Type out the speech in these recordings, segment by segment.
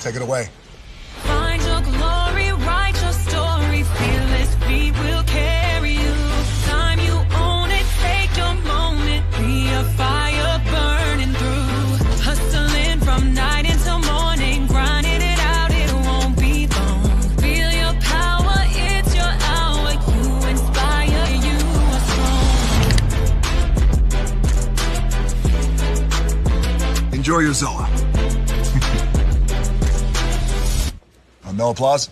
Take it away. Find your glory, write your story, fearless feet will carry you. Time you own it, take your moment, be a fire burning through. Hustling from night until morning, grinding it out, it won't be long. Feel your power, it's your hour, you inspire, you are strong. Enjoy your Zoa. No applause?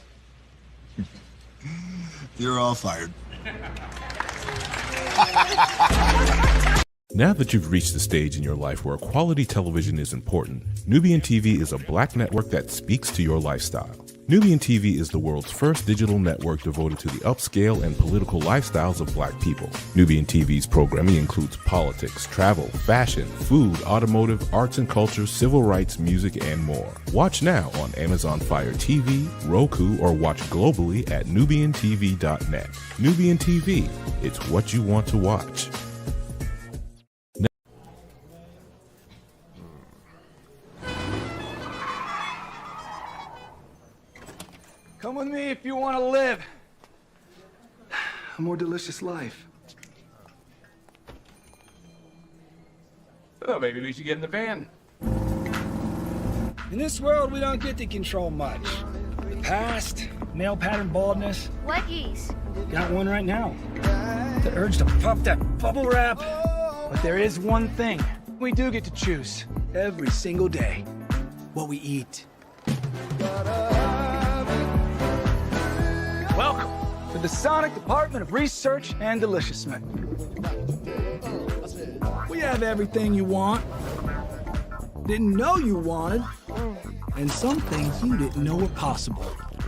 You're all fired. Now that you've reached the stage in your life where quality television is important, Nubian TV is a black network that speaks to your lifestyle. Nubian TV is the world's first digital network devoted to the upscale and political lifestyles of black people. Nubian TV's programming includes politics, travel, fashion, food, automotive, arts and culture, civil rights, music, and more. Watch now on Amazon Fire TV, Roku, or watch globally at nubiantv.net. Nubian TV, it's what you want to watch. Come with me if you want to live a more delicious life. Oh, maybe we should get in the van. In this world, we don't get to control much. The past, male pattern baldness. What geese? Got one right now. The urge to puff that bubble wrap. But there is one thing we do get to choose every single day: what we eat. Welcome to the Sonic Department of Research and Deliciousment. We have everything you want, didn't know you wanted, and some things you didn't know were possible.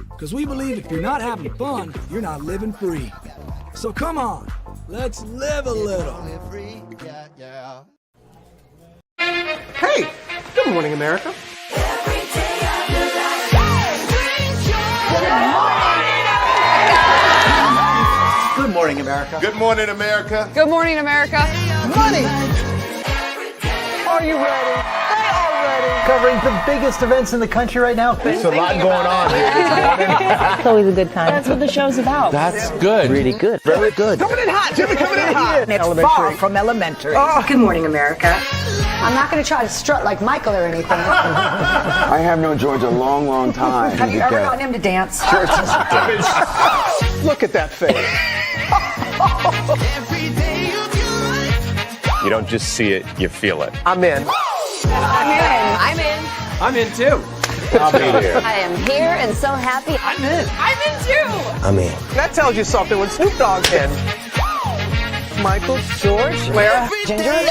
Because we believe if you're not having fun, you're not living free. So come on, let's live a little. Hey, good morning, America. Good morning, America. Good morning, America. Good morning, America. Money! Are you ready? They are ready. Covering the biggest events in the country right now. There's a lot going on here this morning. It's always a good time. That's what the show's about. That's good. Really good. Very good. Coming in hot, Jimmy, coming in hot. It's far from elementary. Oh, good morning, America. I'm not going to try to strut like Michael or anything. I have known George a long, long time. Have you ever gotten him to dance? Look at that face. You don't just see it, you feel it. I'm in. I'm in. I'm in. I'm in too. I'll be here. I am here and so happy. I'm in. I'm in too. I'm in. That tells you something when Snoop Dogg's in. Michael, George, Lara, Ginger.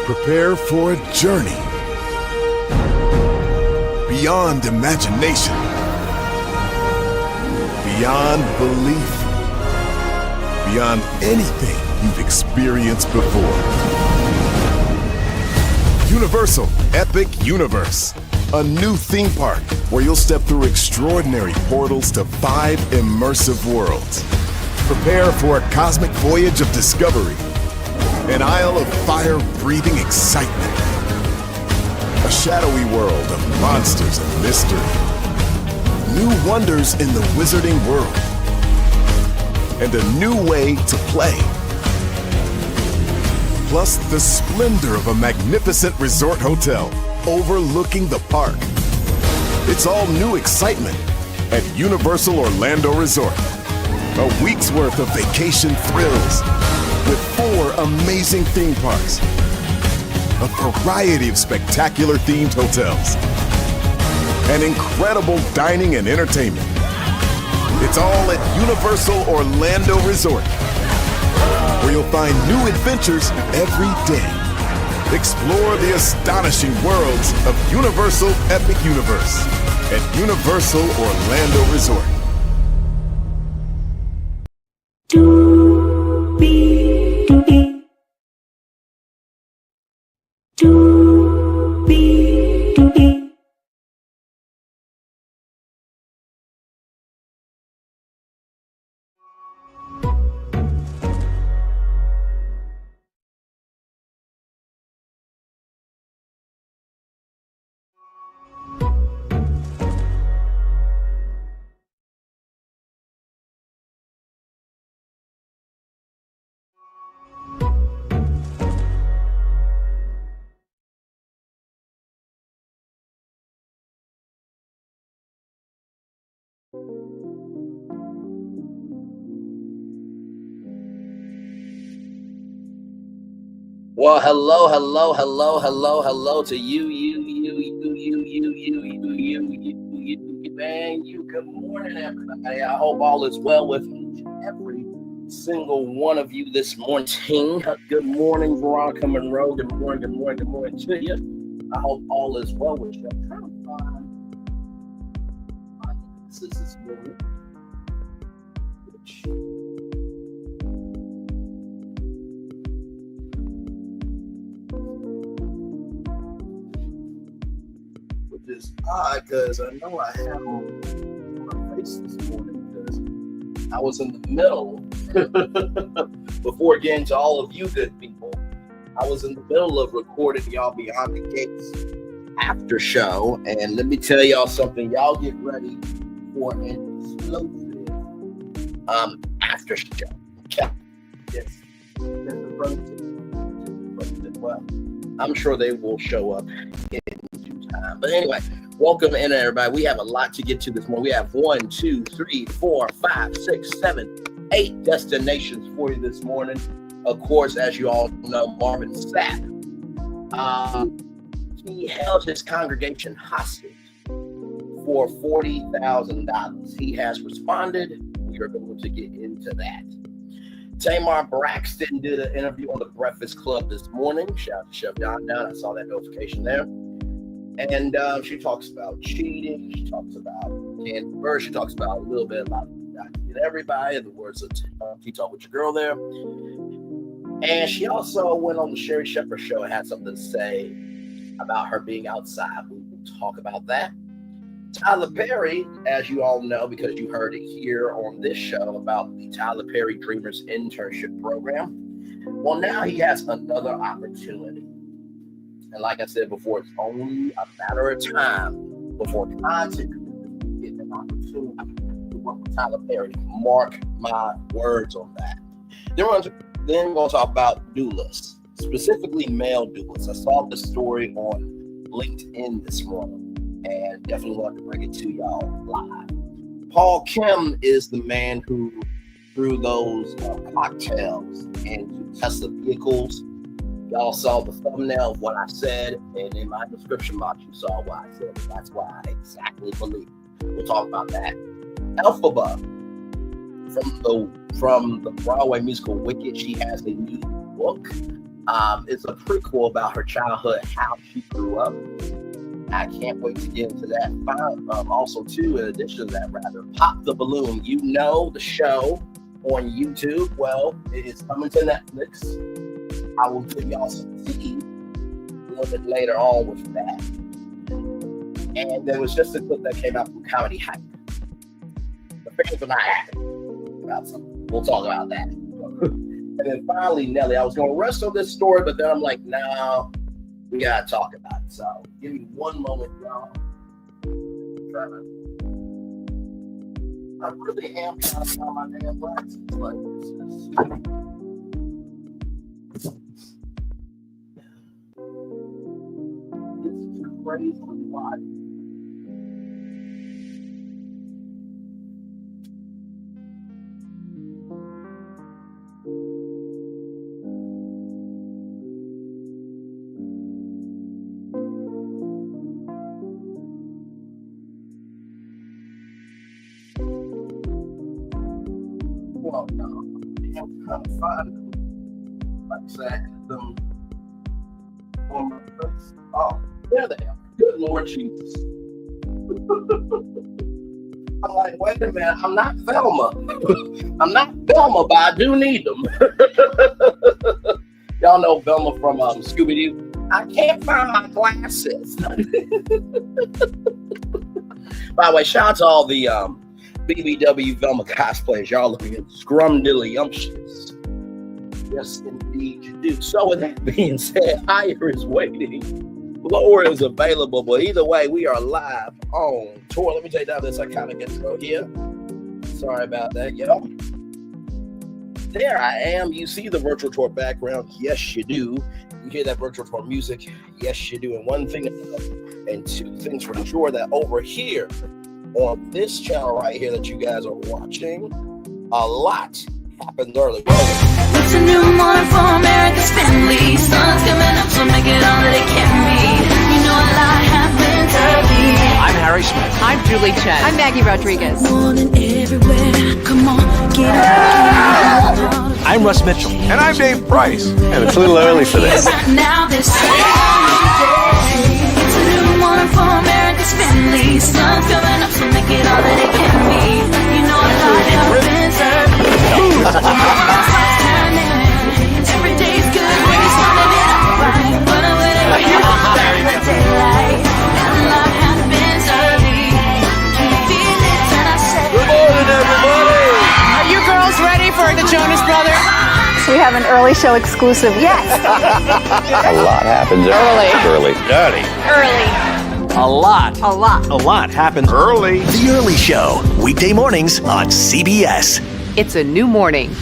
Prepare for a journey beyond imagination, beyond belief, beyond anything you've experienced before. Universal Epic Universe, a new theme park where you'll step through extraordinary portals to 5 immersive worlds. Prepare for a cosmic voyage of discovery, an isle of fire-breathing excitement, a shadowy world of monsters and mystery, new wonders in the wizarding world, and a new way to play. Plus the splendor of a magnificent resort hotel overlooking the park. It's all new excitement at Universal Orlando Resort. A week's worth of vacation thrills with 4 amazing theme parks, a variety of spectacular themed hotels, and incredible dining and entertainment. It's all at Universal Orlando Resort, where you'll find new adventures every day. Explore the astonishing worlds of Universal Epic Universe at Universal Orlando Resort. Well, hello to you, man. Good morning, everybody. I hope all is well with each and every single one of you this morning. Good morning, Veronica Monroe. Good morning to you. I hope all is well with you. I'm trying to find this morning. Which is odd because I know I have on my face this morning because I was in the middle before getting to all of you good people. I was in the middle of recording y'all Beyond the Gates after show, and let me tell y'all something. Y'all get ready for an explosive after show. Okay. Yes. Well, I'm sure they will show up in due time. But anyway, welcome in, everybody. We have a lot to get to this morning. We have 1, 2, 3, 4, 5, 6, 7, 8 destinations for you this morning. Of course, as you all know, Marvin Sapp, he held his congregation hostage for $40,000. He has responded. We are going to get into that. Tamar Braxton did an interview on the Breakfast Club this morning. Shout out to Chef Don Down. I saw that notification there. And she talks about cheating. She talks about wickedverse. She talks about a little bit about everybody, in the words of Tea Talk with Your Girl there. And she also went on the Sherry Shepherd show and had something to say about her being outside. We will talk about that. Tyler Perry, as you all know, because you heard it here on this show about the Tyler Perry Dreamers internship program. Well, now he has another opportunity. And like I said before, it's only a matter of time before content get an opportunity to work with Tyler Perry. Mark my words on that. Then we're going to talk about doulas, specifically male doulas. I saw this story on LinkedIn this morning and definitely wanted to bring it to y'all live. Paul Kim is the man who threw those cocktails into Tesla vehicles. Y'all saw the thumbnail of what I said, and in my description box, you saw what I said. That's why I exactly believe. We'll talk about that. Elphaba, from the Broadway musical Wicked, she has a new book. It's a prequel about her childhood, how she grew up. I can't wait to get into that. Also, too, in addition to that, Pop the Balloon. You know the show on YouTube. Well, it is coming to Netflix. I will give y'all some tea a little bit later on with that. And there was just a clip that came out from Comedy Hype. The fans are not happy about something. We'll talk about that. And then finally, Nelly. I was going to rest on this story, but then I'm like, no, we got to talk about it. So give me one moment, y'all. I really am trying to find my damn glasses. Like, this is crazy wild. Well, no, I'm trying to find them. Like that, them on my face. Oh, there they are. Good Lord Jesus. I'm like, wait a minute, I'm not Velma. I'm not Velma, but I do need them. Y'all know Velma from Scooby-Doo. I can't find my glasses. By the way, shout out to all the BBW Velma cosplayers. Y'all looking scrumdiddlyumptious. Yes, indeed you do. So with that being said, higher is waiting. Lower is available, but either way, we are live on tour. Let me take down this iconic intro here. Sorry about that, y'all. There I am. You see the virtual tour background? Yes, you do. You hear that virtual tour music? Yes, you do. And one thing and two things for sure, that over here on this channel right here that you guys are watching, a lot happened earlier. Well, It's a new morning for America's family. Sun's coming up, so make it all that it can be. You know a lot happens early. I'm Harry Smith. I'm Julie Chen. I'm Maggie Rodriguez. Morning everywhere. Come on, get up. I'm Russ Mitchell. And I'm Dave Price. And it's a little early for this. Now this day. It's a new morning for America's family. Sun's coming up, so make it all that it can be. You know a lot happens early. Every day's good when you're starting it off right. But whenever you're in the daylight, and a lot happens early. Can you feel it? And I say, Good morning, everybody. Are you girls ready for the Jonas Brothers? We have an early show exclusive. Yes. A lot happens early. Early. A lot. A lot. A lot happens Early. The Early Show, weekday mornings on CBS. It's a new morning.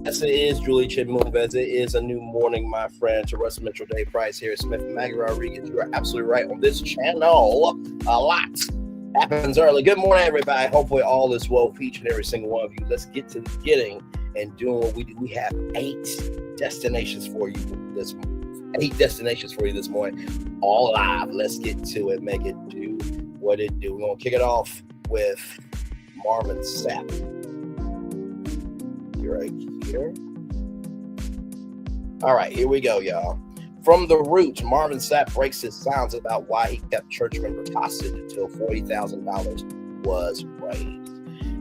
Yes, it is Julie Chen Moonves. It is a new morning, my friend. To Russ Mitchell, Dave Price here, Smith and Maggie Rodriguez. You are absolutely right on this channel. A lot happens early. Good morning, everybody. Hopefully all is well for each and every single one of you. Let's get to the getting and doing what we do. We have 8 destinations for you this morning. 8 destinations for you this morning. All live. Let's get to it. Make it do what it do. We're going to kick it off with Marvin Sapp. Right here. All right, here we go, y'all. From the Roots, Marvin Sapp breaks his silence about why he kept church members hostage until $40,000 was raised.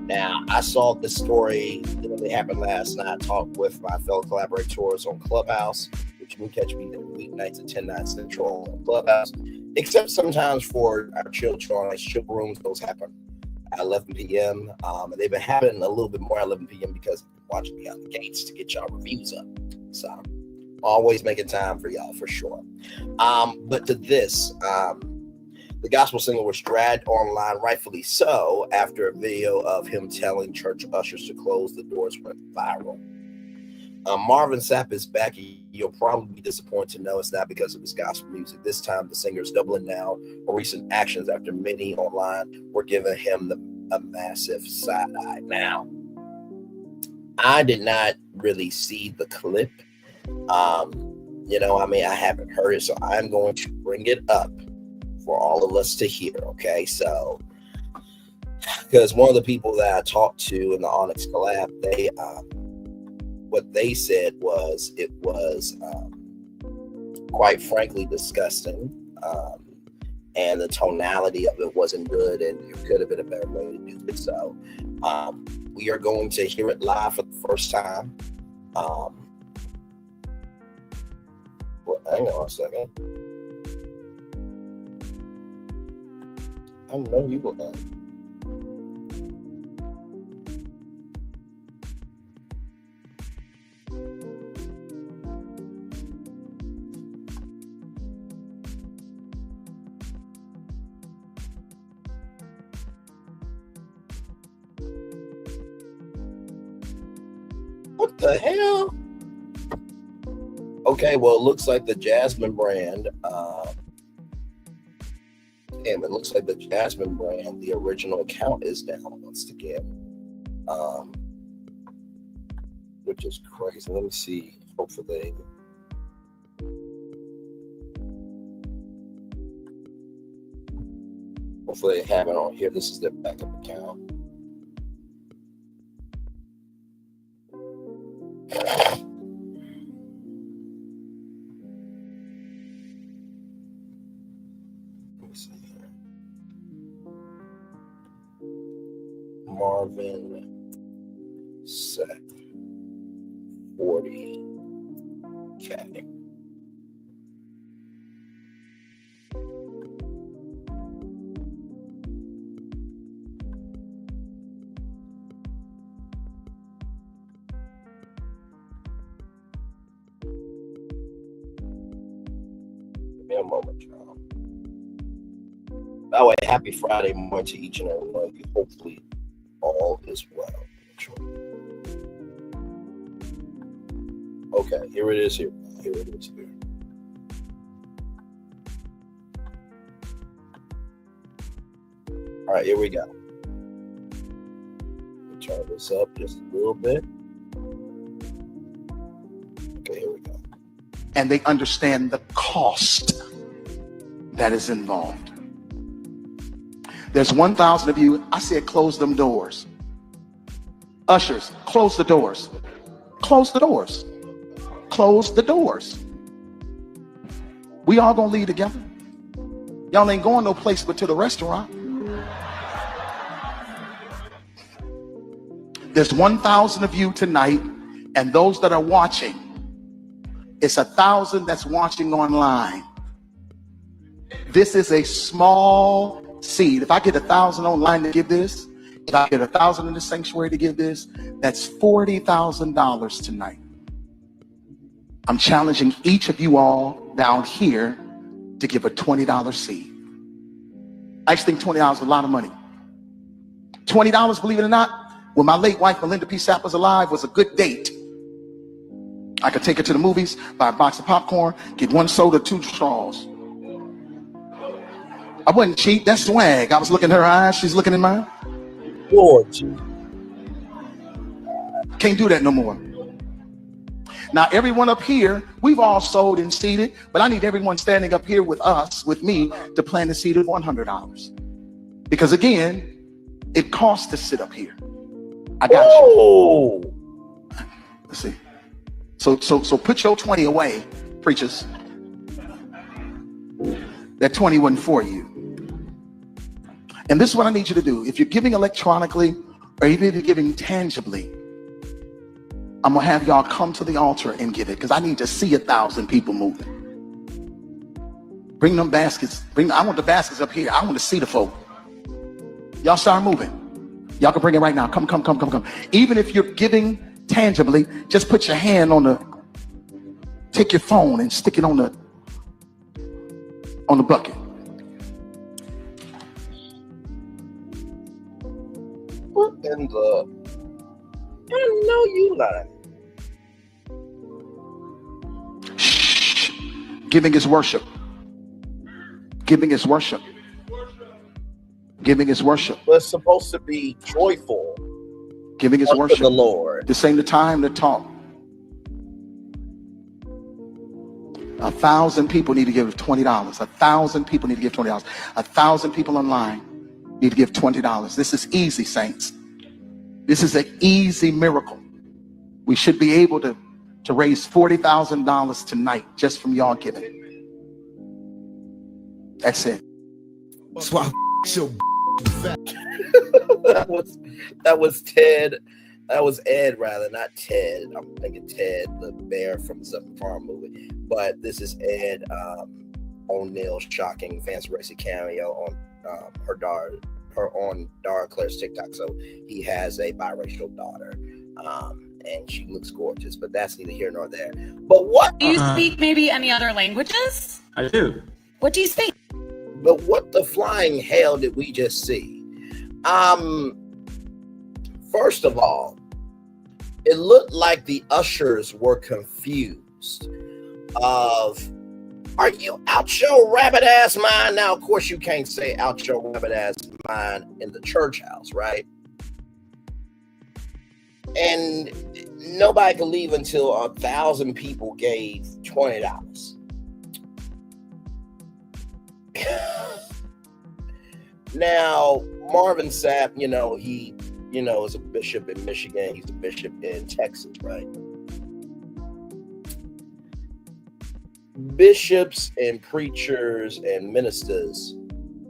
Now, I saw this story literally happened last night. I talked with my fellow collaborators on Clubhouse, which you can catch me weeknights at 10, 9 Central on Clubhouse, except sometimes for our children on chill rooms. Those happen at 11 p.m. And they've been happening a little bit more at 11 p.m. because I'm watching me out the gates to get y'all reviews up. So always making time for y'all for sure. But to this, the gospel singer was dragged online, rightfully so, after a video of him telling church ushers to close the doors went viral. Marvin Sapp is back. You'll probably be disappointed to know it's not because of his gospel music. This time, the singer is doubling down on recent actions after many online were giving him a massive side eye. Now, I did not really see the clip. I haven't heard it, so I'm going to bring it up for all of us to hear. Okay, so because one of the people that I talked to in the Onyx collab, what they said was it was quite frankly disgusting, and the tonality of it wasn't good, and it could have been a better way to do it. So we are going to hear it live for the first time. Well, hang on a second. I know you will know. What the hell? Okay, well, it looks like the Jasmine brand. It looks like the Jasmine brand, the original account is down once again, which is crazy. Let me see. Hopefully they have it on here. This is their backup account. Marvin Sapp 40K. Give me a moment, y'all. By the way, happy Friday morning to each and every one of you. Hopefully all is well. Okay, here it is here. Here it is here. All right, here we go. turn this up just a little bit. Okay, here we go. And they understand the cost that is involved. There's 1,000 of you. I said, close them doors. Ushers, close the doors. Close the doors. Close the doors. We all gonna leave together. Y'all ain't going no place but to the restaurant. There's 1,000 of you tonight, and those that are watching, it's 1,000 that's watching online. This is a small seed. If I get 1,000 online to give this, if I get 1,000 in the sanctuary to give this, that's $40,000 tonight. I'm challenging each of you all down here to give a $20 seed. I just think $20 is a lot of money. $20, believe it or not, when my late wife, Melinda P. Sapp, was alive, was a good date. I could take her to the movies, buy a box of popcorn, get 1 soda, 2 straws. I wasn't cheap. That's swag. I was looking in her eyes. She's looking in mine. Lord, can't do that no more. Now, everyone up here, we've all sold and seeded, but I need everyone standing up here with us, with me, to plant a seed of $100. Because again, it costs to sit up here. I got you. Let's see. So put your 20 away, preachers. That 20 wasn't for you. And this is what I need you to do. If you're giving electronically, or even if you're giving tangibly, I'm gonna have y'all come to the altar and give it, because I need to see 1,000 people moving. Bring them baskets. I want the baskets up here. I want to see the folk. Y'all start moving. Y'all can bring it right now. Come. Even if you're giving tangibly, just put your hand on take your phone and stick it on the bucket. What in the? I know you lying. Shh. Giving is worship. Giving is worship. Giving is worship. We're supposed to be joyful. Giving is worship. The Lord. This ain't the time to talk. 1,000 people need to give $20. 1,000 people need to give $20. 1,000 people online need to give $20. This is easy, saints. This is an easy miracle. We should be able to raise $40,000 tonight just from y'all giving. That's it. Swap your that was Ted. That was Ed, rather, not Ted. I'm thinking Ted, the bear from the Southern Farm movie. But this is Ed O'Neill's shocking Fancy Racy cameo on her on Dara Claire's TikTok. So he has a biracial daughter, and she looks gorgeous. But that's neither here nor there. But what? Do you speak maybe any other languages? I do. What do you speak? But what the flying hell did we just see? First of all, it looked like the ushers were confused of, are you out your rabbit ass mind? Now, of course, you can't say out your rabbit ass mind in the church house, right? And nobody could leave until 1,000 people gave $20. Now, Marvin Sapp, he is a bishop in Michigan. He's a bishop in Texas, right? Bishops and preachers and ministers,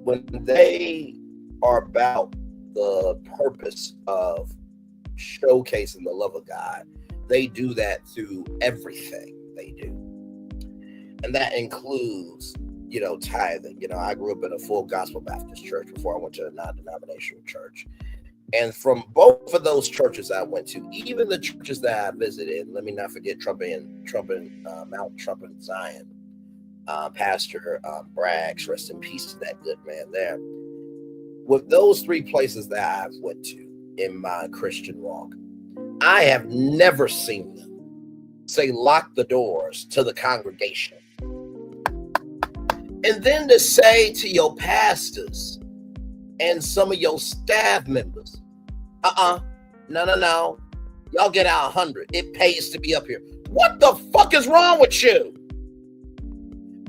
when they are about the purpose of showcasing the love of God, they do that through everything they do. And that includes, tithing. I grew up in a full gospel Baptist church before I went to a non-denominational church. And from both of those churches I went to, even the churches that I visited, let me not forget Mount Trump in Zion, Pastor Braggs, rest in peace to that good man there. With those 3 places that I've went to in my Christian walk, I have never seen them say lock the doors to the congregation. And then to say to your pastors and some of your staff members, No. Y'all get out 100. It pays to be up here. What the fuck is wrong with you?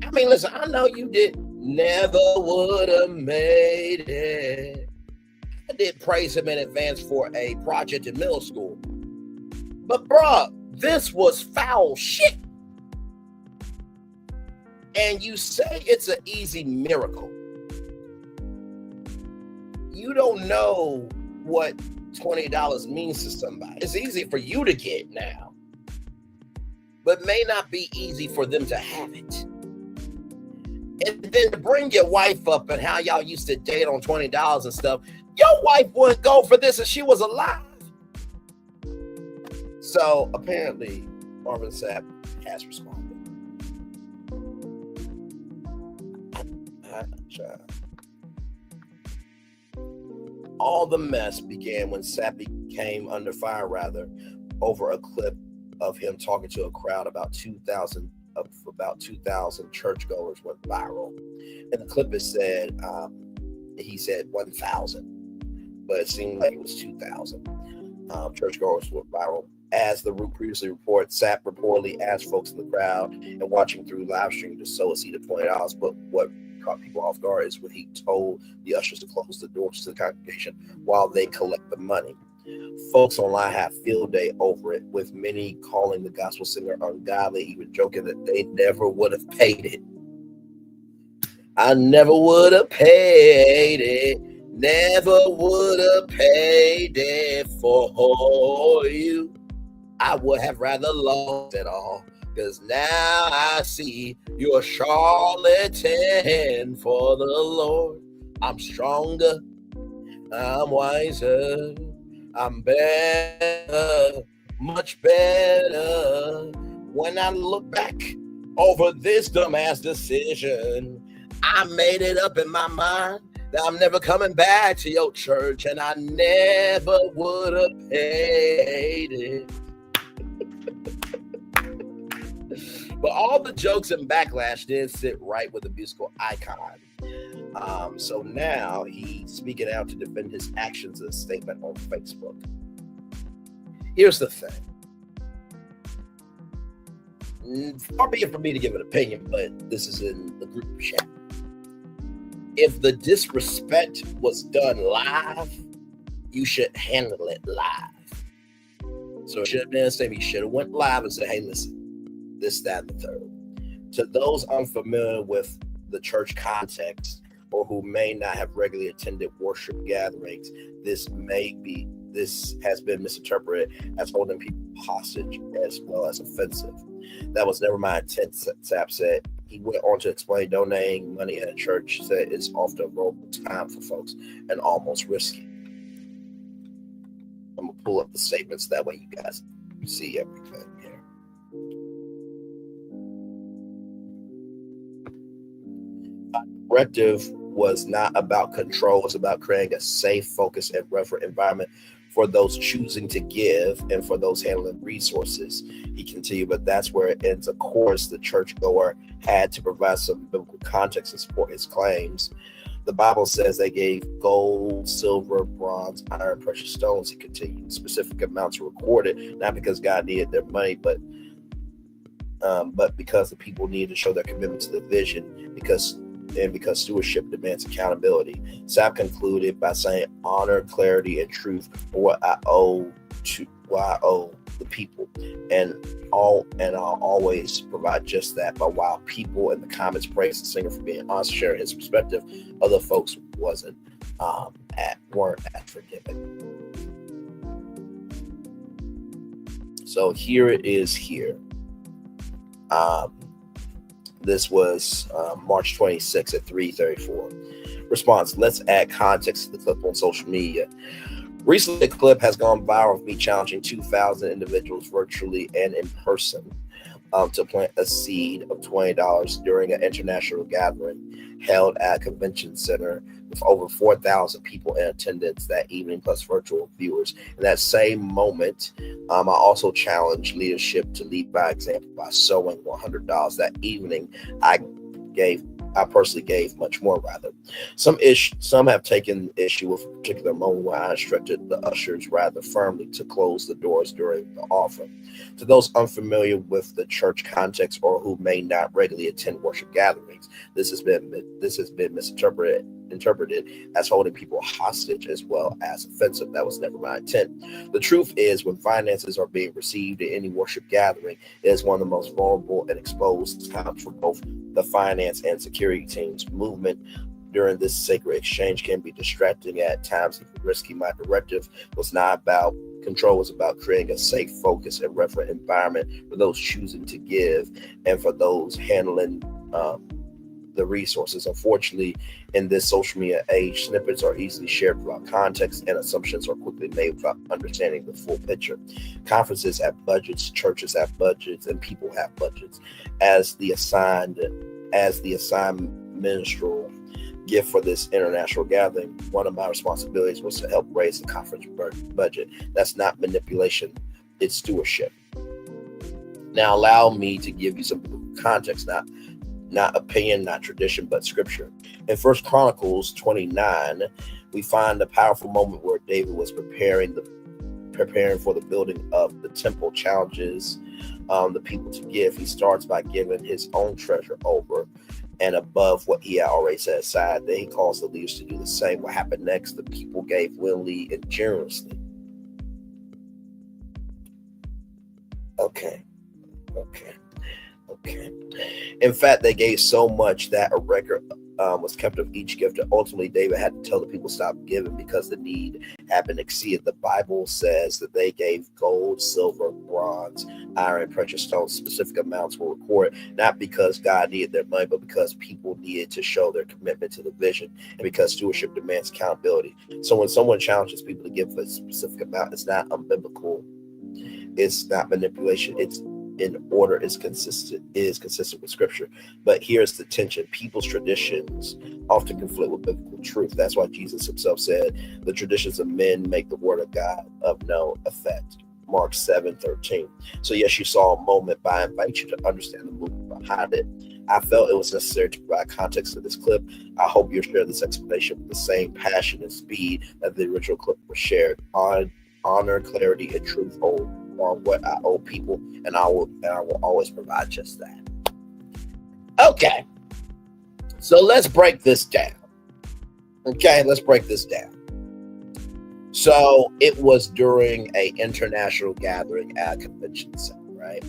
I mean, listen, I know you did. Never would have made it. I did praise him in advance for a project in middle school. But bruh, this was foul shit. And you say it's an easy miracle. You don't know what $20 means to somebody. It's easy for you to get now, but may not be easy for them to have it. And then to bring your wife up and how y'all used to date on $20 and stuff, your wife wouldn't go for this if she was alive. So apparently, Marvin Sapp has responded. All the mess began when Sapp came under fire, over a clip of him talking to a crowd about 2,000 churchgoers went viral. And the clip is said, he said 1,000, but it seemed like it was 2,000 churchgoers went viral. As the Root previously reported, Sapp reportedly asked folks in the crowd and watching through live stream to sow a seed of $20, but what caught people off guard is when he told the ushers to close the doors to the congregation while they collect the money. Folks online have field day over it, with many calling the gospel singer ungodly, even joking that they never would have paid it. I never would have paid it. Never would have paid it for you. I would have rather lost it all, because now I see you're a charlatan for the Lord. I'm stronger, I'm wiser, I'm better, much better. When I look back over this dumbass decision, I made it up in my mind that I'm never coming back to your church, and I never would have paid it. But all the jokes and backlash did sit right with the musical icon. So now he's speaking out to defend his actions in a statement on Facebook. Here's the thing. Far be it for me to give an opinion, but this is in the group chat. If the disrespect was done live, you should handle it live. So it should have been the same. He should have went live and said, hey, listen, this, that, and the third. To those unfamiliar with the church context or who may not have regularly attended worship gatherings, this has been misinterpreted as holding people hostage as well as offensive. That was never my intent, Sapp said. He went on to explain donating money at a church said it's often a vulnerable time for folks and almost risky. I'm going to pull up the statements, that way you guys see everything here. Directive was not about control. It's about creating a safe, focused, and reverent environment for those choosing to give and for those handling resources. He continued, but that's where it ends. Of course, the churchgoer had to provide some biblical context to support his claims. The Bible says they gave gold, silver, bronze, iron, precious stones. He continued. Specific amounts were recorded, not because God needed their money, but because the people needed to show their commitment to the vision, because stewardship demands accountability. Sapp concluded by saying, honor, clarity, and truth are what I owe the people, and I'll always provide just that. But while people in the comments praised the singer for being honest, sharing his perspective, other folks weren't as forgiving. So here it is here. This was March 26 at 3:34. Response: let's add context to the clip on social media. Recently, a clip has gone viral of me challenging 2,000 individuals virtually and in person to plant a seed of $20 during an international gathering held at a convention center with over 4,000 people in attendance that evening, plus virtual viewers. In that same moment, I also challenged leadership to lead by example by sowing $100 that evening. I gave I personally gave much more, rather. Some have taken issue with a particular moment where I instructed the ushers rather firmly to close the doors during the offering. To those unfamiliar with the church context or who may not regularly attend worship gatherings, this has been misinterpreted as holding people hostage as well as offensive. That was never my intent. The truth is, when finances are being received at any worship gathering, it is one of the most vulnerable and exposed times for both the finance and security teams. Movement during this sacred exchange can be distracting at times, and risky. My directive was not about control, was about creating a safe, focused, and reverent environment for those choosing to give and for those handling the resources. Unfortunately, in this social media age, snippets are easily shared without context, and assumptions are quickly made without understanding the full picture. Conferences have budgets, churches have budgets, and people have budgets. As the assigned ministerial gift for this international gathering, one of my responsibilities was to help raise the conference budget. That's not manipulation, it's stewardship. Now allow me to give you some context, not opinion, not tradition, but scripture. In 1 Chronicles 29, we find a powerful moment where David was preparing for the building of the temple, challenges the people to give. He starts by giving his own treasure over and above what he had already set aside. Then he calls the leaders to do the same. What happened next? The people gave willingly and generously. Okay. In fact, they gave so much that a record was kept of each gift, and ultimately David had to tell the people stop giving because the need had been exceeded. The Bible says that they gave gold, silver, bronze, iron, precious stones. Specific amounts were recorded, not because God needed their money, but because people needed to show their commitment to the vision, and because stewardship demands accountability. So when someone challenges people to give a specific amount, it's not unbiblical, it's not manipulation, it's in order, is consistent with scripture. But here's the tension: people's traditions often conflict with biblical truth. That's why Jesus himself said, the traditions of men make the word of God of no effect. Mark 7:13. So yes, you saw a moment, but I invite you to understand the movement behind it. I felt it was necessary to provide context to this clip. I hope you'll share this explanation with the same passion and speed that the original clip was shared. Honor, clarity, and truth are what I owe people, and I will always provide just that. Okay, so let's break this down. So it was during an international gathering at a convention center, right?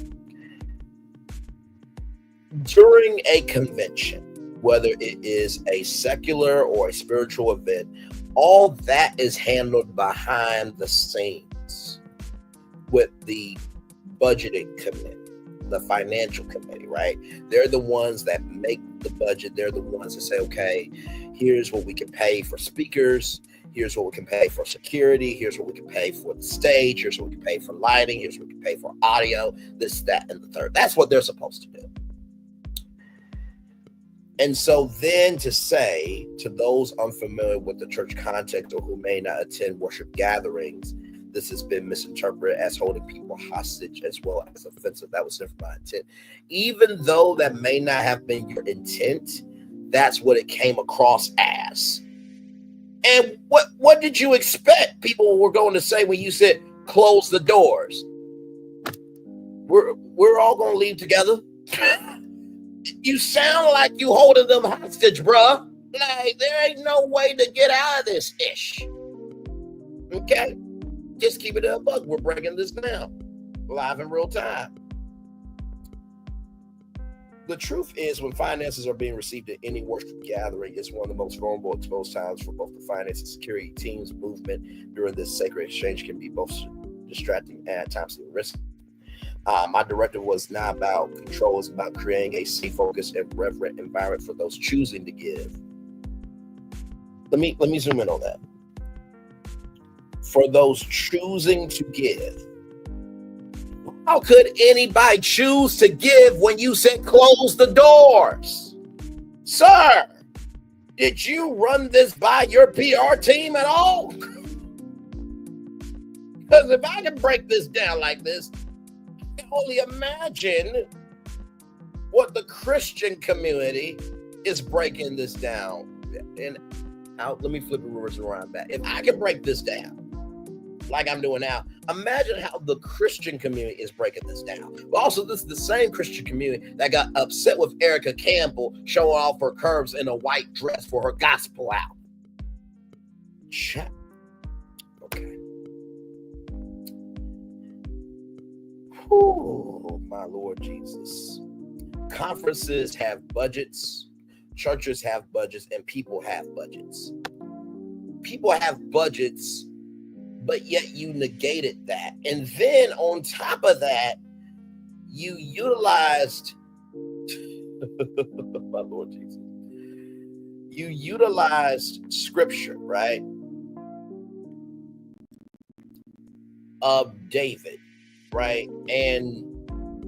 During a convention, whether it is a secular or a spiritual event, all that is handled behind the scenes with the budgeting committee, the financial committee, right? They're the ones that make the budget. They're the ones that say, okay, here's what we can pay for speakers. Here's what we can pay for security. Here's what we can pay for the stage. Here's what we can pay for lighting. Here's what we can pay for audio, this, that, and the third. That's what they're supposed to do. And so then to say to those unfamiliar with the church context or who may not attend worship gatherings, this has been misinterpreted as holding people hostage as well as offensive. That was never my intent. Even though that may not have been your intent, that's what it came across as. And what did you expect people were going to say when you said close the doors? We're all going to leave together. You sound like you holding them hostage, bruh. Like there ain't no way to get out of this ish. Okay? Just keep it a buck. We're breaking this down live in real time. The truth is, when finances are being received at any worship gathering, it's one of the most vulnerable, exposed times for both the finance and security teams. Movement during this sacred exchange can be both distracting and at times risky. My directive was not about control, it's about creating a safe, focused, and reverent environment for those choosing to give. Let me zoom in on that. For those choosing to give. How could anybody choose to give when you said close the doors? Sir, did you run this by your PR team at all? Because if I can break this down like this, I can only imagine what the Christian community is breaking this down, and let me flip it reverse around back. If I can break this down like I'm doing now, imagine how the Christian community is breaking this down. But also, this is the same Christian community that got upset with Erica Campbell showing off her curves in a white dress for her gospel album. Check. Okay. Oh, my Lord Jesus. Conferences have budgets, churches have budgets, and people have budgets. People have budgets, but yet you negated that. And then on top of that, you utilized, my Lord Jesus, you utilized scripture, right? Of David, right? And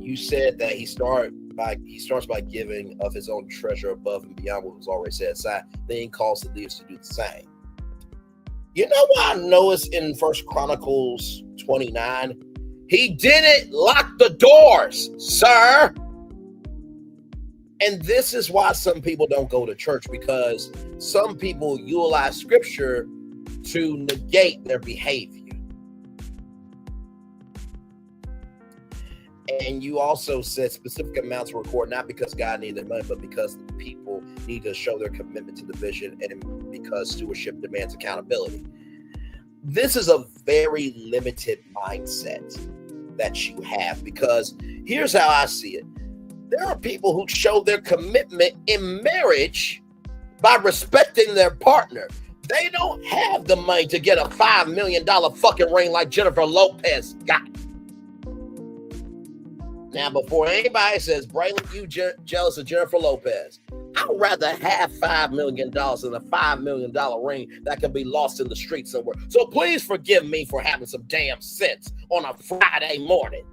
you said that he starts by giving of his own treasure above and beyond what was already set aside. Then he calls the leaders to do the same. You know what I noticed in 1 Chronicles 29? He didn't lock the doors, sir. And this is why some people don't go to church, because some people utilize scripture to negate their behavior. And you also said specific amounts were recorded, not because God needed money, but because the people need to show their commitment to the vision, and because stewardship demands accountability. This is a very limited mindset that you have, because here's how I see it. There are people who show their commitment in marriage by respecting their partner. They don't have the money to get a $5 million fucking ring like Jennifer Lopez got. Now, before anybody says, Braylon, you jealous of Jennifer Lopez, I'd rather have $5 million than a $5 million ring that can be lost in the street somewhere. So please forgive me for having some damn sense on a Friday morning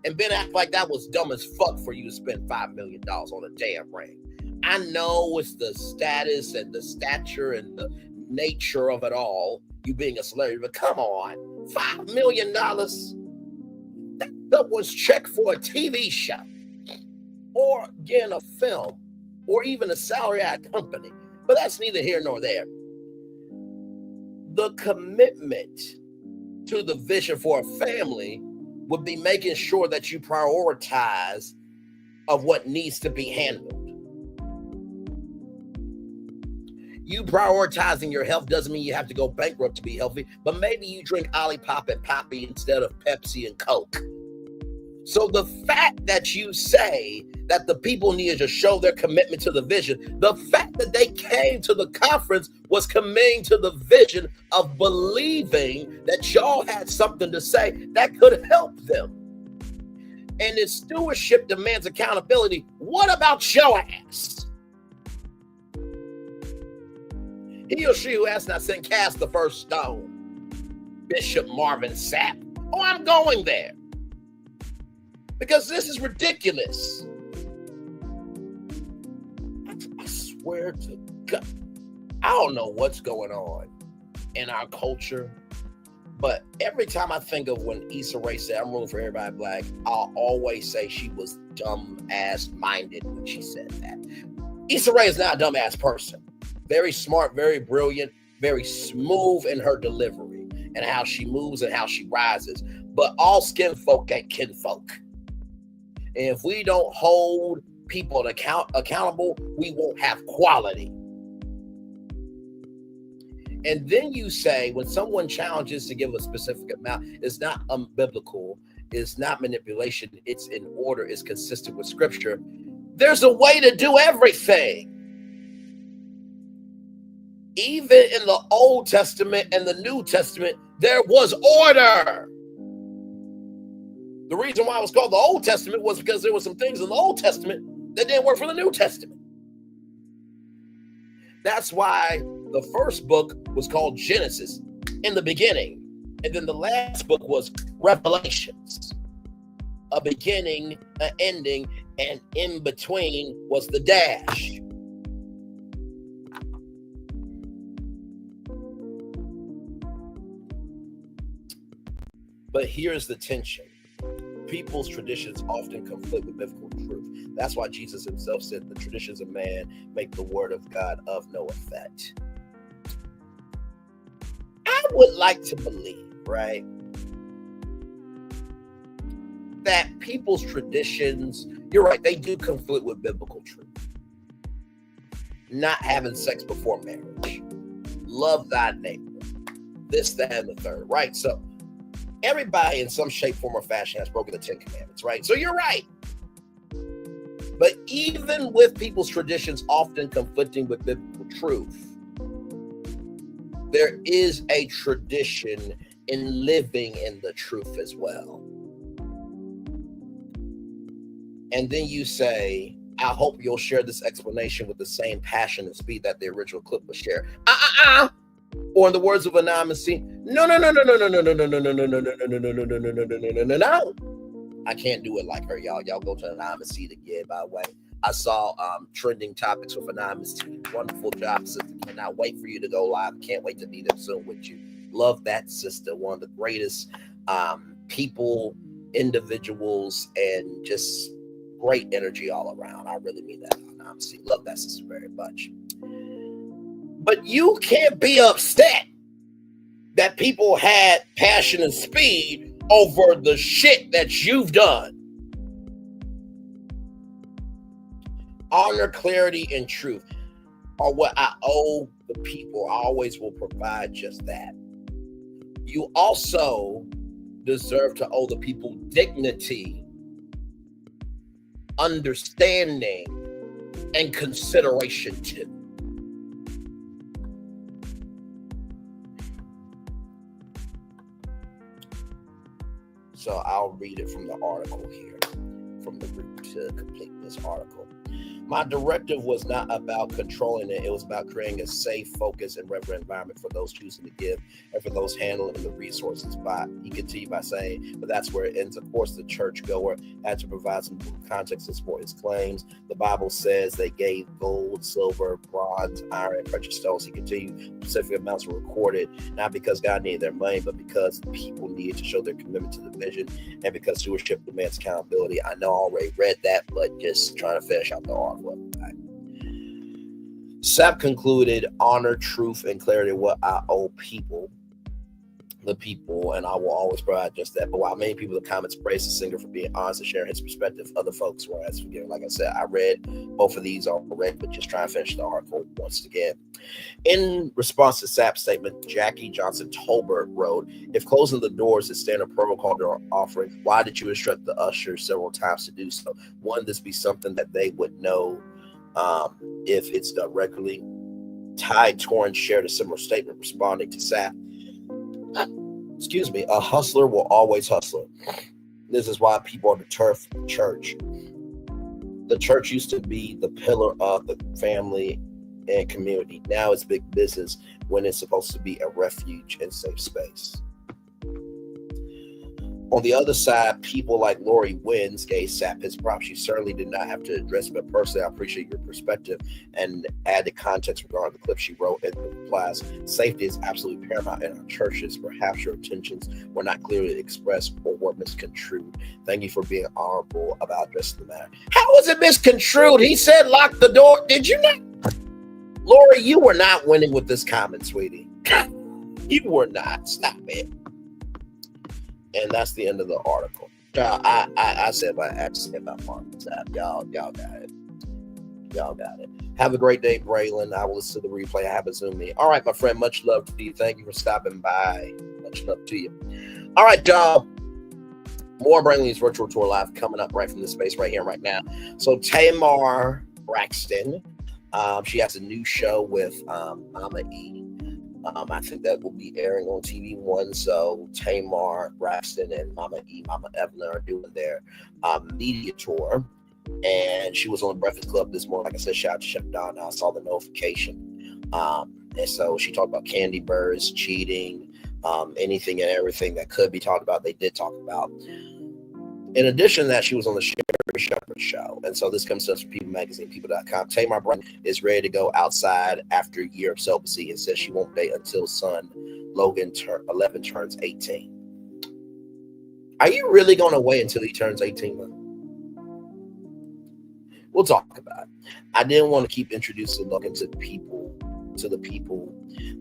and then act like that was dumb as fuck for you to spend $5 million on a damn ring. I know it's the status and the stature and the nature of it all, you being a celebrity, but come on, $5 million? That was check for a TV show or again a film or even a salary at a company. But that's neither here nor there. The commitment to the vision for a family would be making sure that you prioritize of what needs to be handled. You prioritizing your health doesn't mean you have to go bankrupt to be healthy, but maybe you drink Olipop and Poppy instead of Pepsi and Coke. So the fact that you say that the people needed to show their commitment to the vision, the fact that they came to the conference was committing to the vision of believing that y'all had something to say that could help them. And if stewardship demands accountability, what about your ass? He or she who has not sinned cast the first stone. Bishop Marvin Sapp. Oh, I'm going there. Because this is ridiculous. I swear to God, I don't know what's going on in our culture, but every time I think of when Issa Rae said, I'm rooting for everybody black, I'll always say she was dumb-ass minded when she said that. Issa Rae is not a dumb-ass person. Very smart, very brilliant, very smooth in her delivery and how she moves and how she rises. But all skin folk ain't kinfolk. And if we don't hold people accountable, we won't have quality. And then you say, when someone challenges to give a specific amount, it's not unbiblical, it's not manipulation, it's in order, it's consistent with scripture. There's a way to do everything. Even in the Old Testament and the New Testament, there was order. The reason why it was called the Old Testament was because there were some things in the Old Testament that didn't work for the New Testament. That's why the first book was called Genesis, in the beginning. And then the last book was Revelations. A beginning, an ending, and in between was the dash. But here's the tension. people's traditions often conflict with biblical truth. That's why Jesus himself said the traditions of man make the word of God of no effect. I would like to believe, right, that people's traditions, you're right, they do conflict with biblical truth. Not having sex before marriage, love thy neighbor, this, that, and the third, right? So everybody in some shape, form, or fashion has broken the 10 Commandments, right? So you're right. But even with people's traditions often conflicting with biblical truth, there is a tradition in living in the truth as well. And then you say, I hope you'll share this explanation with the same passion and speed that the original clip was shared. Or in the words of Anonymity, no. I can't do it like her, y'all. Y'all go to Anonymity to get, by the way. I saw trending topics with Anonymity. Wonderful job, sister. Cannot wait for you to go live. Can't wait to be there soon with you. Love that sister. One of the greatest people, individuals, and just great energy all around. I really mean that. Anonymity. Love that sister very much. But you can't be upset that people had passion and speed over the shit that you've done. Honor, clarity, and truth are what I owe the people. I always will provide just that. You also deserve to owe the people dignity, understanding, and consideration too. So I'll read it from the article here, from the group to complete this article. My directive was not about controlling it. It was about creating a safe, focused, and reverent environment for those choosing to give and for those handling the resources. He continued by saying, but that's where it ends. Of course, the churchgoer had to provide some context to support his claims. The Bible says they gave gold, silver, bronze, iron, and precious stones. He continued, specific amounts were recorded, not because God needed their money, but because people needed to show their commitment to the vision and because stewardship demands accountability. I know I already read that, but just trying to finish out the article. Sapp concluded, honor, truth, and clarity what I owe the people, and I will always provide just that. But while many people in the comments praise the singer for being honest and sharing his perspective, other folks were as forgiving. Like I said, I read both of these already, but just trying to finish the article once again. In response to Sapp's statement, Jackie Johnson Tolbert wrote, if closing the doors is standard protocol during offerings, why did you instruct the ushers several times to do so? Wouldn't this be something that they would know if it's done regularly? Ty Torrance shared a similar statement responding to Sapp. A hustler will always hustle. This is why people are deterred from the church. The church used to be the pillar of the family and community. Now it's big business when it's supposed to be a refuge and safe space. On the other side, people like Lori Wins gave Sapp his props. She certainly did not have to address it, but personally, I appreciate your perspective and added context regarding the clip she wrote in the replies. Safety is absolutely paramount in our churches. Perhaps your intentions were not clearly expressed or were misconstrued. Thank you for being honorable about addressing the matter. How was it misconstrued? He said lock the door. Did you not? Lori, you were not winning with this comment, sweetie. You were not. Stop it. And that's the end of the article. I said what I had to say about Marvin Sapp. Y'all got it. Y'all got it. Have a great day, Braylon. I will listen to the replay. I have a Zoom meeting. All right, my friend. Much love to you. Thank you for stopping by. Much love to you. All right, y'all. More Braylon's virtual tour live coming up right from this space right here, right now. So Tamar Braxton, she has a new show with Mama E. I think that will be airing on TV One. So Tamar Braxton and Mama E, Mama Evelyn are doing their media tour. And she was on the Breakfast Club this morning. Like I said, shout out to Chef Donna. I saw the notification. And so she talked about candy birds, cheating, anything and everything that could be talked about. They did talk about. In addition to that, she was on the Sherry Shepherd show. And so this comes to us from People Magazine, people.com. Tamar Braxton is ready to go outside after a year of celibacy and says she won't date until son Logan 11 turns 18. Are you really going to wait until he turns 18? We'll talk about it. I didn't want to keep introducing Logan to the people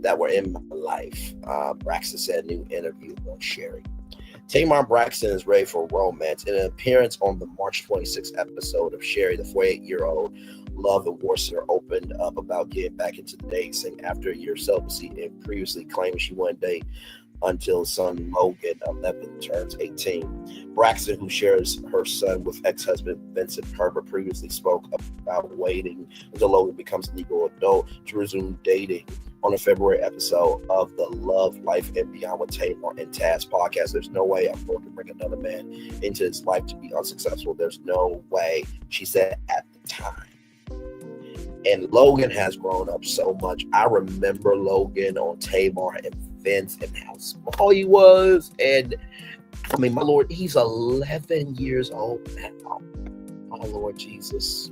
that were in my life. Braxton said, new interview on Sherry. Tamar Braxton is ready for romance. In an appearance on the March 26th episode of Sherry, the 48-year-old Love and War Center opened up about getting back into the dating scene after a year of celibacy and previously claimed she wouldn't date until son Logan 11 turns 18. Braxton, who shares her son with ex-husband Vincent Herbert, previously spoke about waiting until Logan becomes a legal adult to resume dating on a February episode of the Love, Life, and Beyond with Tamar and Taz podcast. There's no way I'm going to bring another man into his life to be unsuccessful. There's no way, she said at the time. And Logan has grown up so much. I remember Logan on Tamar and Vince and how small he was. And I mean, my Lord, he's 11 years old now. Oh, Lord Jesus.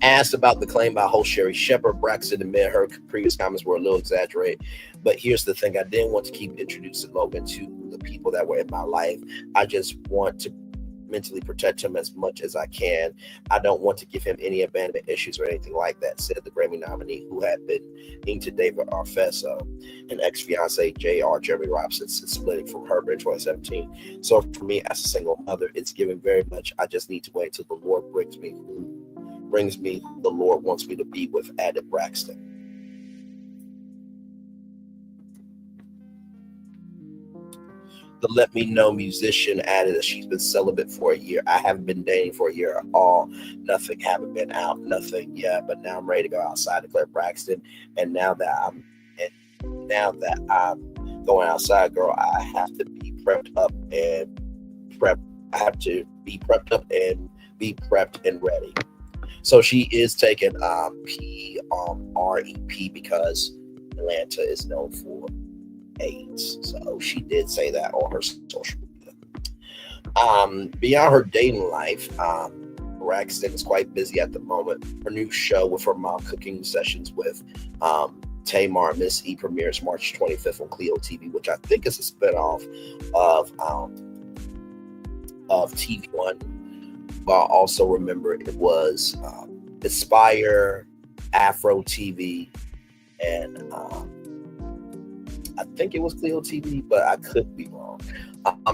Asked about the claim by host Sherry Shepherd, Braxton admitted her previous comments were a little exaggerated. But here's the thing. I didn't want to keep introducing Logan to the people that were in my life. I just want to mentally protect him as much as I can. I don't want to give him any abandonment issues or anything like that, said the Grammy nominee who had been into David Arfeso and ex-fiance J.R. Jeremy Robson since splitting from Herbert in 2017. So for me as a single mother, it's given very much. I just need to wait till the Lord brings me the Lord wants me to be with, added Braxton. The Let Me Know musician added that she's been celibate for a year. I haven't been dating for a year at all. Nothing, haven't been out, nothing yet. But now I'm ready to go outside, declared Braxton. And now that I'm going outside, girl, I have to be prepped up and be prepped and ready. So she is taking PrEP because Atlanta is known for AIDS. So she did say that on her social media. Beyond her dating life, Braxton is quite busy at the moment. Her new show with her mom, Cooking Sessions with Tamar Miss E, premieres March 25th on Clio TV, which I think is a spinoff of TV One. But I also remember it was Aspire, Afro TV, and I think it was Clio TV, but I could be wrong.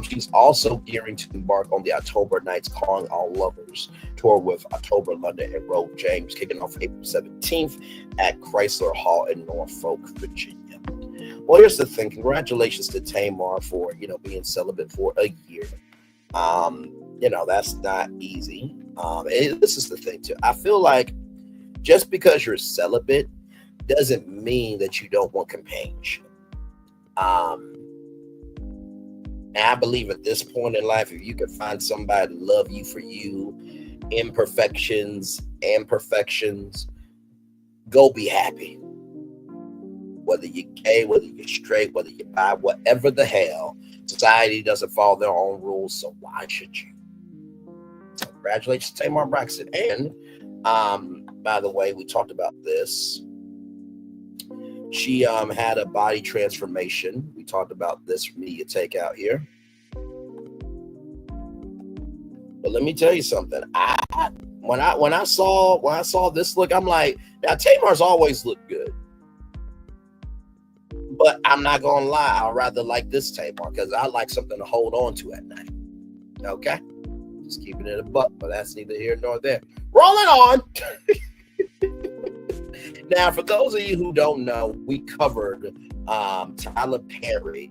She's also gearing to embark on the October Nights Calling All Lovers tour with October London and Road James, kicking off April 17th at Chrysler Hall in Norfolk, Virginia. Well, here's the thing. Congratulations to Tamar for, being celibate for a year. That's not easy. This is the thing too. I feel like just because you're celibate doesn't mean that you don't want companionship. And I believe at this point in life, if you can find somebody to love you for you, imperfections and perfections, go be happy. Whether you're gay, whether you're straight, whether you're bi, whatever the hell, society doesn't follow their own rules, so why should you? So congratulations to Tamar Braxton. And by the way, we talked about this. She had a body transformation. We talked about this media takeout here. But let me tell you something. When I saw this look, I'm like, now Tamar's always looked good. But I'm not gonna lie, I'd rather like this Tamar because I like something to hold on to at night. Okay? Just keeping it a buck, but that's neither here nor there. Rolling on. Now, for those of you who don't know, we covered Tyler Perry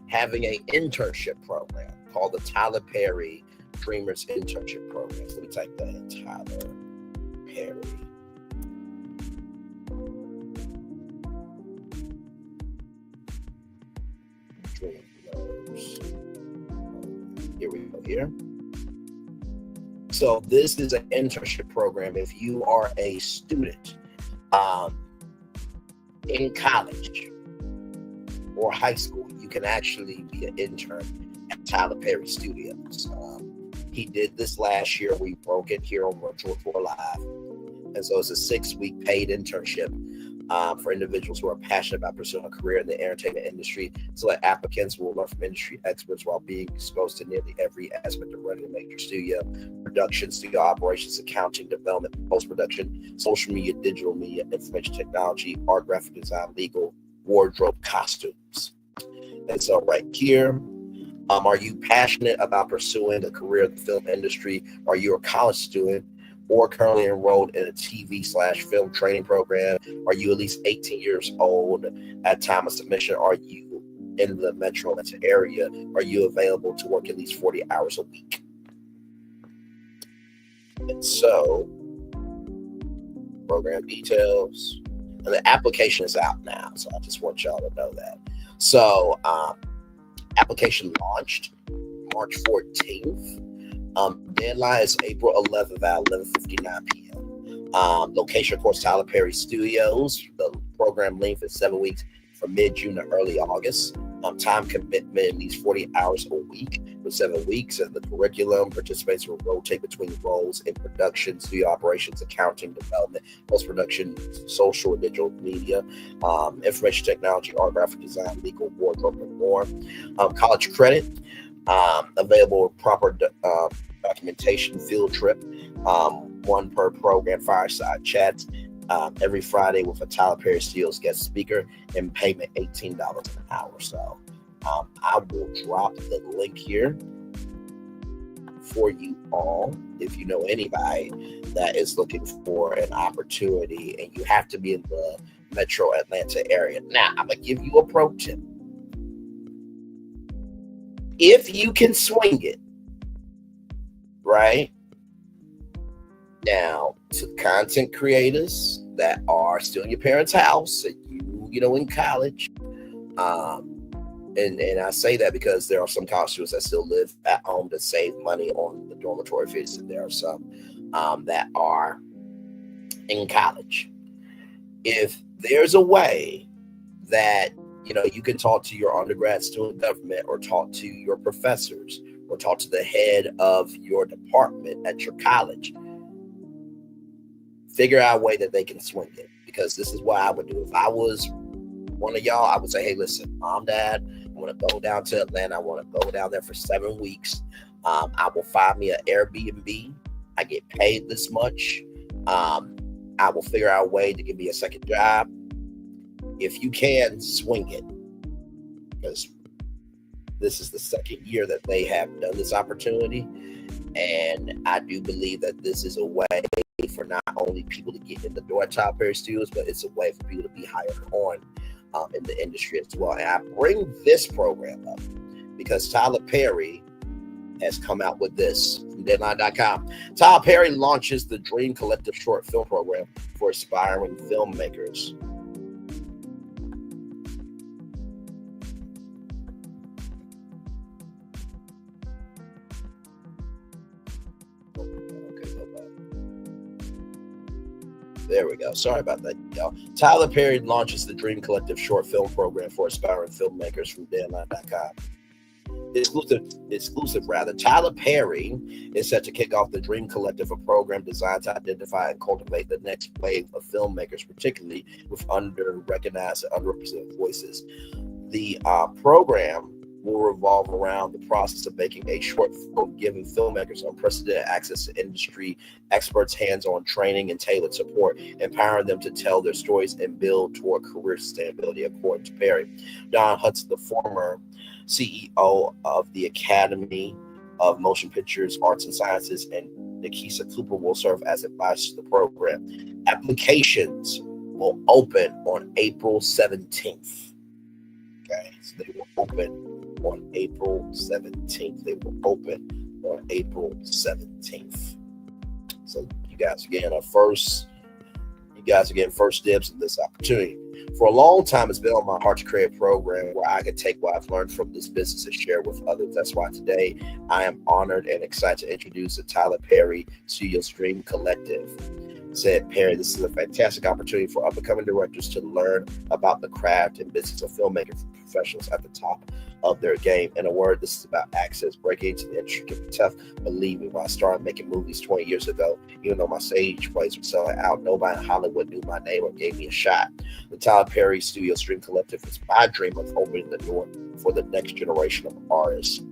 having an internship program called the Tyler Perry Dreamers Internship Program. So let me type that in, Tyler Perry. Dreamers. Here we go here. So this is an internship program. If you are a student in college or high school, you can actually be an intern at Tyler Perry Studios. He did this last year. We broke it here on Virtual Tour Live. And so it's a 6-week paid internship. for individuals who are passionate about pursuing a career in the entertainment industry. Select applicants will learn from industry experts while being exposed to nearly every aspect of running a major studio: production, studio operations, accounting, development, post-production, social media, digital media, information technology, art, graphic design, legal, wardrobe, costumes. And so right here, are you passionate about pursuing a career in the film industry? Are you a college student or currently enrolled in a TV/film training program? Are you at least 18 years old at time of submission? Are you in the metro Atlanta area? Are you available to work at least 40 hours a week? And so, program details. And the application is out now, so I just want y'all to know that. So, application launched March 14th. Deadline is April 11th at 11:59 p.m. Location, of course, Tyler Perry Studios. The program length is 7 weeks from mid-June to early August. Time commitment needs 40 hours a week for 7 weeks. And the curriculum, participants will rotate between roles in production, studio operations, accounting, development, post-production, social and digital media, information technology, art, graphic design, legal, wardrobe, and more. College credit. Available proper documentation, field trip, one per program, fireside chats every Friday with a Tyler Perry Studios guest speaker, and payment $18 an hour. So I will drop the link here for you all if you know anybody that is looking for an opportunity, and you have to be in the metro Atlanta area. Now, I'm going to give you a pro tip. If you can swing it, right? Now, to content creators that are still in your parents' house, you know, in college, and I say that because there are some college students that still live at home to save money on the dormitory fees, and there are some that are in college. If there's a way that you can talk to your undergrad student government, or talk to your professors, or talk to the head of your department at your college. Figure out a way that they can swing it, because this is what I would do. If I was one of y'all, I would say, hey, listen, Mom, Dad, I want to go down to Atlanta. I want to go down there for 7 weeks. I will find me an Airbnb. I get paid this much. I will figure out a way to give me a second job. If you can, swing it, because this is the second year that they have done this opportunity, and I do believe that this is a way for not only people to get in the door at Tyler Perry Studios, but it's a way for people to be hired on in the industry as well. And I bring this program up because Tyler Perry has come out with this from Deadline.com. Tyler Perry launches the Dream Collective short film program for aspiring filmmakers. There we go. Sorry about that, y'all. Tyler Perry launches the Dream Collective short film program for aspiring filmmakers from Deadline.com. Exclusive. Tyler Perry is set to kick off the Dream Collective, a program designed to identify and cultivate the next wave of filmmakers, particularly with under-recognized and underrepresented voices. The program will revolve around the process of making a short film, giving filmmakers unprecedented access to industry experts, hands-on training, and tailored support, empowering them to tell their stories and build toward career sustainability, according to Perry. Don Hudson, the former CEO of the Academy of Motion Pictures, Arts and Sciences, and Nikisa Cooper will serve as advisors to the program. Applications will open on April 17th. Okay, so they will open on April 17th. They will open on April 17th. So you guys are getting first dibs in this opportunity. For a long time, it's been on my heart to create a program where I can take what I've learned from this business and share with others. That's why today I am honored and excited to introduce the Tyler Perry Studios Dream Collective. Said Perry, this is a fantastic opportunity for up-and-coming directors to learn about the craft and business of filmmaking for professionals at the top of their game. In a word, this is about access. Breaking into the industry can be tough. Believe me, when I started making movies 20 years ago, even though my stage plays were selling out, nobody in Hollywood knew my name or gave me a shot. The Tyler Perry Studios Dream Collective is my dream of opening the door for the next generation of artists.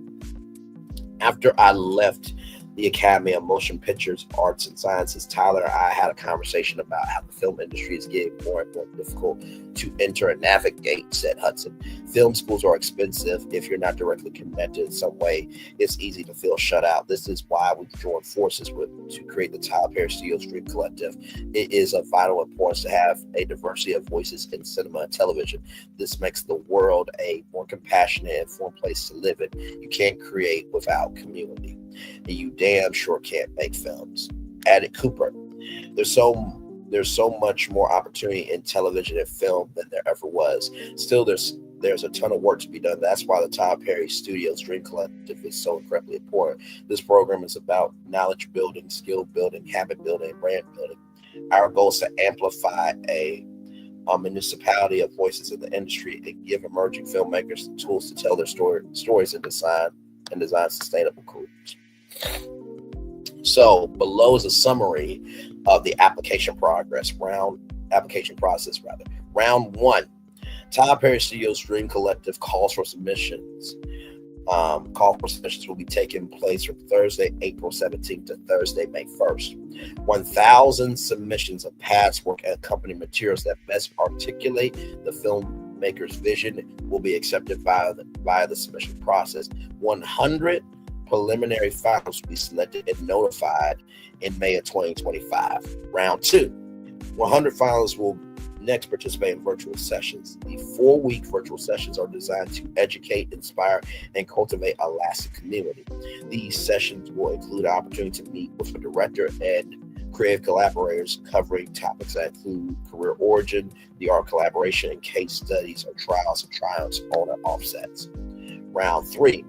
After I left the Academy of Motion Pictures, Arts, and Sciences, Tyler and I had a conversation about how the film industry is getting more and more difficult to enter and navigate, said Hudson. Film schools are expensive. If you're not directly connected in some way, it's easy to feel shut out. This is why we've joined forces to create the Tyler Perry Studios Dream Collective. It is of vital importance to have a diversity of voices in cinema and television. This makes the world a more compassionate and fun place to live in. You can't create without community, and you damn sure can't make films. Added Cooper, there's so much more opportunity in television and film than there ever was. Still, there's a ton of work to be done. That's why the Tyler Perry Studios Dream Collective is so incredibly important. This program is about knowledge building, skill building, habit building, and brand building. Our goal is to amplify a municipality of voices in the industry and give emerging filmmakers the tools to tell their stories and design sustainable careers. So below is a summary of the application process. Round 1, Tyler Perry Studios Dream Collective calls for submissions. Call for submissions will be taking place from Thursday, April 17th to Thursday, May 1st. 1,000 submissions of past work and company materials that best articulate the filmmaker's vision will be accepted via the submission process. 100 preliminary finals will be selected and notified in May of 2025. Round 2, 100 finalists will next participate in virtual sessions. The 4-week virtual sessions are designed to educate, inspire, and cultivate a lasting community. These sessions will include an opportunity to meet with a director and creative collaborators covering topics that include career origin, the art of collaboration, and case studies or trials and triumphs on and offsets. Round 3,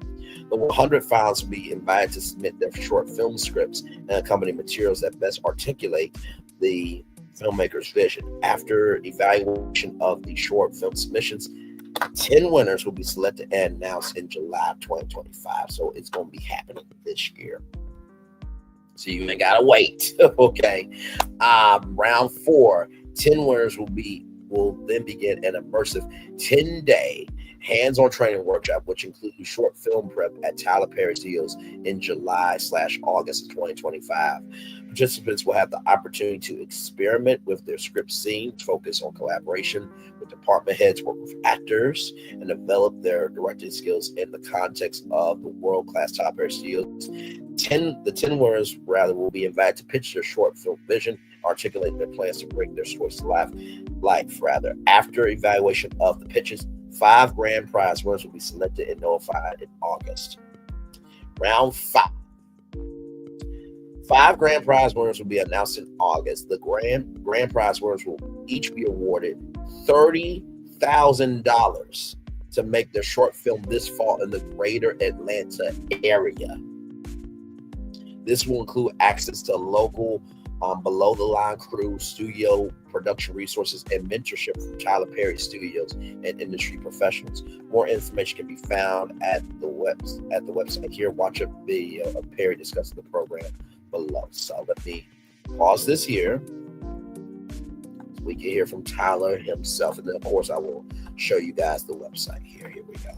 the 100 finalists will be invited to submit their short film scripts and accompanying materials that best articulate the filmmaker's vision. After evaluation of the short film submissions, 10 winners will be selected and announced in July 2025. So it's going to be happening this year. So you ain't got to wait. Okay. Round 4, 10 winners will then begin an immersive 10-day hands-on training workshop, which includes short film prep at Tyler Perry Studios in July/August of 2025. Participants will have the opportunity to experiment with their script scenes, focus on collaboration with department heads, work with actors, and develop their directing skills in the context of the world-class Tyler Perry Studios. The 10 winners will be invited to pitch their short film vision, articulate their plans to bring their stories to life. After evaluation of the pitches, 5 grand prize winners will be selected and notified in August. Round 5. 5 grand prize winners will be announced in August. The grand prize winners will each be awarded $30,000 to make their short film this fall in the greater Atlanta area. This will include access to local below-the-line crew, studio production resources, and mentorship from Tyler Perry Studios and industry professionals. More information can be found at the website here. Watch a video of Perry discussing the program below. So let me pause this here. We can hear from Tyler himself, and then of course I will show you guys the website here. Here we go.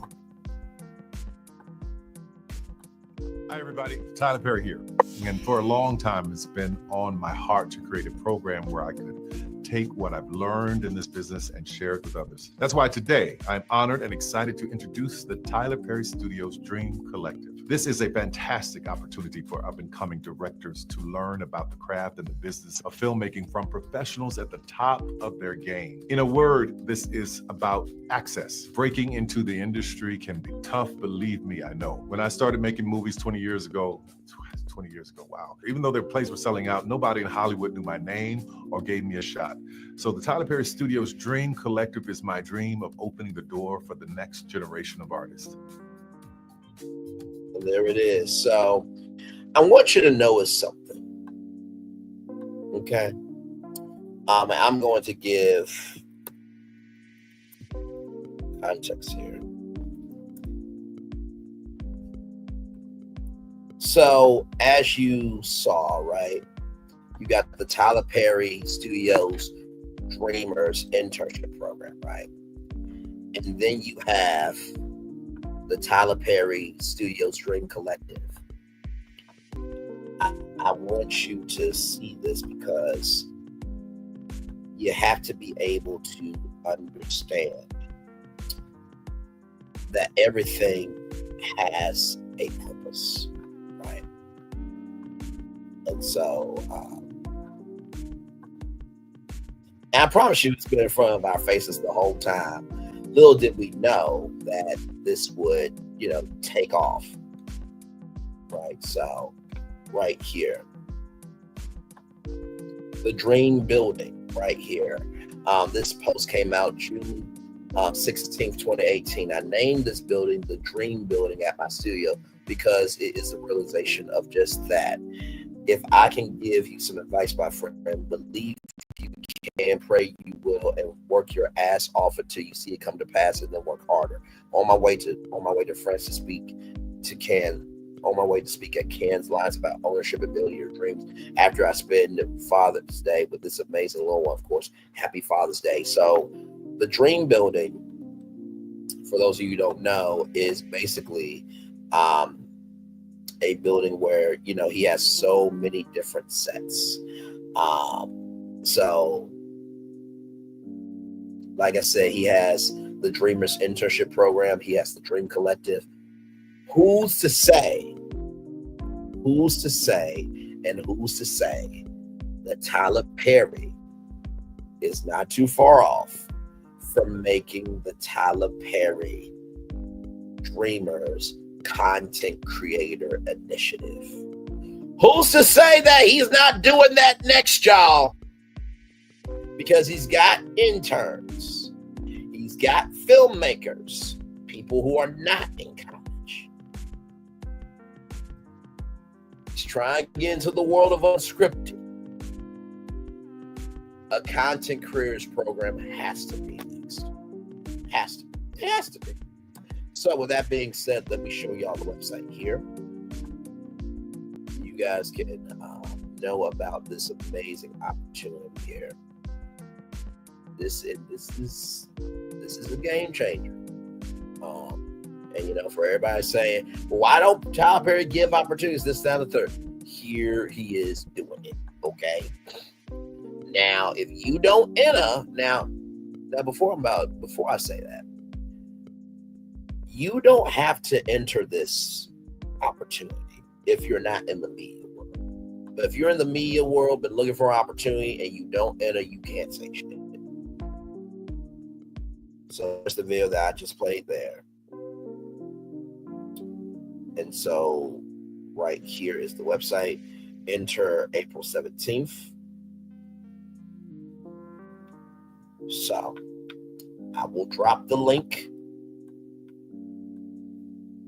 Hi, everybody. Tyler Perry here. And for a long time, it's been on my heart to create a program where I could take what I've learned in this business and share it with others. That's why today I'm honored and excited to introduce the Tyler Perry Studios Dream Collective. This is a fantastic opportunity for up-and-coming directors to learn about the craft and the business of filmmaking from professionals at the top of their game. In a word, this is about access. Breaking into the industry can be tough, believe me, I know. When I started making movies 20 years ago, wow. Even though their plays were selling out, nobody in Hollywood knew my name or gave me a shot. So the Tyler Perry Studios Dream Collective is my dream of opening the door for the next generation of artists. And there it is. So I want you to know is something. Okay. I'm going to give context here. So, as you saw, right, you got the Tyler Perry Studios Dreamers internship program, right? And then you have the Tyler Perry Studios Dream Collective. I want you to see this because you have to be able to understand that everything has a purpose, right? And so, and I promise you, it's been in front of our faces the whole time. Little did we know that this would, take off, right? So, right here, the Dream Building, right here. This post came out June 16th, 2018. I named this building the Dream Building at my studio because it is a realization of just that. If I can give you some advice, my friend, believe you can, pray you will, and work your ass off until you see it come to pass, and then work harder. On my way to France to speak to Cannes. On my way to speak at Cannes Lines about ownership and building your dreams. After I spend Father's Day with this amazing little one, of course. Happy Father's Day. So, the Dream Building, for those of you who don't know, is basically a building where he has so many different sets. So, like I said, he has the Dreamers Internship Program. He has the Dream Collective. Who's to say that Tyler Perry is not too far off from making the Tyler Perry Dreamers Content Creator Initiative? Who's to say that he's not doing that next, y'all? Because he's got interns, he's got filmmakers, people who are not in college. He's trying to get into the world of unscripted. A content creators program has to be next. It has to be. So with that being said, let me show y'all the website here. You guys can know about this amazing opportunity here. This is a game changer. And for everybody saying, well, why don't Tyler Perry give opportunities this, that, and the third? Here he is doing it. Okay. Now, if you don't enter, now before I say that, you don't have to enter this opportunity if you're not in the media world. But if you're in the media world but looking for an opportunity and you don't enter, you can't say shit. So there's the video that I just played there. And so right here is the website. Enter April 17th. So I will drop the link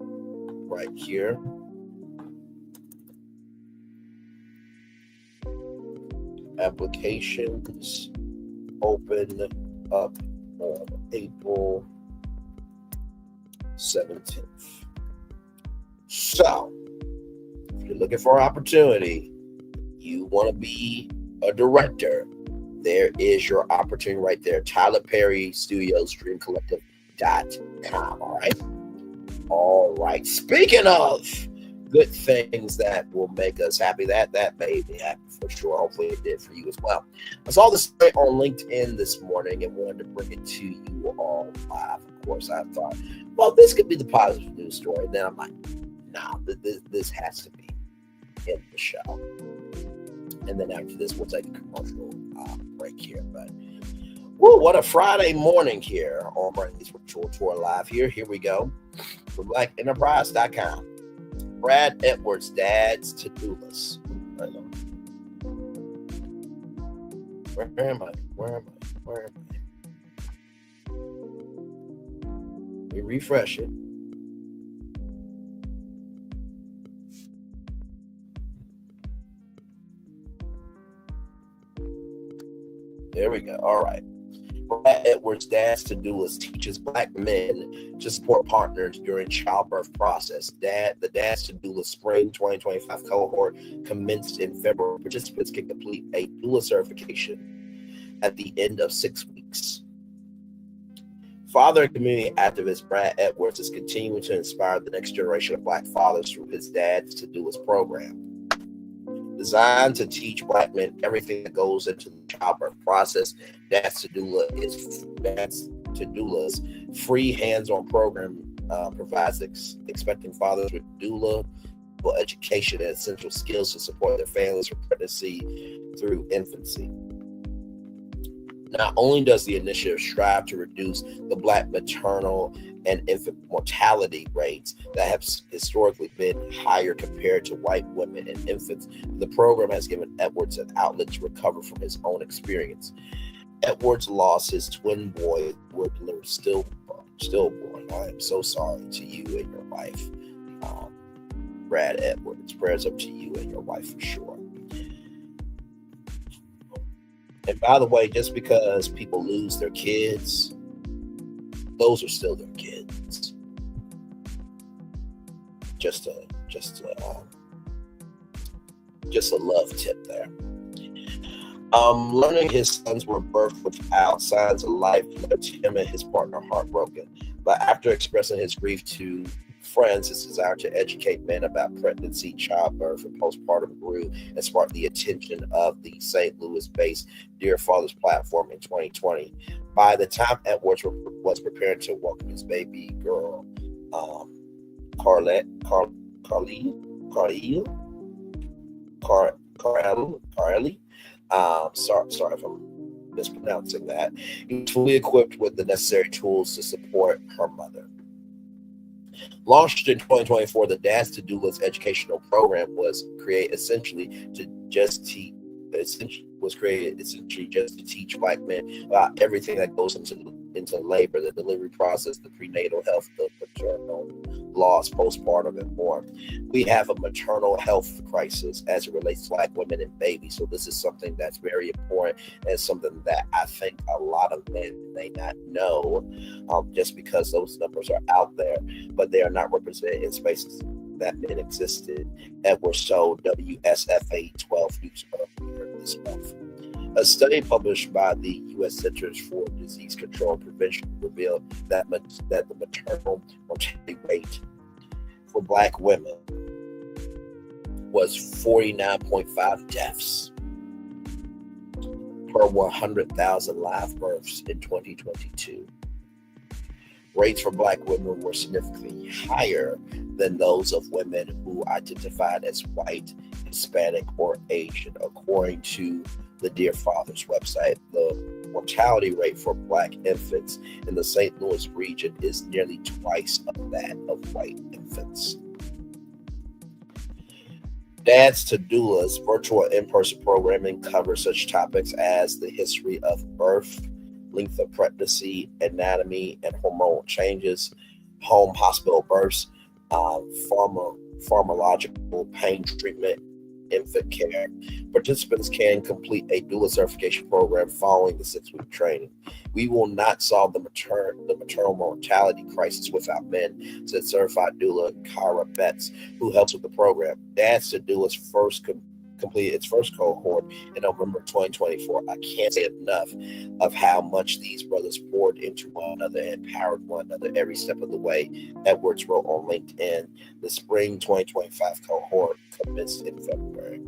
right here. Applications open up on April 17th. So, if you're looking for an opportunity, you want to be a director, there is your opportunity right there. Tyler Perry Studios Dream Collective.com. All right. Speaking of good things that will make us happy, that made me happy for sure. Hopefully it did for you as well. I saw this on LinkedIn this morning and wanted to bring it to you all live. Of course, I thought, well, this could be the positive news story. And then I'm like, nah, this has to be in the show. And then after this, we'll take a commercial break here. But whoa, what a Friday morning here on Brady's Virtual Tour Live here. Here we go. From BlackEnterprise.com. Brad Edwards' dads to Doulas. Where am I? Let me refresh it. There we go. All right. Brad Edwards, Dads to Doulas, teaches Black men to support partners during childbirth process. The Dads to Doulas Spring 2025 cohort commenced in February. Participants can complete a doula certification at the end of 6 weeks. Father and community activist Brad Edwards is continuing to inspire the next generation of Black fathers through his Dads to Doulas program. Designed to teach Black men everything that goes into the childbirth process, Dads to Doulas free hands-on program provides expecting fathers with doula education and essential skills to support their families from pregnancy through infancy. Not only does the initiative strive to reduce the Black maternal and infant mortality rates that have historically been higher compared to white women and infants, the program has given Edwards an outlet to recover from his own experience. Edwards lost his twin boy, were delivered stillborn. I am so sorry to you and your wife, Brad Edwards. Prayers up to you and your wife for sure. And by the way, just because people lose their kids, those are still their kids. Just a love tip there. Learning his sons were birthed without signs of life left him and his partner heartbroken. But after expressing his grief to friends, his desire to educate men about pregnancy, childbirth, and postpartum grew and sparked the attention of the St. Louis-based Dear Fathers platform in 2020. By the time Edwards was preparing to welcome his baby girl, Carly, sorry if I'm mispronouncing that, he was fully equipped with the necessary tools to support her mother. Launched in 2024, the Dads to Doulas educational program was created essentially to teach Black men about everything that goes into labor, the delivery process, the prenatal health, the maternal loss, postpartum, and more. We have a maternal health crisis as it relates to Black women and babies. So this is something that's very important and something that I think a lot of men may not know, just because those numbers are out there, but they are not represented in spaces that men existed. Edwards told WSFA 12 News earlier this month. A study published by the U.S. Centers for Disease Control and Prevention revealed that the maternal mortality rate for Black women was 49.5 deaths per 100,000 live births in 2022. Rates for Black women were significantly higher than those of women who identified as white, Hispanic, or Asian, according to the Dear Fathers website. The mortality rate for Black infants in the St. Louis region is nearly twice of that of white infants. Dads to Doulas virtual in-person programming covers such topics as the history of birth, length of pregnancy, anatomy and hormonal changes, home hospital births, pharmacological pain treatment, infant care. Participants can complete a doula certification program following the 6-week training. We will not solve the maternal mortality crisis without men, said certified doula Kyra Betts, who helps with the program. Dads to Doulas completed its first cohort in November 2024. I can't say enough of how much these brothers poured into one another and empowered one another every step of the way. Edwards wrote on LinkedIn, the spring 2025 cohort commenced in February.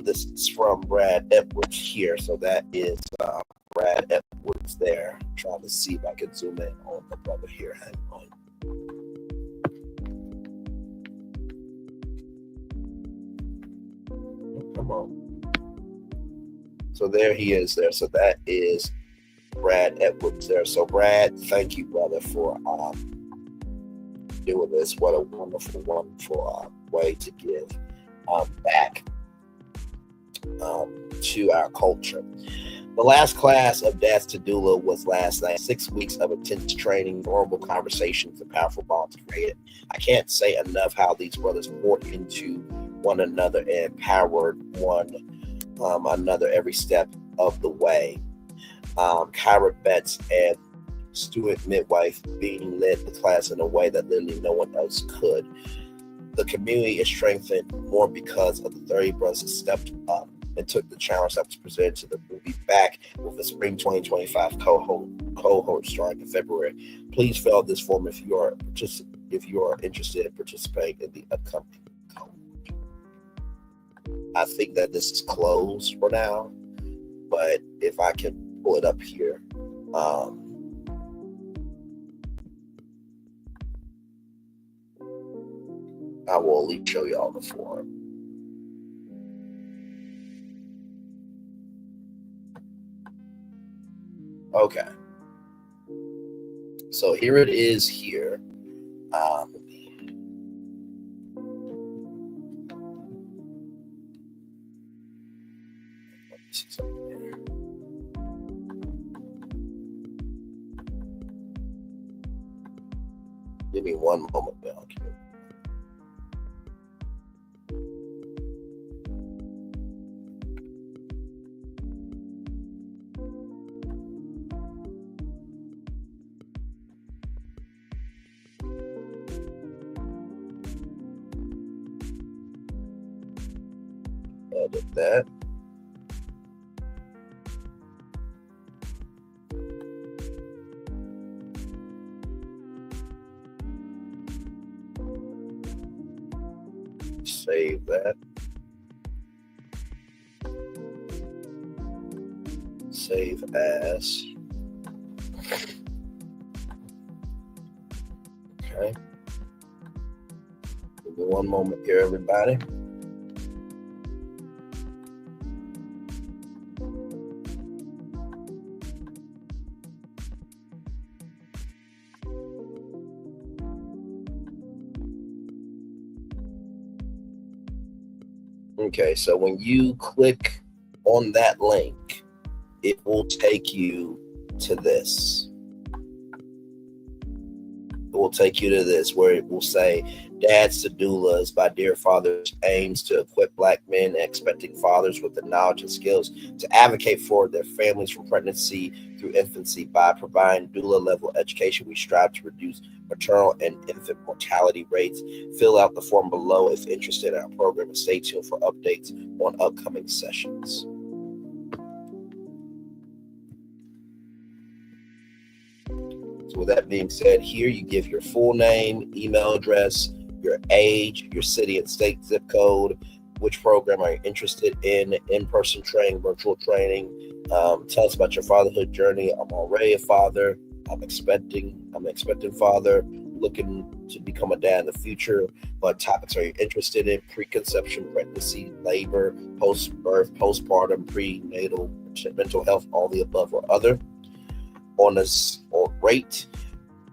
This is from Brad Edwards here. So that is Brad Edwards there. I'm trying to see if I can zoom in on the brother here. Hang on. Come on. So there he is there. So that is Brad Edwards there. So Brad, thank you, brother, for doing this. What a wonderful, wonderful way to give back to our culture. The last class of Dads to Doula was last night. 6 weeks of intense training, vulnerable conversations, and powerful bonds created. I can't say enough how these brothers poured into one another and empowered one another every step of the way. Kyra Betts and Stewart Midwife being led the class in a way that literally no one else could. The community is strengthened more because of the 30 brothers stepped up and took the challenge that was presented to the movie back with the spring 2025 cohort starting in February. Please fill out this form if you are interested in participating in the upcoming cohort. I think that this is closed for now, but if I can pull it up here, I will at least show you all the form. Okay. So here it is here. Give me one moment, Bill. Edit that. Save that. Save as. Okay. Give me one moment here, everybody. Okay, so when you click on that link, it will take you to this. It will take you to this where it will say, Dads to Doulas by Dear Fathers aims to equip Black men and expecting fathers with the knowledge and skills to advocate for their families from pregnancy through infancy. By providing doula-level education, we strive to reduce maternal and infant mortality rates. Fill out the form below if interested in our program and stay tuned for updates on upcoming sessions. So with that being said, here you give your full name, email address, your age, your city and state zip code, which program are you interested in-person training, virtual training. Tell us about your fatherhood journey. I'm already a father. I'm expecting father, looking to become a dad in the future. What topics are you interested in? Preconception, pregnancy, labor, post-birth, postpartum, prenatal, mental health, all the above or other. On this, or rate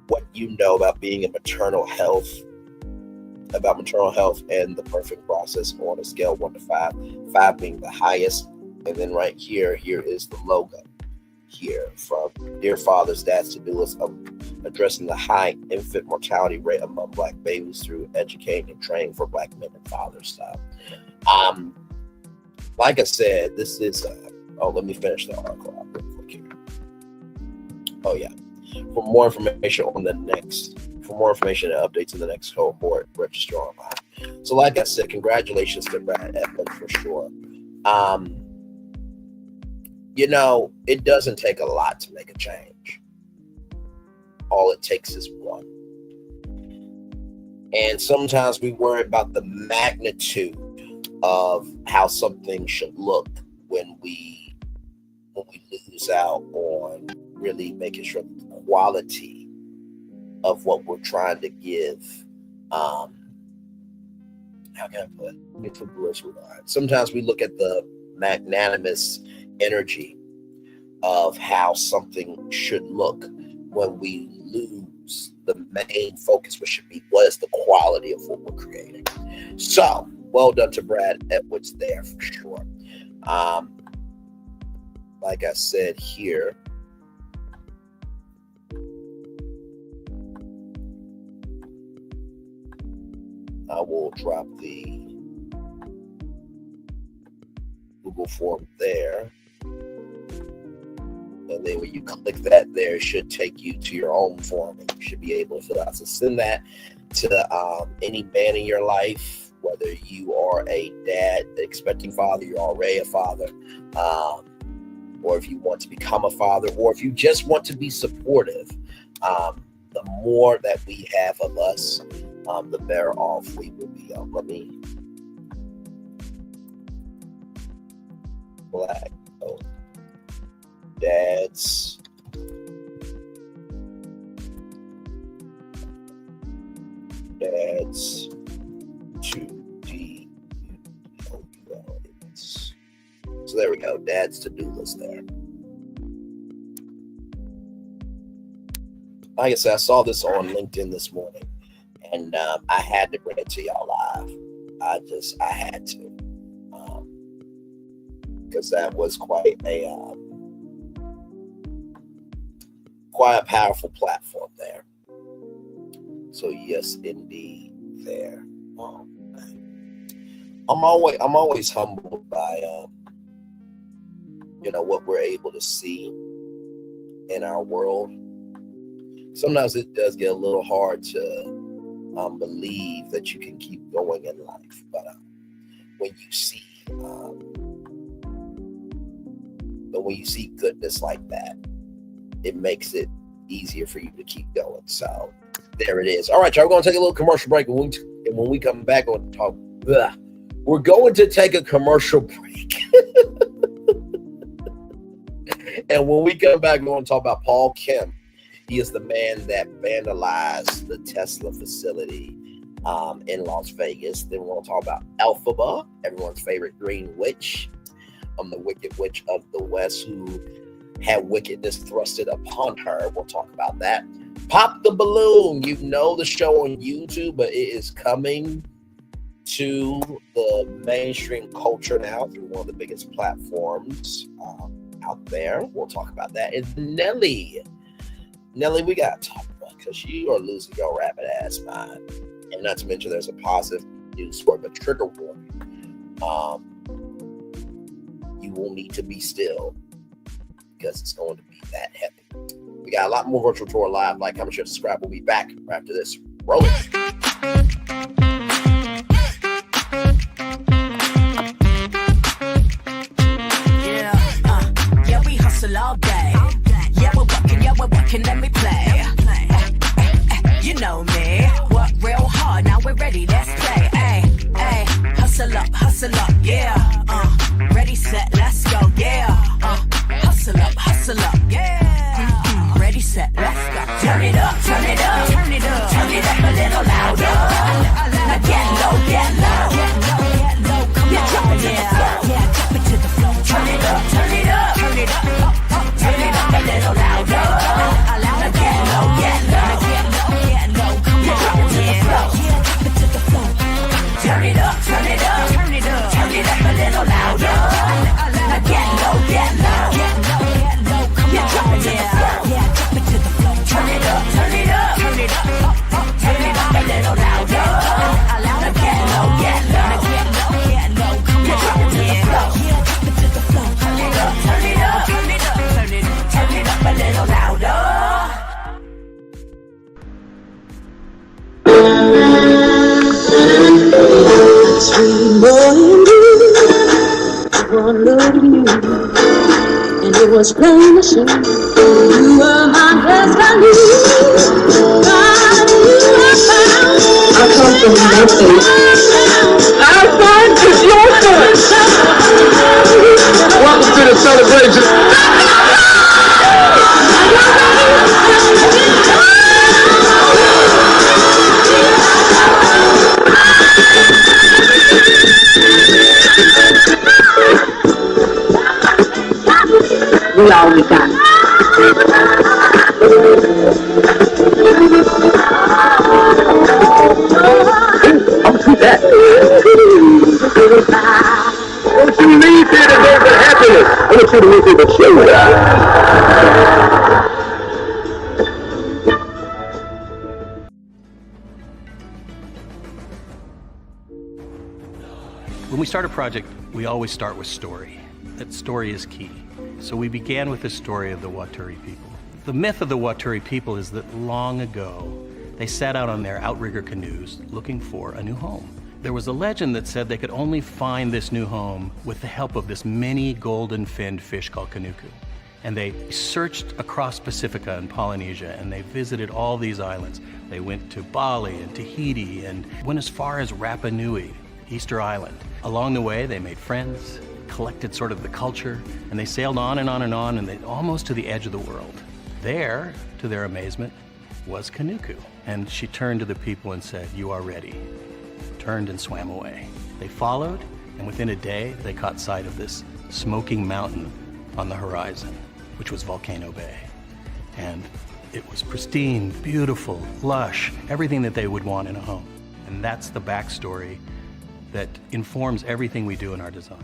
what you know about being in maternal health and the birthing process on a scale of 1 to 5, 5 being the highest. And then right here is the logo here from Dear Fathers, Dads to Doulas, addressing the high infant mortality rate among Black babies through educating and training for Black men and fathers style. Like I said, this is, let me finish the article out real quick here. Oh yeah. For more information and updates in the next cohort, register online. So like I said, congratulations to Brad Edmonds for sure. It doesn't take a lot to make a change. All it takes is one. And sometimes we worry about the magnitude of how something should look when we lose out on really making sure that the quality of what we're trying to give, how can I put it? Sometimes we look at the magnanimous energy of how something should look when we lose the main focus, which should be what is the quality of what we're creating. So, well done to Brad Edwards there for sure. Like I said here, I will drop the Google form there. And then when you click that there, it should take you to your own form. And you should be able to fill out. So send that to any man in your life, whether you are a dad, expecting father, you're already a father, or if you want to become a father, or if you just want to be supportive. The more that we have of us, the better off we will be. Let me black dads to Doulas. So there we go, dads to Doulas there. Like I said, I saw this on LinkedIn this morning, and I had to bring it to y'all live. I had to, because that was quite a powerful platform there. So yes, indeed, there. I'm always humbled by what we're able to see in our world. Sometimes it does get a little hard to believe that you can keep going in life, but when you see goodness like that, it makes it easier for you to keep going. So there it is. All right, y'all, we're going to take a little commercial break, and when we come back, we're going to take a commercial break. And when we come back, we're going to talk about Paul Kim. He is the man that vandalized the Tesla facility in Las Vegas. Then we're going to talk about Elphaba, everyone's favorite green witch, the wicked witch of the West who had wickedness thrusted upon her. We'll talk about that. Pop the Balloon. You know the show on YouTube, but it is coming to the mainstream culture now through one of the biggest platforms out there. We'll talk about that. And Nelly, we got to talk about, because you are losing your rabbit ass mind. And not to mention there's a positive news story, but trigger warning. You will need to be still, because it's going to be that heavy. We got a lot more virtual tour live. Like, comment, share, subscribe. We'll be back right after this. Roll it. Yeah, we hustle all day. Yeah, we're working, let me play. You know me, work real hard, now we're ready, let's play. Ay, hustle up, yeah. Ready, set, let's go, yeah. Hustle up, yeah. Ready, set, let's go. Turn it up, turn it up, turn it up, turn it up a little louder. Now get low, come on, yeah. Drop it to the floor. Turn it up, turn it up, turn it up, turn it up a little louder. Now get low, come on, yeah. Drop it to the floor. Turn it up, turn it up, turn it up, turn it up a little louder. Now get low, come on, yeah. Drop it to the floor. Drop it to the floor. Turn it up, turn it up, turn it up, turn it up a little louder. Now get low, come on, yeah. Drop it to the floor. Drop it to the floor. Turn it up, turn it up, turn it up, turn it up a little louder. Sweet boy and you, one look at you, and it was plain to see you were my destiny. God, you are found. I come from nothing. Our son is your son. Welcome to the celebration. We all we got. I'll do that. Don't you leave here to go for happiness. I want you to leave here to show that. When we start a project, we always start with story. that story is key. So we began with the story of the Waturi people. The myth of the Waturi people is that long ago, they set out on their outrigger canoes looking for a new home. There was a legend that said they could only find this new home with the help of this mini golden-finned fish called kanuku. And they searched across Pacifica and Polynesia, and they visited all these islands. They went to Bali and Tahiti and went as far as Rapa Nui, Easter Island. Along the way, they made friends, collected sort of the culture, and they sailed on and on and on, and they almost to the edge of the world. There, to their amazement, was Kanuku. And she turned to the people and said, "You are ready." Turned and swam away. They followed, and within a day, they caught sight of this smoking mountain on the horizon, which was Volcano Bay. And it was pristine, beautiful, lush, everything that they would want in a home. And that's the backstory that informs everything we do in our design.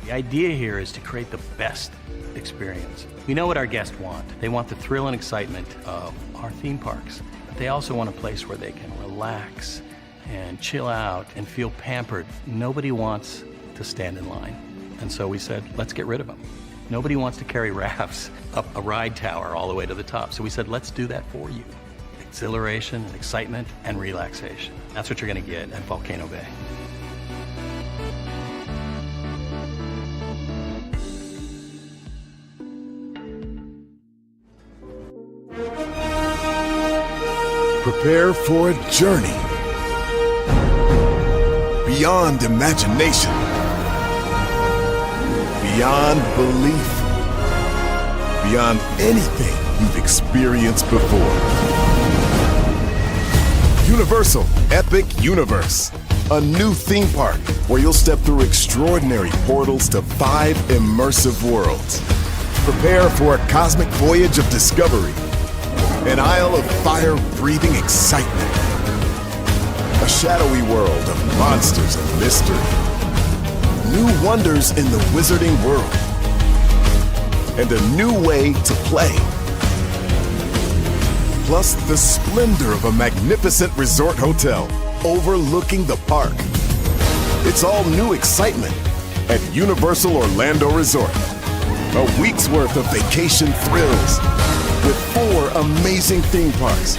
The idea here is to create the best experience. We know what our guests want. They want the thrill and excitement of our theme parks. But they also want a place where they can relax and chill out and feel pampered. Nobody wants to stand in line. And so we said, let's get rid of them. Nobody wants to carry rafts up a ride tower all the way to the top. So we said, let's do that for you. Exhilaration and excitement and relaxation. That's what you're gonna get at Volcano Bay. Prepare for a journey beyond imagination, beyond belief, beyond anything you've experienced before. Universal Epic Universe, a new theme park where you'll step through extraordinary portals to 5 immersive worlds. Prepare for a cosmic voyage of discovery, an isle of fire-breathing excitement, a shadowy world of monsters and mystery, new wonders in the wizarding world, and a new way to play. Plus the splendor of a magnificent resort hotel overlooking the park. It's all new excitement at Universal Orlando Resort. A week's worth of vacation thrills with 4 amazing theme parks,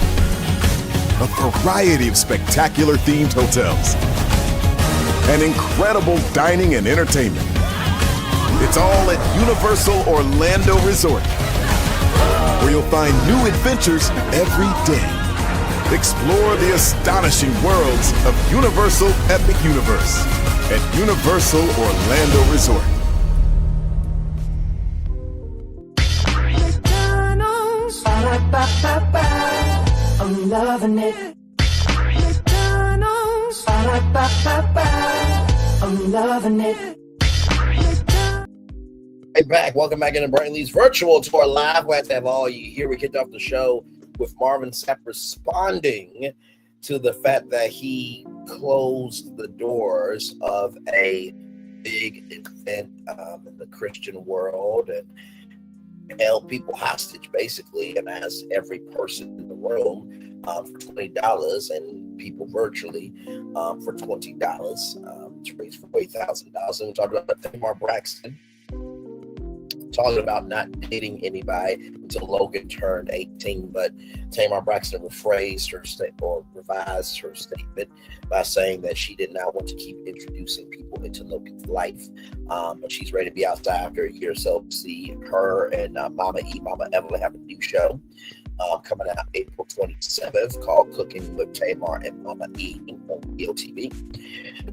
a variety of spectacular themed hotels, and incredible dining and entertainment. It's all at Universal Orlando Resort, where you'll find new adventures every day. Explore the astonishing worlds of Universal Epic Universe at Universal Orlando Resort. I'm loving it. I'm loving it. Hey, back. Welcome back into Brian Lee's virtual tour live. Glad to have all you here. We kicked off the show with Marvin Sapp responding to the fact that he closed the doors of a big event in the Christian world and held people hostage, basically, and asked every person in the room for $20 and people virtually for $20 to raise $40,000. And we talked about Tamar Braxton talking about not dating anybody until Logan turned 18, but Tamar Braxton revised her statement by saying that she did not want to keep introducing people into Logan's life, but she's ready to be outside after a year or so. See her and Mama Evelyn have a new show coming out April 27th called Cooking with Tamar and Mama E on EOTV.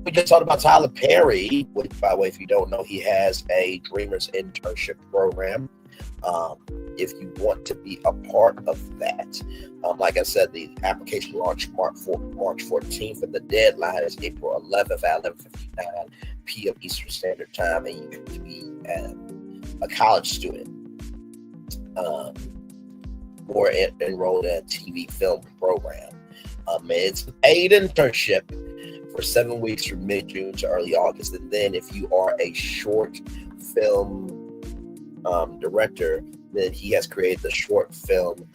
We just talked about Tyler Perry, which, by the way, if you don't know, he has a Dreamers internship program. If you want to be a part of that, like I said, the application launched March 14th, and the deadline is April 11th at 11:59 p.m. Eastern Standard Time, and you have to be a college student or enrolled in a TV film program. It's a paid internship for 7 weeks from mid-June to early August. And then if you are a short film director, then he has created the short film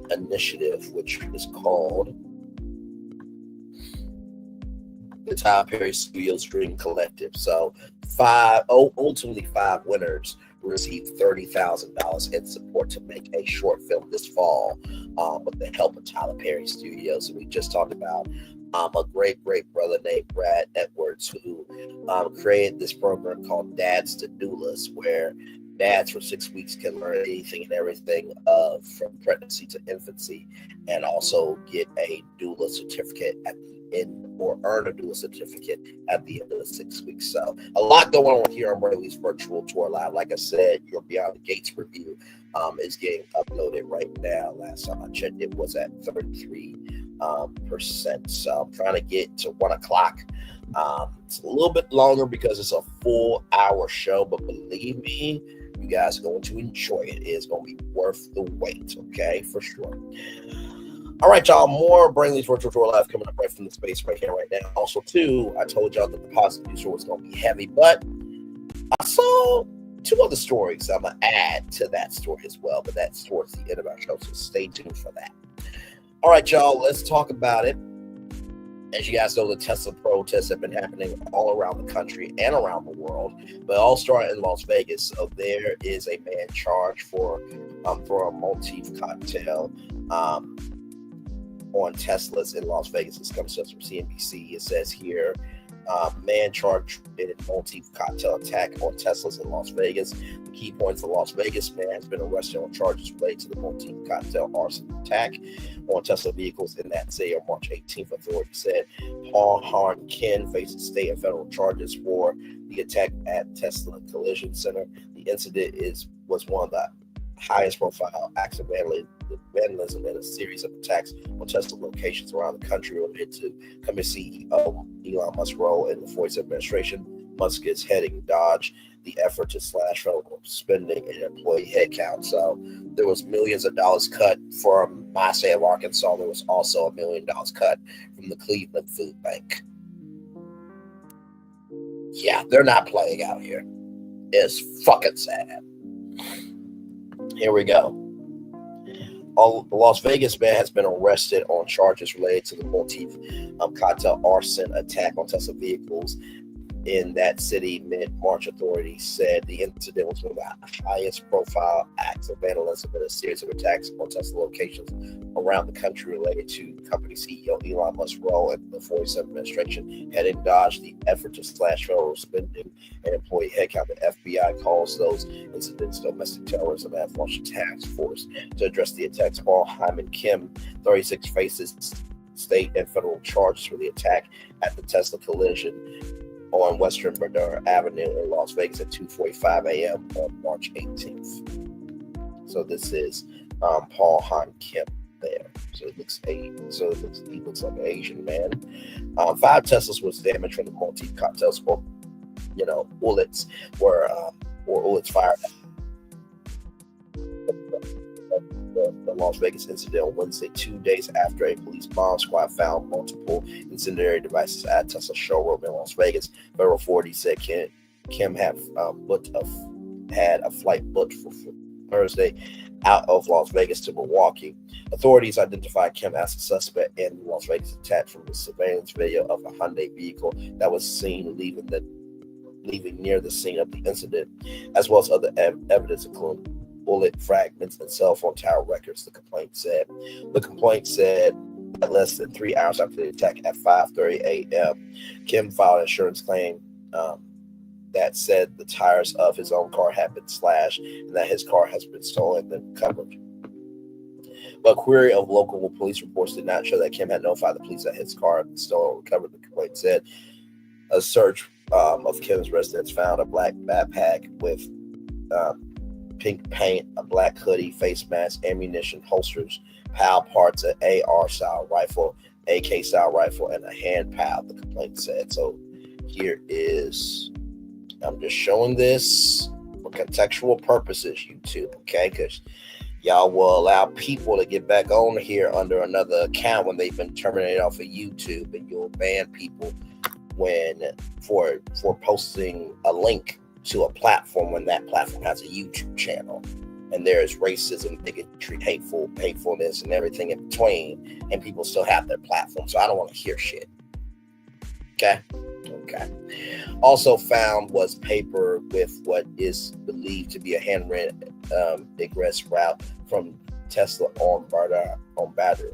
initiative, which is called the Tyler Perry Studios Dream Collective. So ultimately five winners received $30,000 in support to make a short film this fall with the help of Tyler Perry Studios. And we just talked about a great brother named Brad Edwards, who created this program called Dads to Doulas, where dads for 6 weeks can learn anything and everything from pregnancy to infancy, and also get a doula certificate at the end, or earn a doula certificate at the end of the 6 weeks. So a lot going on here on Brayley's Virtual Tour Live. Like I said, your Beyond the Gates review is getting uploaded right now. Last time I checked, it was at 33%. So I'm trying to get to 1 o'clock. It's a little bit longer because it's a full hour show, but believe me, you guys are going to enjoy it. It is going to be worth the wait, okay? For sure. All right, y'all, more Brainley's Virtual Tour Live coming up right from the space right here, right now. Also, too, I told y'all that the positive news was going to be heavy, but I saw two other stories. I'm going to add to that story as well, but that's towards the end of our show, so stay tuned for that. All right, y'all, let's talk about it. As you guys know, the Tesla protests have been happening all around the country and around the world, but all started in Las Vegas. So there is a man charged for a motif cocktail on Teslas in Las Vegas. This comes just from CNBC. It says here, man charged in a motif cocktail attack on Teslas in Las Vegas. The key points: the Las Vegas man has been arrested on charges related to the motif cocktail arson attack on Tesla vehicles in that city on March 18th. Authorities said Paul Harn Ken faces state and federal charges for the attack at Tesla Collision Center. The incident was one of the highest profile acts of vandalism in a series of attacks on Tesla locations around the country related to company CEO Elon Musk's role in the Ford's administration. Musk is heading Dodge the effort to slash federal spending and employee headcount. So there was millions of dollars cut from my state of Arkansas. There was also $1 million cut from the Cleveland Food Bank. Yeah, they're not playing out here. It's fucking sad. Here we go. The Las Vegas man has been arrested on charges related to the motif cocktail arson attack on Tesla vehicles in that city mid-March. Authorities said the incident was one of the highest profile acts of vandalism in a series of attacks on Tesla locations around the country related to company CEO Elon Musk's role in the Ford's administration, heading Dodge the effort to slash federal spending and employee headcount. The FBI calls those incidents domestic terrorism and has launched a task force to address the attacks. Paul Hyman Kim, 36, faces state and federal charges for the attack at the Tesla collision on Western Bernard Avenue in Las Vegas at 2:45 a.m. on March 18th. So this is Paul Han Kim there. So he looks like an Asian man. 5 Teslas was damaged from the motif cocktails, or bullets fired at the Las Vegas incident on Wednesday, 2 days after a police bomb squad found multiple incendiary devices at Tesla showroom in Las Vegas. Federal authorities said Kim had a flight booked for Thursday out of Las Vegas to Milwaukee. Authorities identified Kim as a suspect in the Las Vegas attack from the surveillance video of a Hyundai vehicle that was seen leaving near the scene of the incident, as well as other evidence, including bullet fragments and cell phone tower records. The complaint said that less than 3 hours after the attack at 5:30 a.m., Kim filed an insurance claim that said the tires of his own car had been slashed and that his car has been stolen and covered. But a query of local police reports did not show that Kim had notified the police that his car had been stolen or recovered. The complaint said a search of Kim's residence found a black backpack with pink paint, a black hoodie, face mask, ammunition, holsters, PAL parts, an AR-style rifle, AK-style rifle, and a hand PAL, the complaint said. So here is, I'm just showing this for contextual purposes, YouTube, okay? Because y'all will allow people to get back on here under another account when they've been terminated off of YouTube, and you'll ban people for posting a link to a platform when that platform has a YouTube channel, and there is racism, bigotry, hatefulness, and everything in between, and people still have their platform. So I don't want to hear shit. Okay. Also found was paper with what is believed to be a handwritten egress route from Tesla on battery.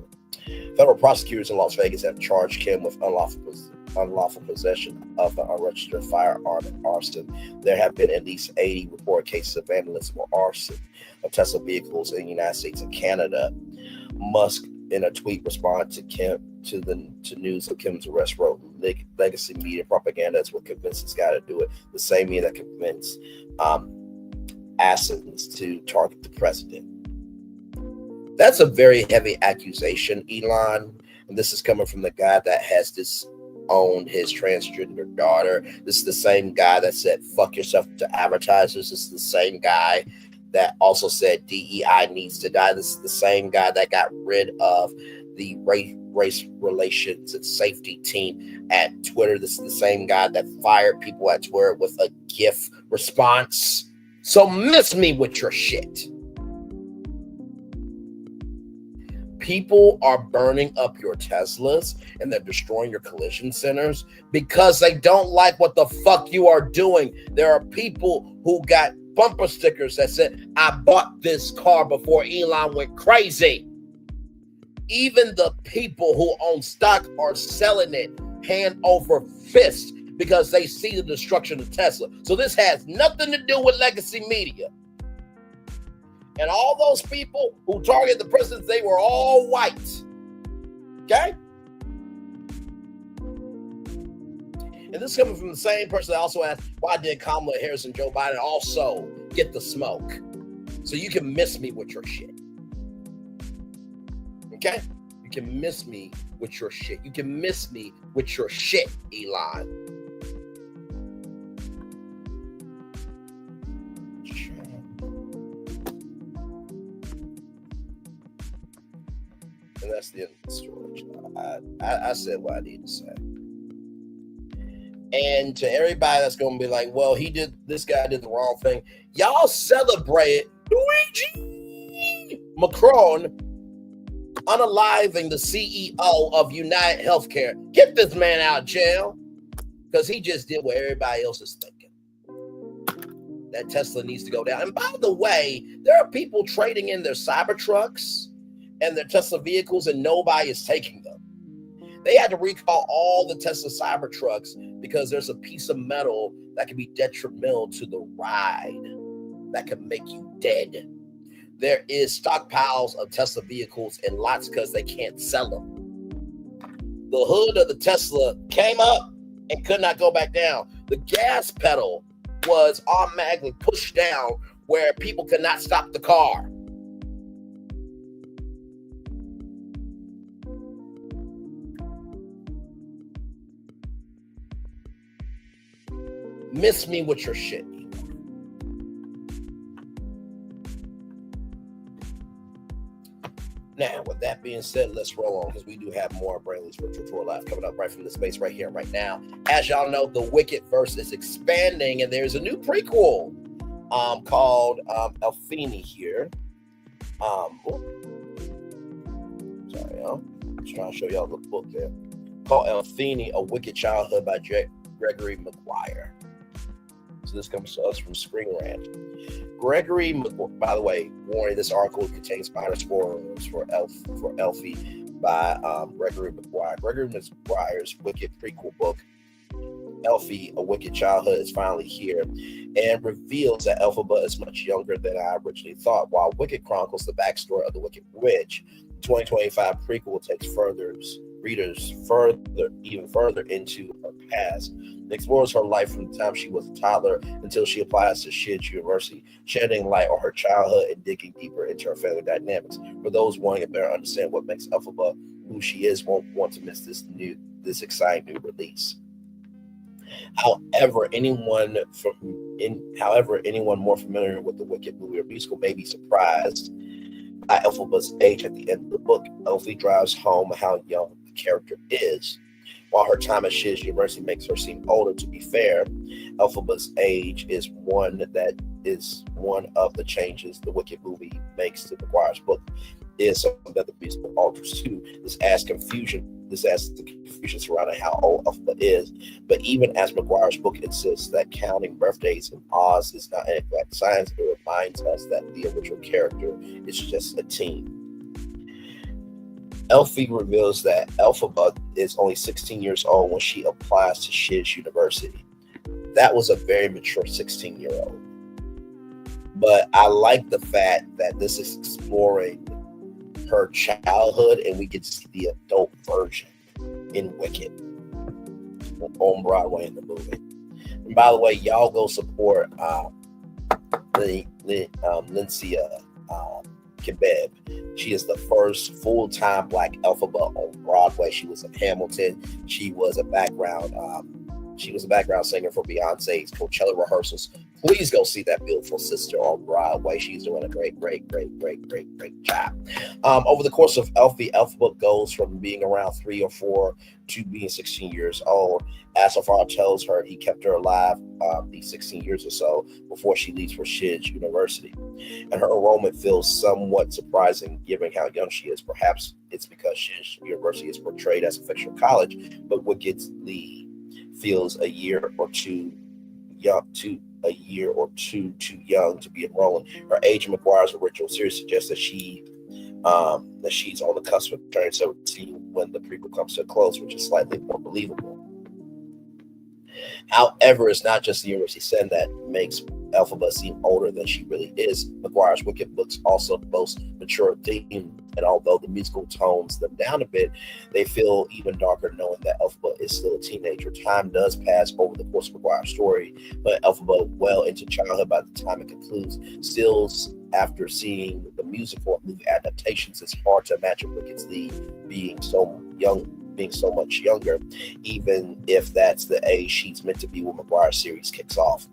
Federal prosecutors in Las Vegas have charged Kim with unlawful possession of an unregistered firearm and arson. There have been at least 80 reported cases of vandalism or arson of Tesla vehicles in the United States and Canada. Musk, in a tweet, responded to news of Kim's arrest, wrote, "Legacy media propaganda is what convinced this guy to do it. The same media that convinced assassins to target the president." That's a very heavy accusation, Elon. And this is coming from the guy that has disowned his transgender daughter. This is the same guy that said, "Fuck yourself" to advertisers. This is the same guy that also said DEI needs to die. This is the same guy that got rid of the race relations and safety team at Twitter. This is the same guy that fired people at Twitter with a GIF response. So miss me with your shit. People are burning up your Teslas and they're destroying your collision centers because they don't like what the fuck you are doing. There are people who got bumper stickers that said, "I bought this car before Elon went crazy." Even the people who own stock are selling it hand over fist because they see the destruction of Tesla. So this has nothing to do with legacy media. And all those people who targeted the presidents, they were all white. Okay? And this is coming from the same person that also asked, why did Kamala Harris and Joe Biden also get the smoke? So you can miss me with your shit. Okay? You can miss me with your shit. You can miss me with your shit, Elon. And that's the end of the story. I said what I need to say. And to everybody that's going to be like, well, this guy did the wrong thing. Y'all celebrated Luigi Macron unaliving the CEO of UnitedHealthcare. Get this man out of jail because he just did what everybody else is thinking. That Tesla needs to go down. And by the way, there are people trading in their Cybertrucks and their Tesla vehicles and nobody is taking them. They had to recall all the Tesla Cybertrucks because there's a piece of metal that can be detrimental to the ride that can make you dead. There is stockpiles of Tesla vehicles in lots because they can't sell them. The hood of the Tesla came up and could not go back down. The gas pedal was automatically pushed down where people could not stop the car. Miss me with your shit. Now, with that being said, let's roll on because we do have more Brainley's Virtual Tour Live coming up right from the space right here and right now. As y'all know, the Wickedverse is expanding and there's a new prequel called Elphaba here. Sorry, y'all. Just trying to show y'all the book there. Called Elphaba, A Wicked Childhood by Gregory Maguire. So this comes to us from Screen Rant. Gregory, by the way, warning, this article contains minor spoilers for Elphaba by Gregory Maguire. Gregory Maguire's Wicked prequel book, Elphaba, A Wicked Childhood, is finally here and reveals that Elphaba is much younger than I originally thought. While Wicked chronicles the backstory of the Wicked Witch, the 2025 prequel takes readers even further into her past. It explores her life from the time she was a toddler until she applies to Shid's University, shedding light on her childhood and digging deeper into her family dynamics. For those wanting to better understand what makes Elphaba who she is, won't want to miss this exciting new release. However, anyone more familiar with the Wicked movie or musical may be surprised by Elphaba's age at the end of the book. Elphaba drives home how young the character is. While her time at Shid's University makes her seem older, to be fair, Elphaba's age is one of the changes the Wicked movie makes to Maguire's book. Is something that the musical alters too. This adds confusion this adds to the confusion surrounding how old Elphaba is. But even as McGuire's book insists that counting birthdays in Oz is not an exact science, it reminds us that the original character is just a teen. Elfie reveals that Elphaba is only 16 years old when she applies to Shiz University. That was a very mature 16-year-old. But I like the fact that this is exploring her childhood, and we get to see the adult version in Wicked on Broadway in the movie. And by the way, y'all go support Lindsay Kebeb. She is the first full-time Black Elphaba on Broadway. She was in Hamilton. She was a background singer for Beyonce's Coachella rehearsals. Please go see that beautiful sister on Broadway. She's doing a great job. Over the course of Elphie, Elphaba goes from being around 3 or 4 to being 16 years old. As her father tells her, he kept her alive these 16 years or so before she leaves for Shiz University. And her enrollment feels somewhat surprising given how young she is. Perhaps it's because Shiz University is portrayed as a fictional college, but Wicked Lee feels a year or two too young to be enrolling. Her age in McGuire's original series suggests that she's on the cusp of turning 17 when the prequel comes to a close, which is slightly more believable. However, it's not just the university setting that makes Elphaba seem older than she really is. McGuire's Wicked books also boast mature themes, and although the musical tones them down a bit, they feel even darker knowing that Elphaba is still a teenager. Time does pass over the course of McGuire's story, but Elphaba well into childhood by the time it concludes. Still, after seeing the musical and movie adaptations, it's hard to imagine Wicked's Lee being so much younger, even if that's the age she's meant to be when McGuire's series kicks off.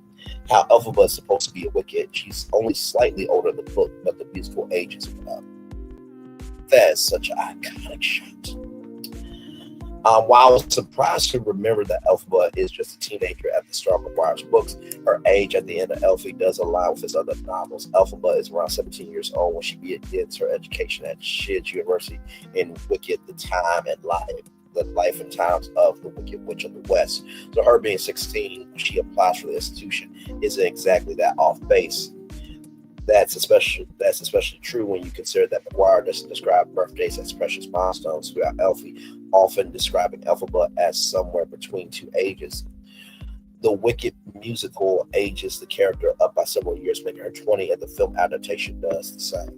How Elphaba is supposed to be a Wicked, she's only slightly older in the book, but the musical ages her up. That is such an iconic shot. While I was surprised to remember that Elphaba is just a teenager at the start of McGuire's books, her age at the end of Elphie does align with his other novels. Elphaba is around 17 years old when she begins her education at Shiz University in Wicked, the life and times of the Wicked Witch of the West. So her being 16 when she applies for the institution isn't exactly that off base. That's especially true when you consider that McGuire doesn't describe birthdays as precious milestones throughout Elphie, often describing Elphaba as somewhere between two ages. The Wicked musical ages the character up by several years, making her 20, and the film adaptation does the same.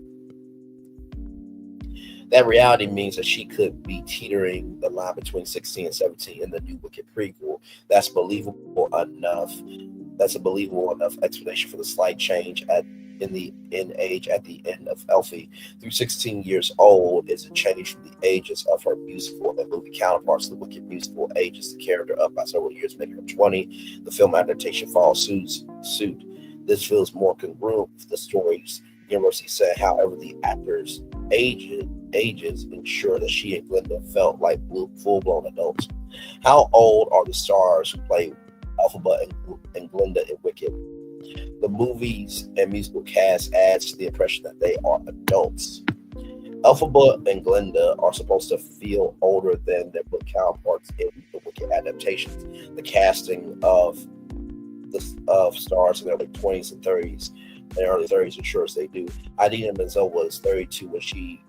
That reality means that she could be teetering the line between 16 and 17 in the new Wicked prequel. That's a believable enough explanation for the slight change in age at the end of Elphie. Through 16 years old is a change from the ages of her musical and movie counterparts. The Wicked musical ages the character up by several years, making her 20. The film adaptation follows suit. This feels more congruent with the stories the university said. However, the actors' ages ensure that she and Glinda felt like full-blown adults. How old are the stars who play Elphaba and Glinda in Wicked? The movies and musical cast adds to the impression that they are adults. Elphaba and Glinda are supposed to feel older than their book counterparts in the Wicked adaptations. The casting of stars in their late 20s and 30s and early 30s ensures they do. Idina Menzel was 32 when she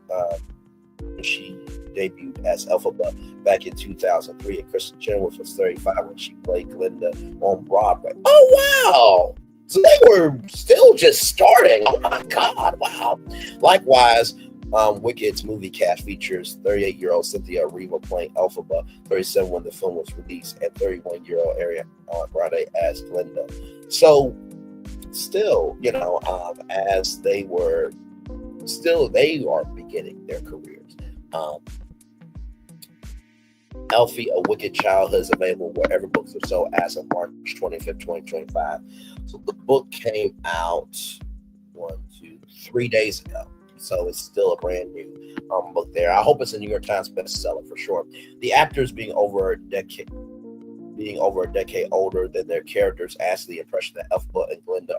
debuted as Elphaba back in 2003, and Kristen Chenoweth was 35 when she played Glinda on Broadway. Oh wow! So they were still just starting. Oh my God! Wow. Likewise, Wicked's movie cast features 38-year-old Cynthia Erivo playing Elphaba, 37 when the film was released, and 31-year-old Ariana Grande as Glinda. So, still, as they are beginning their careers. Elphie, A Wicked Childhood is available wherever books are sold as of March 25th, 2025. So the book came out 3 days ago. So it's still a brand new book there. I hope it's a New York Times bestseller for sure. The actors being over a decade being over a decade older than their characters, adds to the impression that Elphaba and Glinda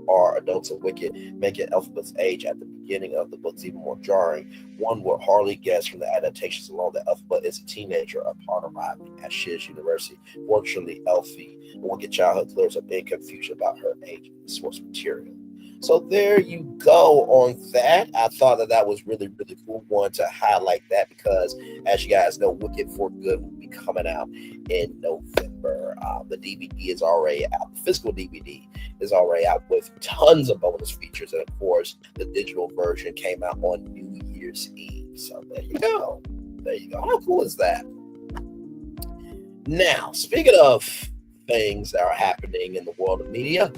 are adults and wicked, making Elphaba's age at the beginning of the books even more jarring. One would hardly guess from the adaptations alone that Elphaba is a teenager upon arriving at Shiz University. Fortunately, Elphie, a wicked childhood, clears up any confusion about her age in the source material. So there you go on that. I thought that was really, really cool. Wanted to highlight that because, as you guys know, Wicked for Good will be coming out in November. The DVD is already out. The physical DVD is already out with tons of bonus features. And, of course, the digital version came out on New Year's Eve. So there you go. There you go. How cool is that? Now, speaking of things that are happening in the world of media,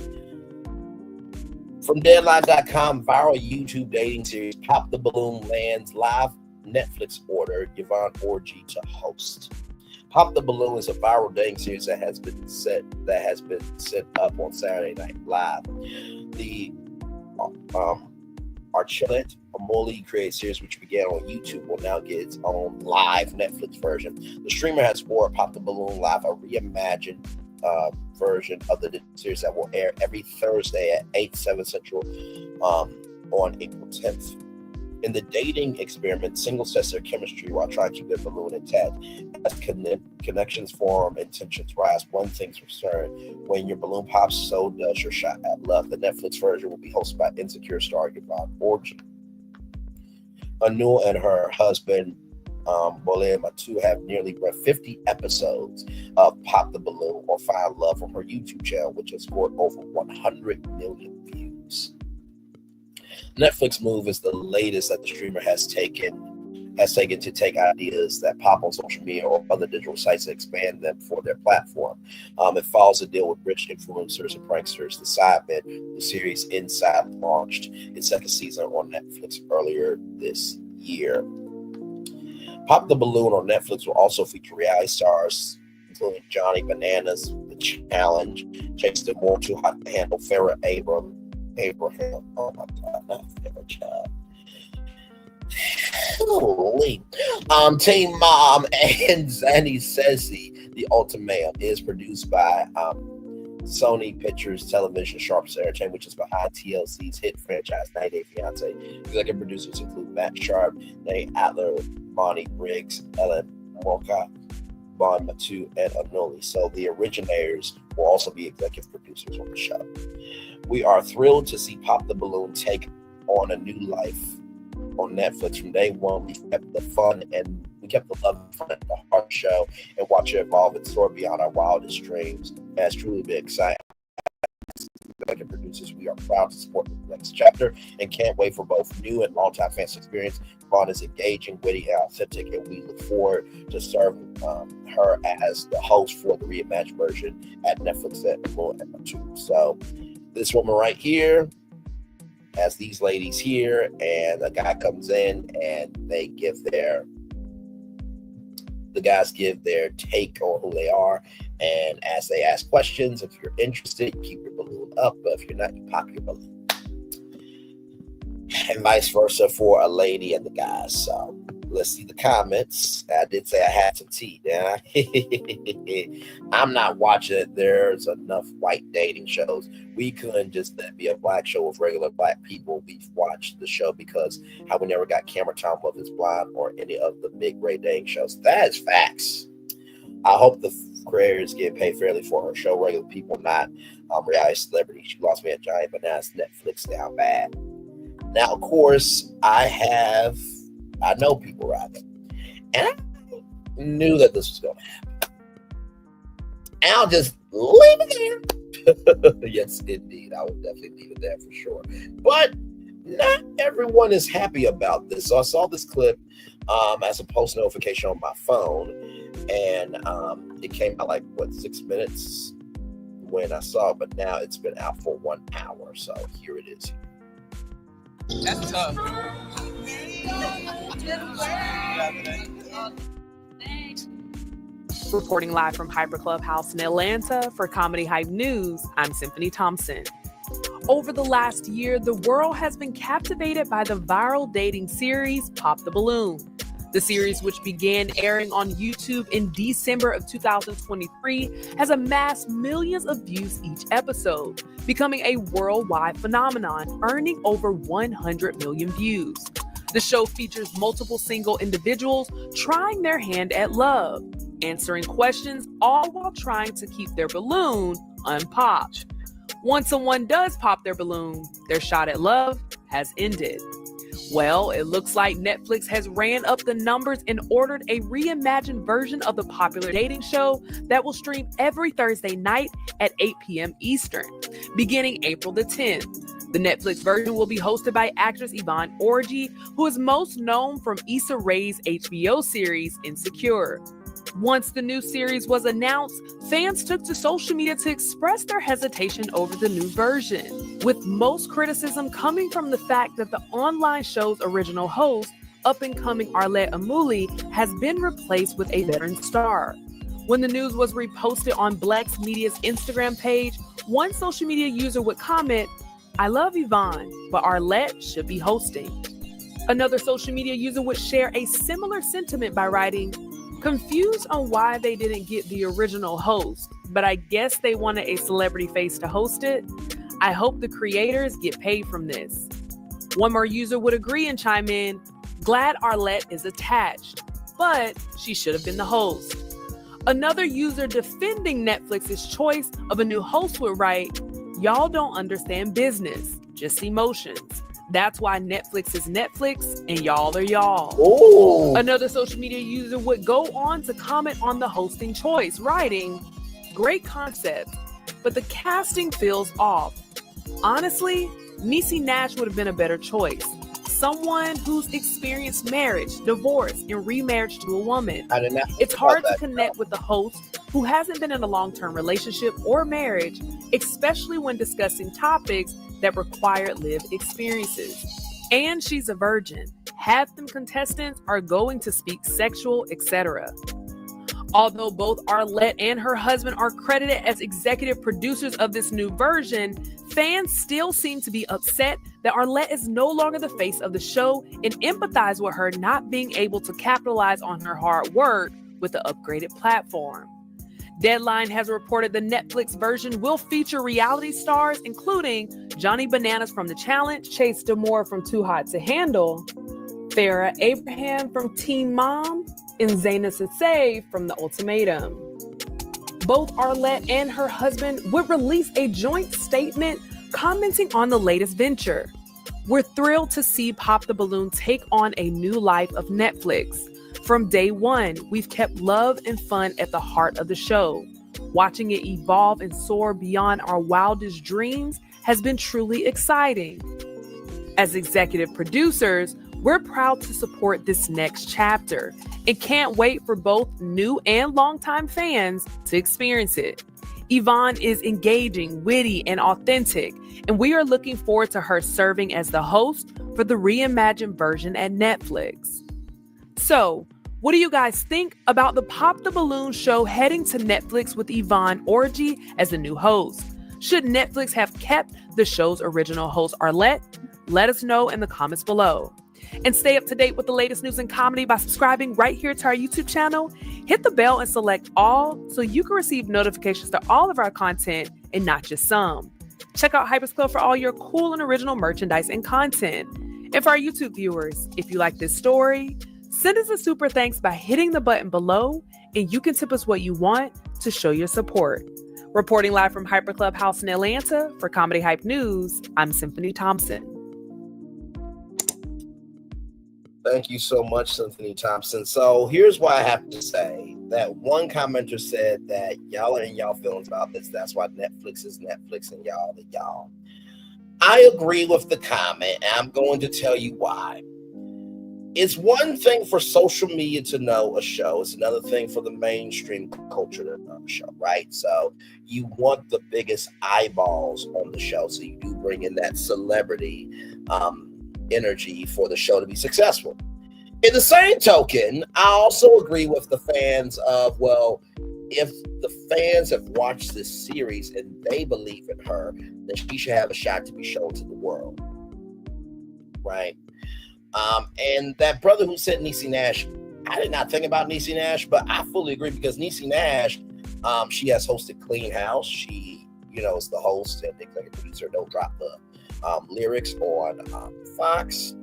from Deadline.com, viral YouTube dating series Pop the Balloon lands live Netflix order Yvonne Orji to host. Pop the Balloon is a viral dating series that has been set up on Saturday Night Live. The Archulette Amoli created series, which began on YouTube, will now get its own live Netflix version. The streamer has scored Pop the Balloon Live, a reimagined version of the series that will air every Thursday at 8/7 Central on April 10th. In the dating experiment, singles test their chemistry while trying to keep their balloon intact. As connections form and tensions rise, one thing's for certain: when your balloon pops, so does your shot at love. The Netflix version will be hosted by Insecure star Yvonne Orji. Anul and her husband Boleh Matu have nearly read 50 episodes of Pop the Balloon or Find Love from her YouTube channel, which has scored over 100 million views. Netflix move is the latest that the streamer has taken to take ideas that pop on social media or other digital sites and expand them for their platform. It follows a deal with rich influencers and pranksters. The Sidemen, the series Inside, launched its second season on Netflix earlier this year. Pop the Balloon on Netflix will also feature reality stars, including Johnny Bananas, The Challenge, Chase the More Too Hot to Handle, Farrah Abraham. Oh my God, not Farrah Child. Holy. Teen Mom and Zanny Sezi, The Ultimatum, is produced by Sony Pictures Television Sharps Entertainment, which is behind TLC's hit franchise 90 Day Fiance. Executive producers include Matt Sharp, Nate Adler, Monty Briggs, Ellen Mocha, Bon Matu, and Anoli. So the originators will also be executive producers on the show. We are thrilled to see Pop the Balloon take on a new life on Netflix. From day one, we kept the fun and we kept the love and fun at the heart show and watch it evolve and soar beyond our wildest dreams. It has truly been exciting. As producers, we are proud to support the next chapter and can't wait for both new and long-time fans to experience. Vaughn is engaging, witty, and authentic, and we look forward to serving her as the host for the reimagined version at Netflix at YouTube. So this woman right here has these ladies here, and a guy comes in and the guys give their take on who they are, and as they ask questions, if you're interested, you keep your balloon up, but if you're not, you pop your balloon, and vice versa for a lady and the guys. So let's see the comments. I did say I had some tea. Yeah. I'm not watching it. There's enough white dating shows. We couldn't just be a black show with regular black people. We've watched the show because how we never got camera time, Love is Blind, or any of the big great dating shows. That is facts. I hope the creators get paid fairly for her show. Regular people, not reality celebrities. She lost me a giant bananas. Netflix down bad. Now, of course, I know people right, and I knew that this was going to happen. And I'll just leave it there. Yes, indeed. I would definitely leave it there for sure. But not everyone is happy about this. So I saw this clip as a post notification on my phone, and it came out 6 minutes when I saw it, but now it's been out for 1 hour. So here it is. That's tough. Reporting live from Hyper Clubhouse in Atlanta for Comedy Hype News, I'm Symphony Thompson. Over the last year, the world has been captivated by the viral dating series Pop the Balloon. The series, which began airing on YouTube in December of 2023, has amassed millions of views each episode, becoming a worldwide phenomenon, earning over 100 million views. The show features multiple single individuals trying their hand at love, answering questions, all while trying to keep their balloon unpopped. Once someone does pop their balloon, their shot at love has ended. Well, it looks like Netflix has ran up the numbers and ordered a reimagined version of the popular dating show that will stream every Thursday night at 8 p.m. Eastern, beginning April the 10th. The Netflix version will be hosted by actress Yvonne Orji, who is most known from Issa Rae's HBO series Insecure. Once the new series was announced, fans took to social media to express their hesitation over the new version, with most criticism coming from the fact that the online show's original host, up-and-coming Arlette Amuli, has been replaced with a veteran star. When the news was reposted on Blex Media's Instagram page, one social media user would comment, "I love Yvonne, but Arlette should be hosting." Another social media user would share a similar sentiment by writing, "Confused on why they didn't get the original host, but I guess they wanted a celebrity face to host it. I hope the creators get paid from this." One more user would agree and chime in, "Glad Arlette is attached, but she should have been the host." Another user defending Netflix's choice of a new host would write, "Y'all don't understand business, just emotions. That's why Netflix is Netflix and y'all are y'all." Ooh. Another social media user would go on to comment on the hosting choice, writing, "Great concept, but the casting feels off. Honestly, Niecy Nash would have been a better choice. Someone who's experienced marriage, divorce, and remarriage to a woman. It's hard to connect with the host who hasn't been in a long-term relationship or marriage, especially when discussing topics that require lived experiences. And she's a virgin. Half them contestants are going to speak sexual, etc." Although both Arlette and her husband are credited as executive producers of this new version, fans still seem to be upset that Arlette is no longer the face of the show and empathize with her not being able to capitalize on her hard work with the upgraded platform. Deadline has reported the Netflix version will feature reality stars including Johnny Bananas from The Challenge, Chase Damore from Too Hot to Handle, Farrah Abraham from Teen Mom, and Zaina Sasay from The Ultimatum. Both Arlette and her husband would release a joint statement commenting on the latest venture. "We're thrilled to see Pop the Balloon take on a new life of Netflix. From day one, we've kept love and fun at the heart of the show. Watching it evolve and soar beyond our wildest dreams has been truly exciting. As executive producers, we're proud to support this next chapter and can't wait for both new and longtime fans to experience it. Yvonne is engaging, witty, and authentic, and we are looking forward to her serving as the host for the reimagined version at Netflix." So, what do you guys think about the Pop the Balloon show heading to Netflix with Yvonne Orji as the new host? Should Netflix have kept the show's original host Arlette? Let us know in the comments below. And stay up to date with the latest news and comedy by subscribing right here to our YouTube channel. Hit the bell and select all so you can receive notifications to all of our content and not just some. Check out Hypers Club for all your cool and original merchandise and content. And for our YouTube viewers, if you like this story, send us a super thanks by hitting the button below, and you can tip us what you want to show your support. Reporting live from Hyper Club House in Atlanta for Comedy Hype News, I'm Symphony Thompson. Thank you so much, Symphony Thompson. So here's what I have to say. That one commenter said that y'all are in y'all feelings about this. That's why Netflix is Netflix and y'all are y'all. I agree with the comment, and I'm going to tell you why. It's one thing for social media to know a show. It's another thing for the mainstream culture to know a show, right? So you want the biggest eyeballs on the show. So you do bring in that celebrity energy for the show to be successful. In the same token, I also agree with the fans of, well, if the fans have watched this series and they believe in her, then she should have a shot to be shown to the world, right? And that brother who said Niecy Nash, I did not think about Niecy Nash, but I fully agree because Niecy Nash, she has hosted Clean House. She, is the host and executive producer. Don't drop the lyrics on Fox.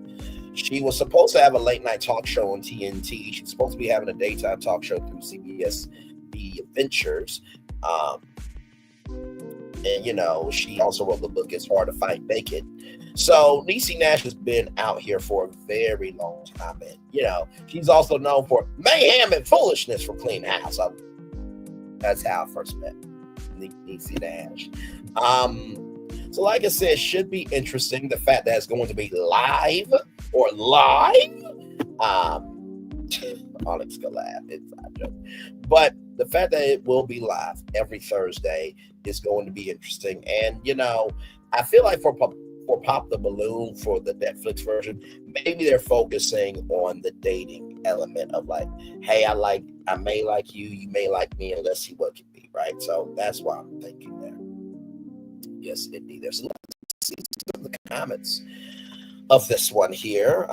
She was supposed to have a late night talk show on TNT. She's supposed to be having a daytime talk show through CBS The Ventures. And, she also wrote the book It's Hard to Fight Naked. So Niecy Nash has been out here for a very long time. And, she's also known for mayhem and foolishness from Clean House. That's how I first met Niecy Nash. So like I said, should be interesting. The fact that it's going to be live. Alex could laugh. It's not a joke. But the fact that it will be live every Thursday is going to be interesting. And, I feel like for Pop the Balloon, for the Netflix version, maybe they're focusing on the dating element of like, hey, I may like you, you may like me, and let's see what can be, right? So that's why I'm thinking there. Yes, indeed. There's a lot of the comments of this one here.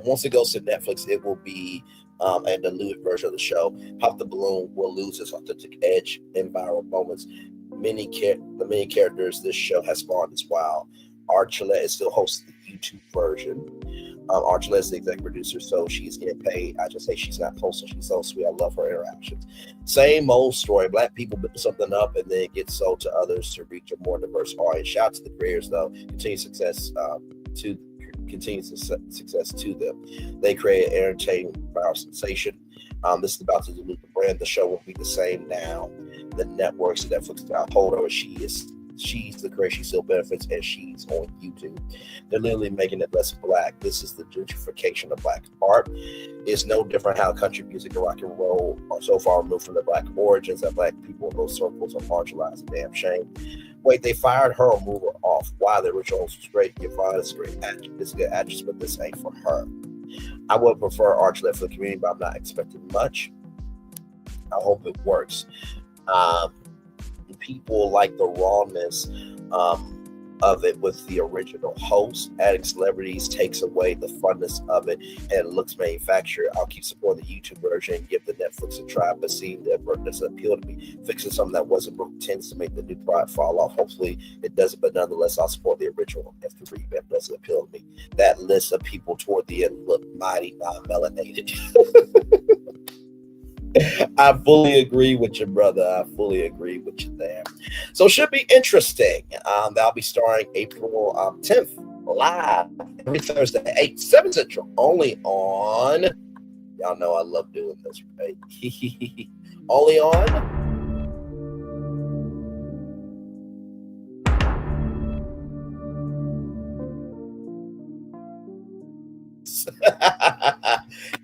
Once it goes to Netflix, it will be a diluted version of the show. Pop the Balloon will lose its authentic edge in viral moments. The many characters this show has spawned as well. Archulette is still hosting the YouTube version. Archulette is the executive producer, so she's getting paid. I just say she's not posting. She's so sweet. I love her interactions. Same old story. Black people build something up and then it gets sold to others to reach a more diverse audience. Shout out to the creators, though. Continued success to them. They create an entertaining viral sensation. This is about to dilute the brand. The show will be the same now. The networks, Netflix got hold of her. She's the creator. She still benefits, and she's on YouTube. They're literally making it less black. This is the gentrification of black art. It's no different how country music and rock and roll are so far removed from their black origins that black people in those circles are marginalized. A damn shame. Wait, they fired her or moved her off. Why? The original was great. Yvonne is a great actress. It's a good actress, but this ain't for her. I would prefer Archulette for the community, but I'm not expecting much. I hope it works. People like the rawness of it with the original host. Adding celebrities takes away the funness of it and it looks manufactured. I'll keep supporting the YouTube version and give the Netflix a try, but seeing the effort doesn't appeal to me. Fixing something that wasn't broke tends to make the new product fall off. Hopefully it doesn't, but nonetheless, I'll support the original if the revamp doesn't appeal to me. That list of people toward the end look mighty non-melanated. I fully agree with you, brother. I fully agree with you there. So should be interesting. That'll be starring April 10th live every Thursday at 8, 7 Central. Only on, y'all know I love doing this, right? Only on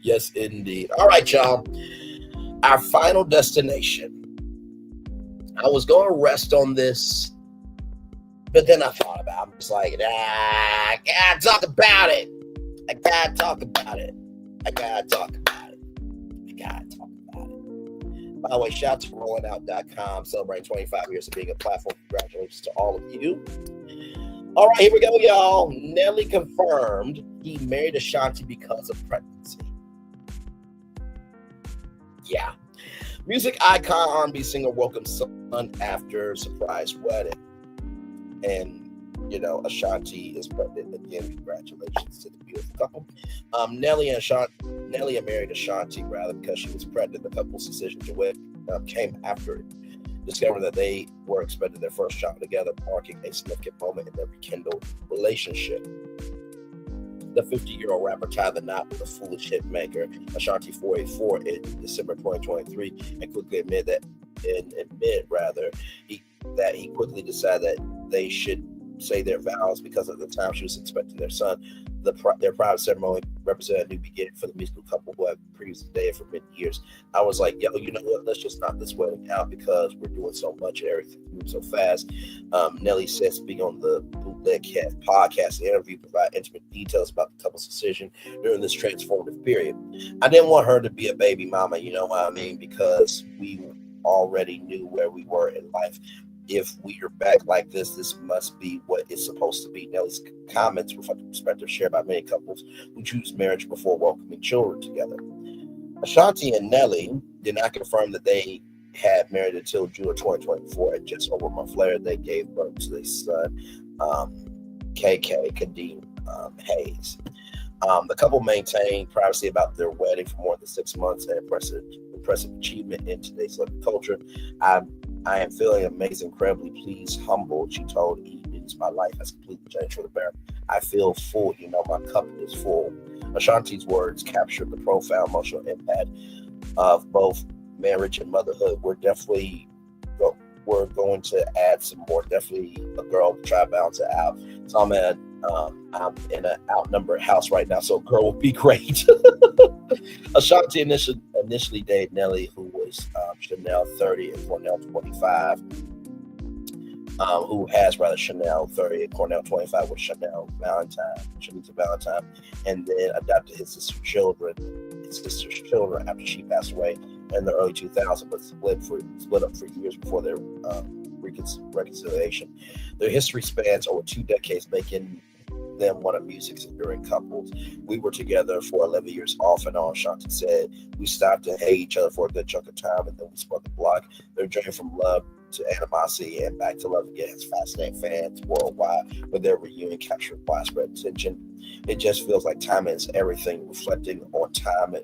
yes, indeed. All right, y'all. Our final destination. I was going to rest on this, but then I thought about it. I'm just like, I gotta talk about it. I gotta talk about it. By the way, shout out to rollingout.com, celebrating 25 years of being a platform. Congratulations to all of you. All right, here we go, y'all. Nelly confirmed he married Ashanti because of pregnancy. Yeah. Music icon R&B singer welcomes son after surprise wedding. And, Ashanti is pregnant. Again, congratulations to the beautiful couple. Nelly and married Ashanti, because she was pregnant. The couple's decision to wed came after discovering that they were expecting their first child together, marking a significant moment in their rekindled relationship. The 50-year-old rapper tied the knot with a foolish hit maker, Ashanti 484, in December 2023, and quickly admitted that he quickly decided that they should say their vows because at the time she was expecting their son. Their private ceremony represented a new beginning for the musical couple who have previously dated for many years. I was like, yo, you know what? Let's just knock this wedding out because we're doing so much and everything moves so fast. Nelly says, speaking on the Bootleg Cat podcast interview, provide intimate details about the couple's decision during this transformative period. I didn't want her to be a baby mama, you know what I mean? Because we already knew where we were in life. if we are back like this must be what it's supposed to be. Nelly's comments reflect the perspective shared by many couples who choose marriage before welcoming children together. Ashanti and Nelly did not confirm that they had married until June of 2024. At just over a month later, they gave birth to their son, KK Kadeem Hayes. The couple maintained privacy about their wedding for more than 6 months, an impressive achievement in today's culture. I am feeling amazing, incredibly pleased, humbled. She told E! News, my life has completely changed for the better. I feel full, my cup is full. Ashanti's words captured the profound emotional impact of both marriage and motherhood. We're going to add some more. Definitely a girl to try to balance it out. So I'm in an outnumbered house right now, so a girl will be great. Ashanti initially dated Nelly, who was Chanel 30 and Cornell 25. Who has Chanel 30 and Cornell 25 with Chanel Shanita Valentine, and then adopted his sister's children after she passed away in the early 2000s, but split up for years before their reconciliation. Their history spans over 2 decades, making them one of music's enduring couples. We were together for 11 years off and on, Ashanti said. We stopped to hate each other for a good chunk of time, and then we spun the block. Their journey from love to animosity and back to love again has fascinated fans worldwide, with their reunion captured widespread attention. It just feels like time is everything, reflecting on time.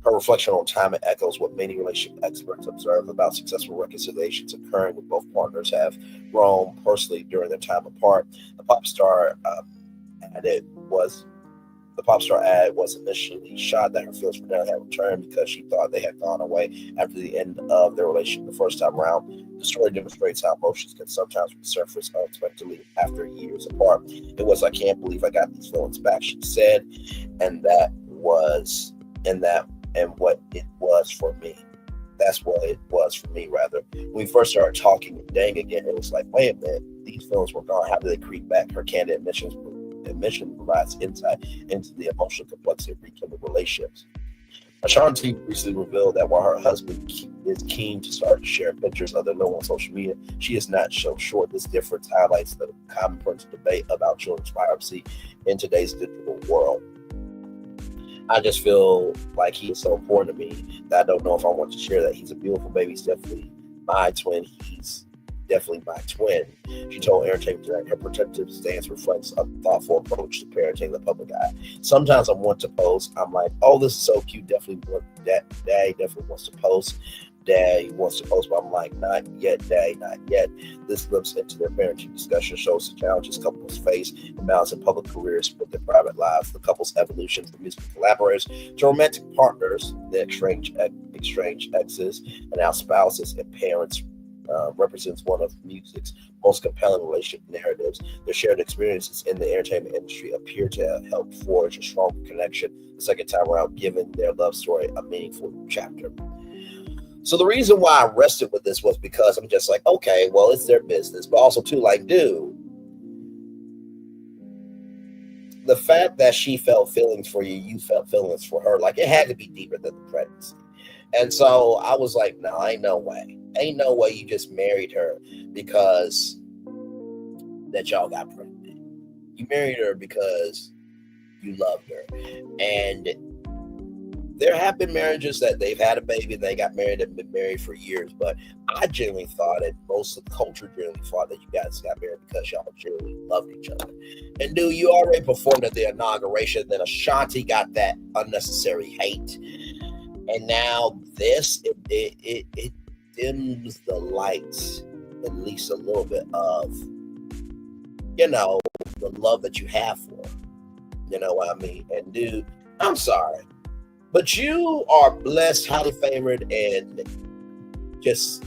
Her reflection on time echoes what many relationship experts observe about successful reconciliations occurring when both partners have grown personally during their time apart. The pop star ad was initially shocked that her feelings for Nelly had returned because she thought they had gone away after the end of their relationship the first time around. The story demonstrates how emotions can sometimes resurface unexpectedly after years apart. It was, I can't believe I got these feelings back, she said, and what it was for me. That's what it was for me, rather. When we first started talking and dating again, it was like, wait a minute, these feelings were gone. How did they creep back? Her candid admission provides insight into the emotional complexity of rekindling relationships. Ashanti recently revealed that while her husband is keen to start to share pictures of their little on social media, she is not so sure. This difference highlights the commonplace debate about children's privacy in today's digital world. I just feel like he is so important to me that I don't know if I want to share that. He's a beautiful baby. He's definitely my twin. He's definitely my twin. She told Entertainment Tonight her protective stance reflects a thoughtful approach to parenting the public eye. Sometimes I want to post. I'm like, oh, this is so cute. Daddy definitely wants to post. Daddy wants to post, but I'm like, not yet, Daddy, not yet. This glimpse into their parenting discussion shows the challenges couples face in balancing public careers with their private lives. The couple's evolution from musical collaborators to romantic partners, the exchange exes, and now spouses and parents represents one of music's most compelling relationship narratives. Their shared experiences in the entertainment industry appear to help forge a stronger connection the second time around, giving their love story a meaningful chapter. So the reason why I rested with this was because I'm just like, okay, well, it's their business, but also too, like, dude, the fact that she felt feelings for you, you felt feelings for her, like, it had to be deeper than the pregnancy. And so I was like, no, ain't no way you just married her because that y'all got pregnant. You married her because you loved her. And there have been marriages that they've had a baby and they got married and been married for years, but I genuinely thought, and most of the culture generally thought, that you guys got married because y'all genuinely loved each other. And dude, you already performed at the inauguration, then Ashanti got that unnecessary hate. And now this, it dims the lights at least a little bit of, the love that you have for her. You know what I mean? And dude, I'm sorry, but you are blessed, highly favored, and just,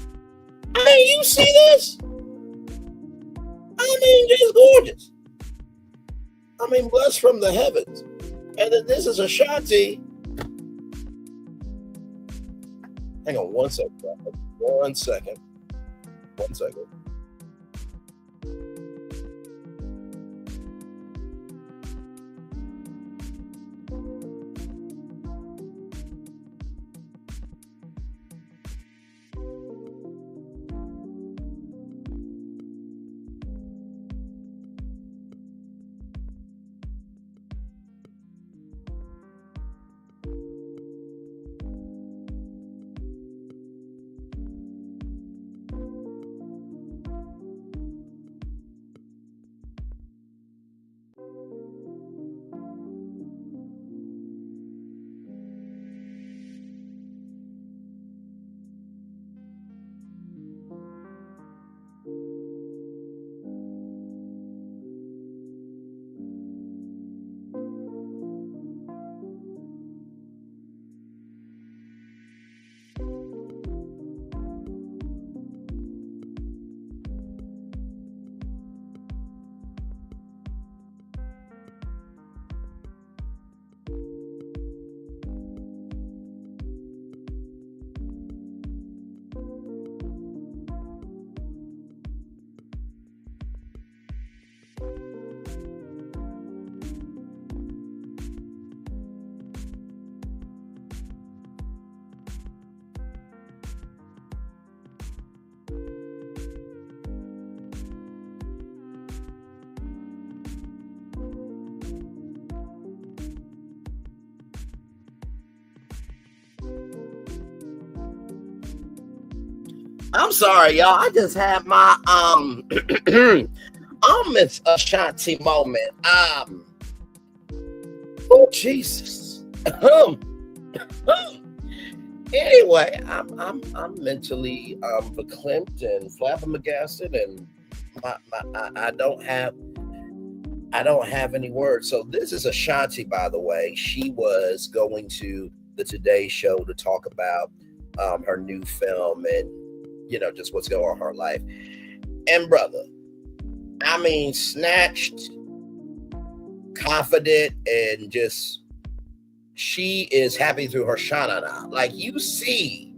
you see this? Just gorgeous. Blessed from the heavens. And then this is Ashanti. Hang on one second. One second. I'm sorry, y'all. I just had my Miss Ashanti moment. Oh Jesus. Anyway, I'm mentally verklempt and flabbergasted, and I don't have any words. So this is Ashanti, by the way. She was going to the Today Show to talk about her new film and just what's going on in her life. And brother, I mean, snatched, confident, and just she is happy through her shana. Like, you see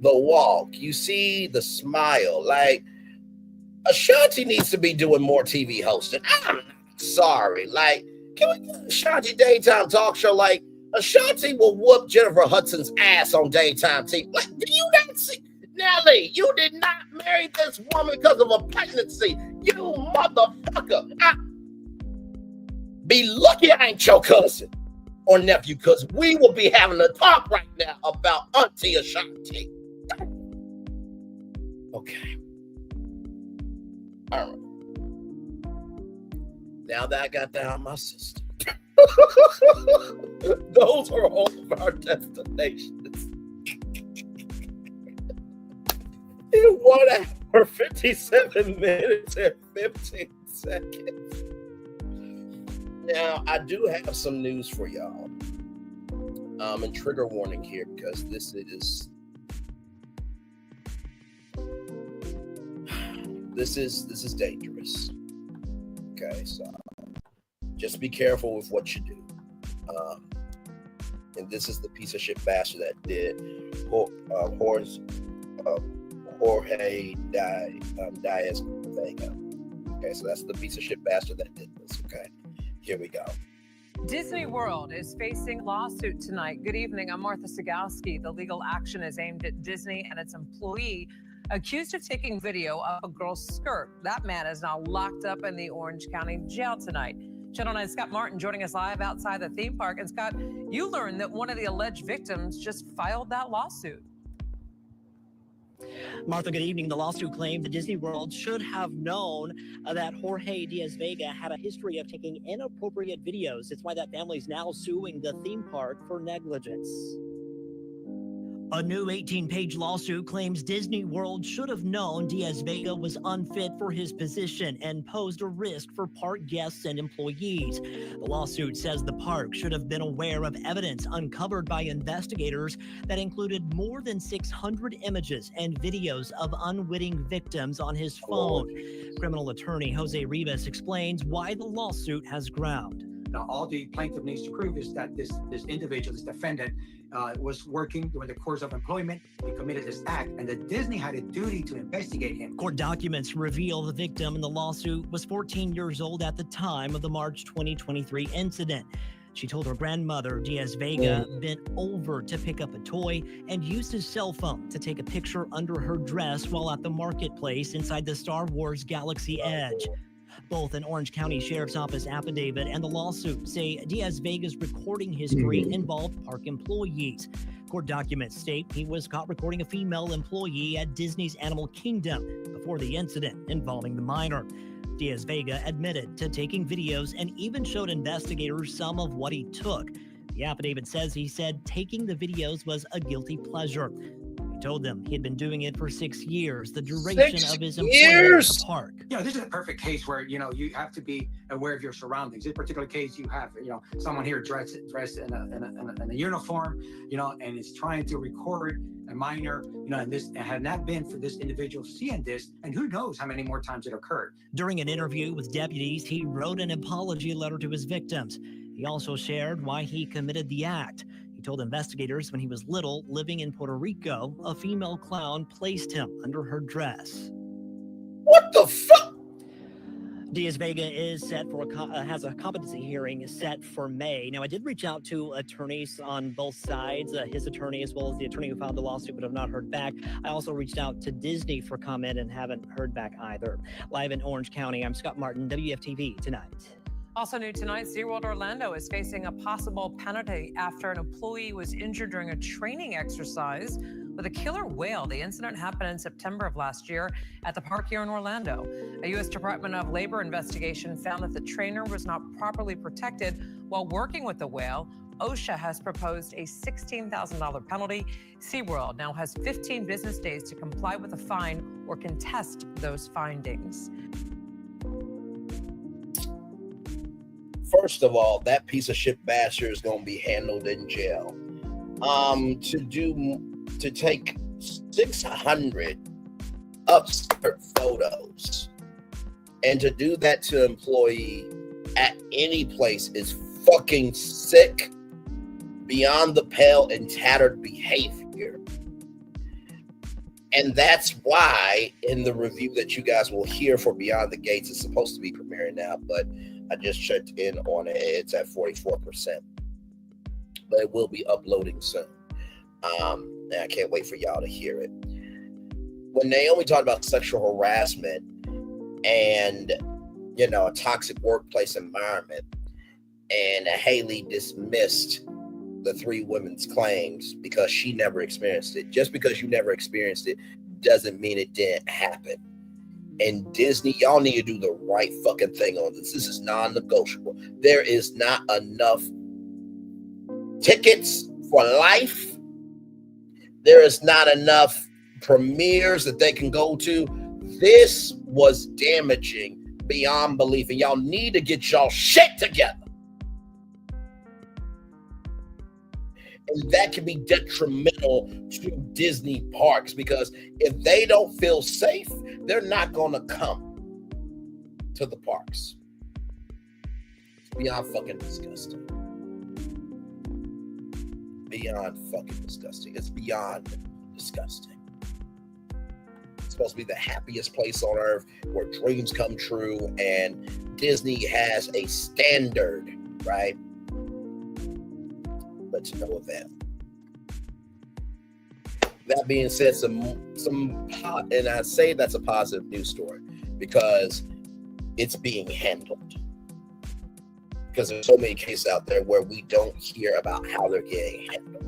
the walk, you see the smile. Like, Ashanti needs to be doing more TV hosting. I'm sorry. Like, can we get Ashanti daytime talk show? Like, Ashanti will whoop Jennifer Hudson's ass on daytime TV. Like, do you not see? Nelly, you did not marry this woman because of a pregnancy. You motherfucker. Be lucky I ain't your cousin or nephew, because we will be having a talk right now about Auntie Ashanti. Okay. All right. Now that I got that out of my system, those are all of our destinations. In 1 hour, 57 minutes, and 15 seconds. Now, I do have some news for y'all. And trigger warning here, because this is dangerous. Okay, so just be careful with what you do. And this is the piece of shit bastard that did Jorge Diaz Vega. Okay, so that's the piece of shit bastard that did this. Okay, here we go. Disney World is facing lawsuit tonight. Good evening. I'm Martha Sagowski. The legal action is aimed at Disney and its employee accused of taking video of a girl's skirt. That man is now locked up in the Orange County jail tonight. Channel 9's Scott Martin joining us live outside the theme park. And Scott, you learned that one of the alleged victims just filed that lawsuit. Martha, good evening. The lawsuit claimed that Disney World should have known that Jorge Diaz Vega had a history of taking inappropriate videos. It's why that family is now suing the theme park for negligence. A new 18-page lawsuit claims Disney World should have known Diaz Vega was unfit for his position and posed a risk for park guests and employees. The lawsuit says the park should have been aware of evidence uncovered by investigators that included more than 600 images and videos of unwitting victims on his phone. Criminal attorney Jose Rivas explains why the lawsuit has ground. Now, all the plaintiff needs to prove is that this individual, this defendant, was working during the course of employment. He committed this act, and that Disney had a duty to investigate him. Court documents reveal the victim in the lawsuit was 14 years old at the time of the March 2023 incident. She told her grandmother Diaz Vega bent over to pick up a toy and used his cell phone to take a picture under her dress while at the marketplace inside the Star Wars Galaxy Edge. Both an Orange County Sheriff's Office affidavit and the lawsuit say Diaz Vega's recording history involved park employees. Court documents state he was caught recording a female employee at Disney's Animal Kingdom before the incident involving the minor. Diaz Vega admitted to taking videos and even showed investigators some of what he took. The affidavit says he said taking the videos was a guilty pleasure. He told them he had been doing it for 6 years, the duration of his employment at the park. This is a perfect case where, you have to be aware of your surroundings. In this particular case, you have, someone here dressed in a uniform, and is trying to record a minor, and this had not been for this individual seeing this, and who knows how many more times it occurred. During an interview with deputies, he wrote an apology letter to his victims. He also shared why he committed the act. He told investigators when he was little, living in Puerto Rico, a female clown placed him under her dress. What the fuck? Diaz Vega is set for has a competency hearing set for May. Now, I did reach out to attorneys on both sides, his attorney as well as the attorney who filed the lawsuit, but have not heard back. I also reached out to Disney for comment and haven't heard back either. Live in Orange County, I'm Scott Martin, WFTV Tonight. Also new tonight, SeaWorld Orlando is facing a possible penalty after an employee was injured during a training exercise with a killer whale. The incident happened in September of last year at the park here in Orlando. A U.S. Department of Labor investigation found that the trainer was not properly protected while working with the whale. OSHA has proposed a $16,000 penalty. SeaWorld now has 15 business days to comply with the fine or contest those findings. First of all, that piece of shit bastard is going to be handled in jail. To take 600 upskirt photos and to do that to an employee at any place is fucking sick, beyond the pale and tattered behavior. And that's why in the review that you guys will hear for Beyond the Gates, it's supposed to be premiering now, but I just checked in on it. It's at 44%. But it will be uploading soon. And I can't wait for y'all to hear it. When Naomi talked about sexual harassment and, you know, a toxic workplace environment, and Haley dismissed the three women's claims because she never experienced it. Just because you never experienced it doesn't mean it didn't happen. And Disney, y'all need to do the right fucking thing on this. This is non-negotiable. There is not enough tickets for life. There is not enough premieres that they can go to. This was damaging beyond belief, and y'all need to get y'all shit together. And that can be detrimental to Disney parks, because if they don't feel safe, they're not going to come to the parks. It's beyond fucking disgusting. Beyond fucking disgusting. It's beyond disgusting. It's supposed to be the happiest place on earth where dreams come true, and Disney has a standard, right? But to no avail. That being said, and I say that's a positive news story because it's being handled. Because there's so many cases out there where we don't hear about how they're getting handled.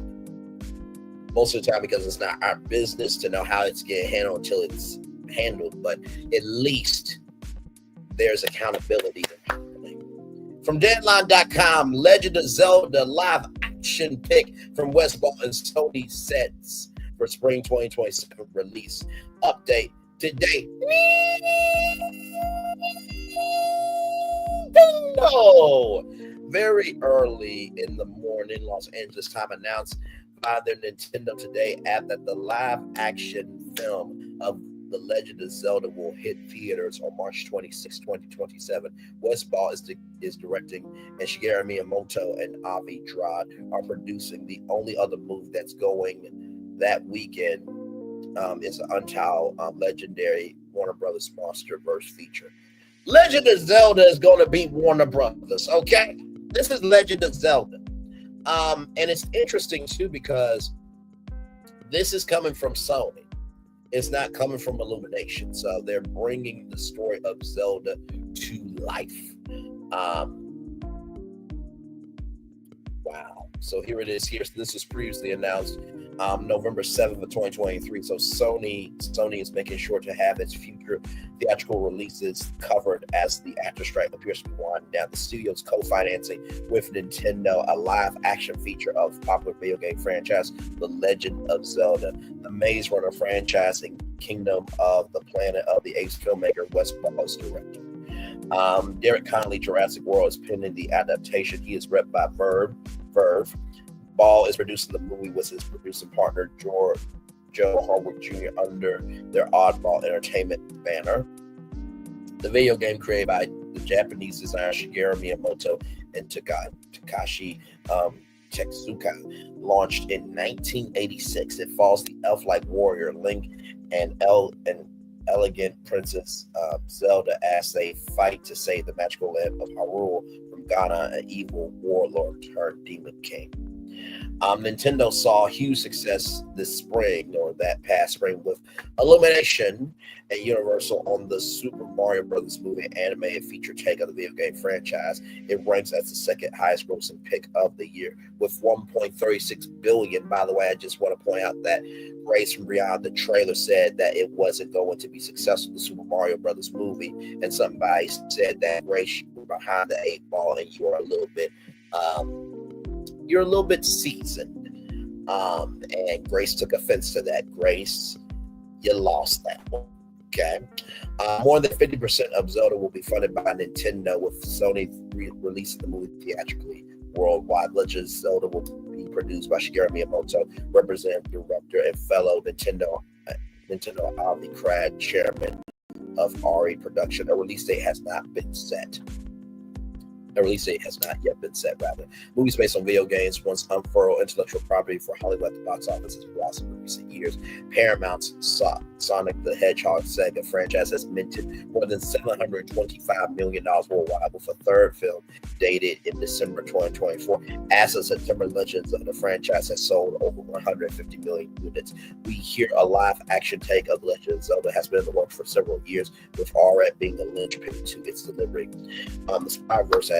Most of the time, because it's not our business to know how it's getting handled until it's handled. But at least there's accountability happening. From Deadline.com, Legend of Zelda live action pick from Westball and Sony sets for spring 2027 release. Update today. No, very early in the morning, Los Angeles time announced by their Nintendo Today app that the live action film of The Legend of Zelda will hit theaters on March 26, 2027. Westball is directing, and Shigeru Miyamoto and Avi Drad are producing. The only other movie that's going that weekend is an Untitled Legendary Warner Brothers Monsterverse feature. Legend of Zelda is going to beat Warner Brothers, okay? This is Legend of Zelda. And it's interesting, too, because this is coming from Sony. It's not coming from Illumination. So they're bringing the story of Zelda to life. Wow. So here it is. This was previously announced November 7th of 2023. So Sony is making sure to have its future theatrical releases covered as the actor strike appears to be winding down. The studio's co-financing with Nintendo a live action feature of popular video game franchise, The Legend of Zelda. The Maze Runner franchise and Kingdom of the Planet of the Apes filmmaker Wes Ball is director. Derek Connolly, Jurassic World is pending the adaptation. He is repped by Verve. Ball is producing the movie with his producing partner Joe Harwood Jr. under their Oddball Entertainment banner. The video game created by the Japanese designer Shigeru Miyamoto and Takashi Tezuka launched in 1986. It follows the elf-like warrior Link and elegant Princess Zelda as they fight to save the magical land of Hyrule from Ghana, an evil warlord turned demon king. Nintendo saw huge success this spring, or that past spring, with Illumination and Universal on the Super Mario Brothers movie animated feature take of the video game franchise. It ranks as the second highest grossing pick of the year with $1.36 billion. By the way, I just want to point out that Grace from Beyond the trailer said that it wasn't going to be successful, the Super Mario Brothers movie, and somebody said that, Grace, you were behind the 8 ball and you are a little bit seasoned. And Grace took offense to that. Grace, you lost that one. Okay. More than 50% of Zelda will be funded by Nintendo, with Sony releasing the movie theatrically worldwide. Legend of Zelda will be produced by Shigeru Miyamoto, representative director and fellow Nintendo Omnicrad chairman of RE Production. A release date has not been set. A release date has not yet been set, rather. Movies based on video games, once unfurled intellectual property for Hollywood at the box office, has blossomed in recent years. Paramount's Sonic the Hedgehog Sega franchise has minted more than $725 million worldwide, with a third film dated in December 2024. As of September, Legends of the franchise has sold over 150 million units. We hear a live action take of Legend of Zelda has been in the works for several years, with RE being the linchpin to its delivery. The Spider-Verse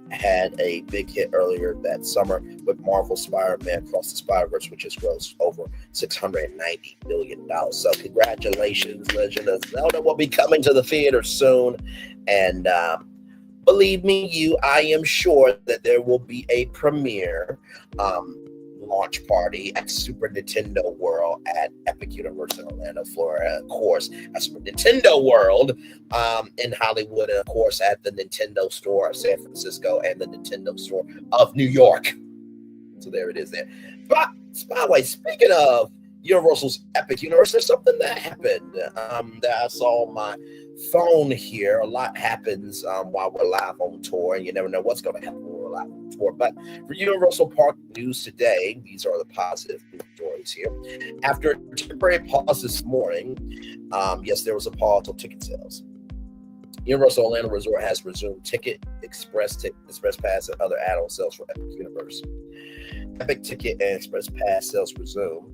had a big hit earlier that summer with Marvel Spider-Man Across the Spider-Verse, which has grossed over $690 million. So congratulations, Legend of Zelda will be coming to the theater soon. And believe me, I am sure that there will be a premiere launch party at Super Nintendo World at Epic Universe in Orlando, Florida. Of course, at Super Nintendo World in Hollywood, and of course at the Nintendo Store of San Francisco and the Nintendo Store of New York. So there it is there. But by the way, speaking of Universal's Epic Universe, there's something that happened that I saw on my phone here. A lot happens while we're live on tour, and you never know what's going to happen when we're live on tour. But for Universal Park news today, these are the positive news stories here. After a temporary pause this morning, yes, there was a pause on ticket sales. Universal Orlando Resort has resumed ticket, express pass, and other add-on sales for Epic Universe. Epic Ticket and Express Pass sales resume.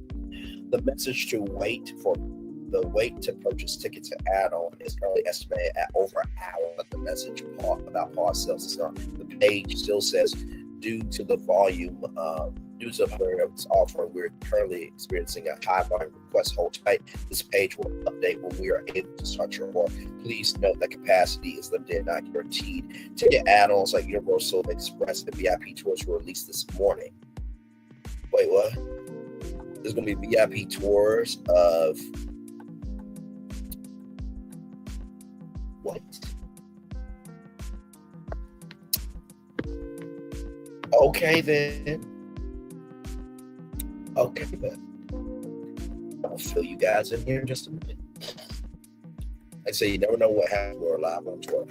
The message to wait to purchase tickets and add-on is currently estimated at over an hour, but the message about pause sales is not. The page still says, due to the volume, news of its offering, we're currently experiencing a high volume request. Hold tight. This page will update when we are able to start your order. Please note that capacity is limited and not guaranteed. Ticket add-ons like Universal Express and VIP tours were released this morning. Wait, what? There's going to be VIP tours of what? Okay then. I'll fill you guys in here in just a minute. I say you never know what happens when we're live on tour.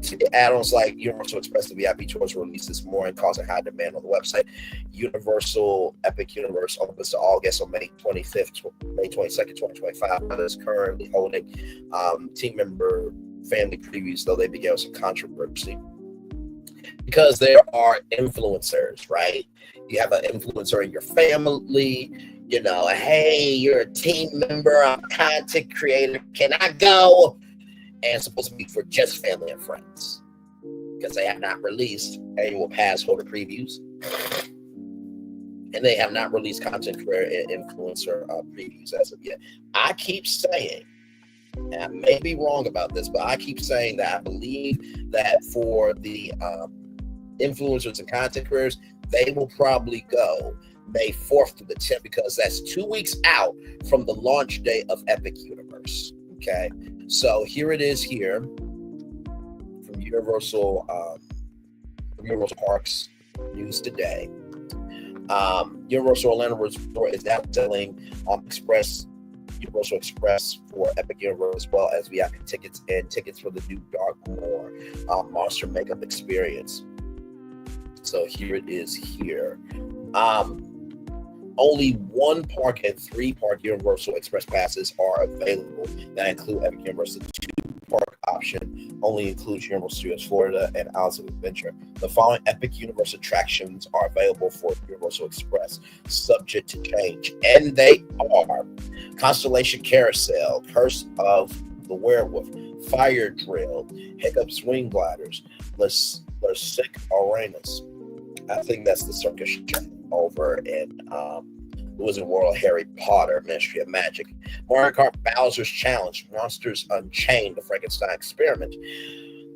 Ticket add-ons like Universal Express and VIP tours were released this morning, causing high demand on the website. Universal Epic Universe opens to all guests on May 22nd, 2025. It is currently holding team member family previews, though they began with some controversy. Because there are influencers, right? You have an influencer in your family, you know, hey, you're a team member, I'm a content creator, can I go? And it's supposed to be for just family and friends, because they have not released annual pass holder previews, and they have not released content creator and influencer previews as of yet. I keep saying, and I may be wrong about this, but I keep saying that I believe that for the influencers and content creators, they will probably go May 4th to the 10th, because that's 2 weeks out from the launch day of Epic Universe. Okay, so here it is here from Universal Parks news today. Universal Orlando Resort is now selling Universal Express for Epic Universe, as well as VIP tickets and tickets for the new Darkmoor Monster Makeup Experience. So here it is here. Only 1 park and 3 park Universal Express passes are available that include Epic Universe. The 2 park option only includes Universal Studios Florida and Islands of Adventure. The following Epic Universe attractions are available for Universal Express, subject to change, and they are Constellation Carousel, Curse of the Werewolf, Fire Drill, Hiccup Swing Gliders, Sick Arenas. I think that's the circus show over in Wizard World, Harry Potter, Ministry of Magic. Mario Kart Bowser's Challenge, Monsters Unchained, The Frankenstein Experiment,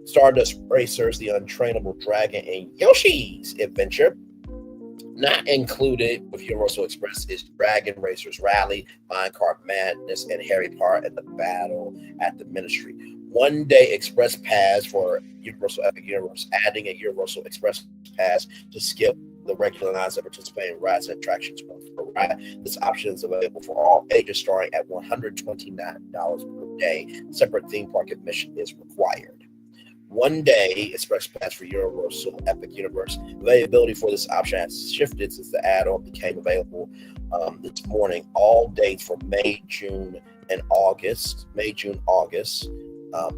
Stardust Racers, The Untrainable Dragon, and Yoshi's Adventure. Not included with Universal Express is Dragon Racers Rally, Minecart Madness, and Harry Potter and the Battle at the Ministry. One-day express pass for Universal Epic Universe, adding a Universal Express pass to skip the regular lines that participate in rides and attractions once per ride. This option is available for all ages, starting at $129 per day. Separate theme park admission is required. One-day express pass for Universal Epic Universe. Availability for this option has shifted since the add-on became available this morning. All dates for May, June, August.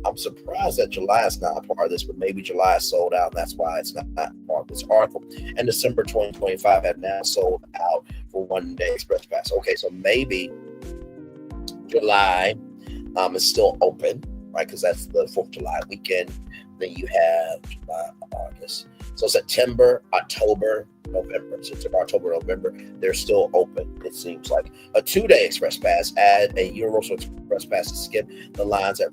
I'm surprised that July is not a part of this, but maybe July is sold out, and that's why it's not part of this article. And December 2025 have now sold out for one-day express pass. Okay, so maybe July is still open, right? Because that's the 4th of July weekend. Then you have July, August. So September, October, November. September, October, November, they're still open, it seems like. A 2-day express pass, add a Universal Express pass to skip the lines that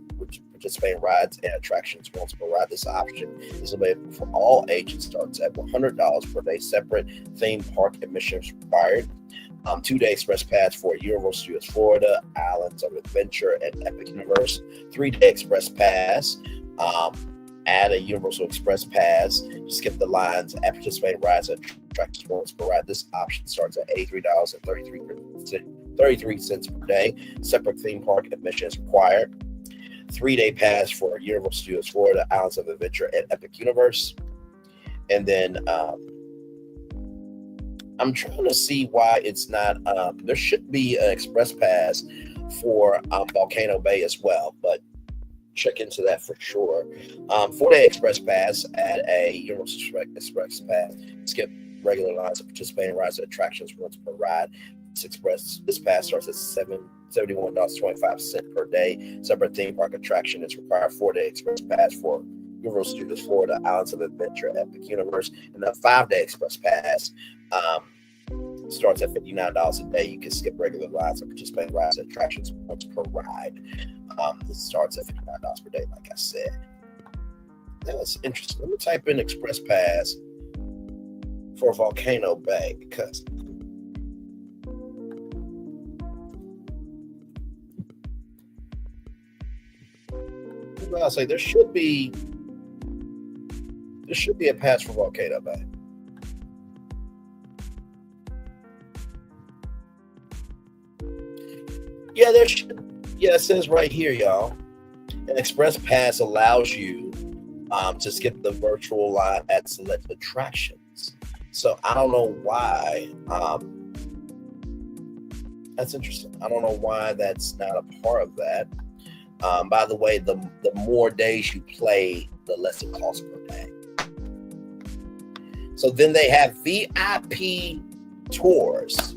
participate in rides and attractions once per ride. This option is available for all ages, starts at $100 per day. Separate theme park admissions required. 2-day express pass for Universal Studios Florida, Islands of Adventure, and Epic Universe. 3-day express pass. Add a Universal Express pass to skip the lines and participate in rides and attractions once per ride. This option starts at $83.33 per day. Separate theme park admission is required. 3-day pass for Universal Studios Florida, Islands of Adventure, and Epic Universe. And then I'm trying to see why it's not. There should be an express pass for Volcano Bay as well, but check into that for sure. 4-day express pass, add a Universal Express pass, skip regular lines and participate in rides and attractions once per ride. This pass starts at $71.25 per day. Separate theme park attraction is required. 4-day express pass for Universal Studios Florida, Islands of Adventure, Epic Universe, and a 5-day express pass starts at $59 a day. You can skip regular rides and participate in rides and attractions once per ride. This starts at $59 per day, like I said. That's interesting. Let me type in express pass for Volcano Bay, because I'll say there should be a pass for Volcano Bay. Yeah, there should. Yeah, it says right here, y'all. An express pass allows you to skip the virtual line at select attractions. So I don't know why. That's interesting. I don't know why that's not a part of that. By the way, the more days you play, the less it costs per day. So then they have VIP tours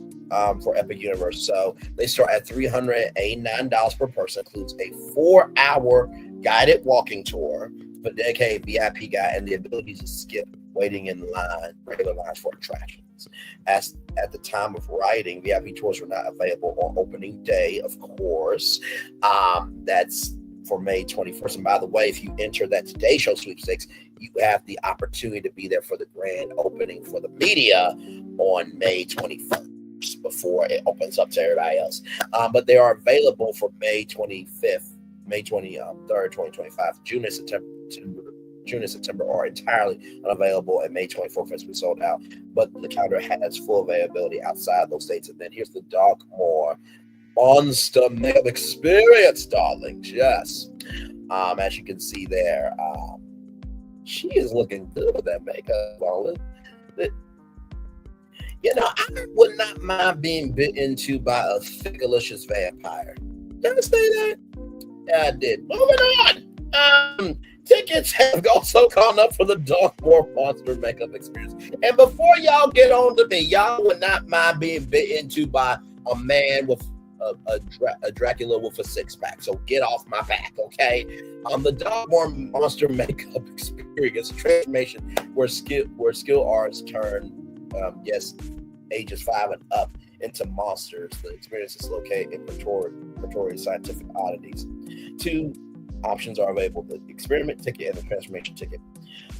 for Epic Universe. So they start at $389 per person. Includes a 4-hour guided walking tour for dedicated VIP guide and the ability to skip waiting in line, regular lines for attractions. As at the time of writing, VIP tours were not available on opening day, of course. That's for May 21st. And by the way, if you enter that Today Show sweepstakes, you have the opportunity to be there for the grand opening for the media on May 21st. Before it opens up to everybody else. But they are available for May 25th, May 23rd, 2025. June and September are entirely unavailable, and May 24th has been sold out. But the calendar has full availability outside those dates. And then here's the Dogmore Monster Mega Experience, darlings. Yes. As you can see there, she is looking good with that makeup on it. You know, I would not mind being bit into by a thickalicious vampire. Did I say that? Yeah, I did. Moving on. Tickets have also gone up for the Darkmoor Monster Makeup Experience. And before y'all get on to me, y'all would not mind being bit into by a man with a Dracula with a six-pack. So get off my back, okay? The Darkmoor Monster Makeup Experience transformation where skill artists turn, ages 5 and up into monsters. The experience is located in Pretoria Scientific Oddities. 2 options are available: the experiment ticket and the transformation ticket.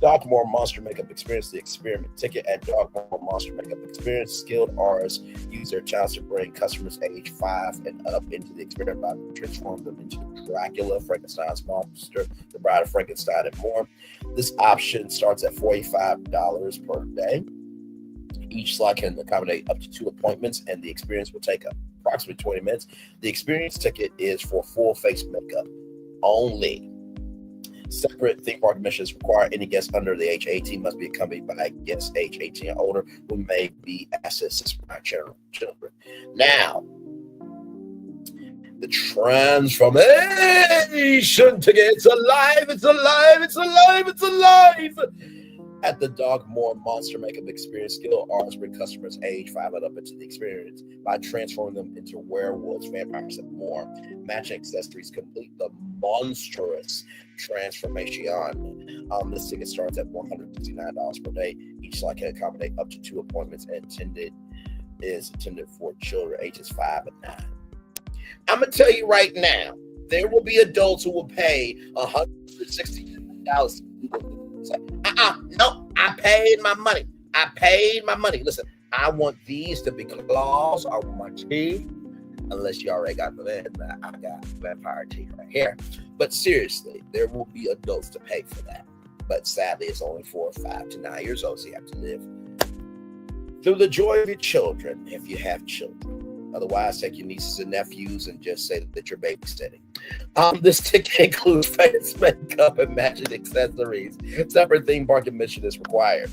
Darkmoor Monster Makeup Experience. The experiment ticket at Darkmoor Monster Makeup Experience. Skilled artists use their talents to bring customers age 5 and up into the experiment by transforming them into Dracula, Frankenstein's monster, the Bride of Frankenstein, and more. This option starts at $45 per day. Each slot can accommodate up to 2 appointments, and the experience will take approximately 20 minutes. The experience ticket is for full face makeup only. Separate theme park admissions require any guest under the age 18 must be accompanied by guests age 18 and older who may be accessed by children. Now, the transformation ticket. It's alive! It's alive! It's alive! It's alive! At the Darkmoor Monster Makeup Experience, skilled artists bring customers age 5 and up into the experience by transforming them into werewolves, vampires, and more. Matching accessories complete the monstrous transformation. This ticket starts at $169 per day. Each slot can accommodate up to 2 appointments and is intended for children ages 5 and 9. I'm going to tell you right now, there will be adults who will pay $160. No, I paid my money. Listen, I want these to be claws on my teeth, unless you already got the I got vampire teeth right here. But seriously, there will be adults to pay for that. But sadly, it's only for 5 to 9 years old, so you have to live through the joy of your children if you have children. Otherwise, take your nieces and nephews and just say that you're babysitting. This ticket includes face makeup and matching accessories. Separate theme park admission is required.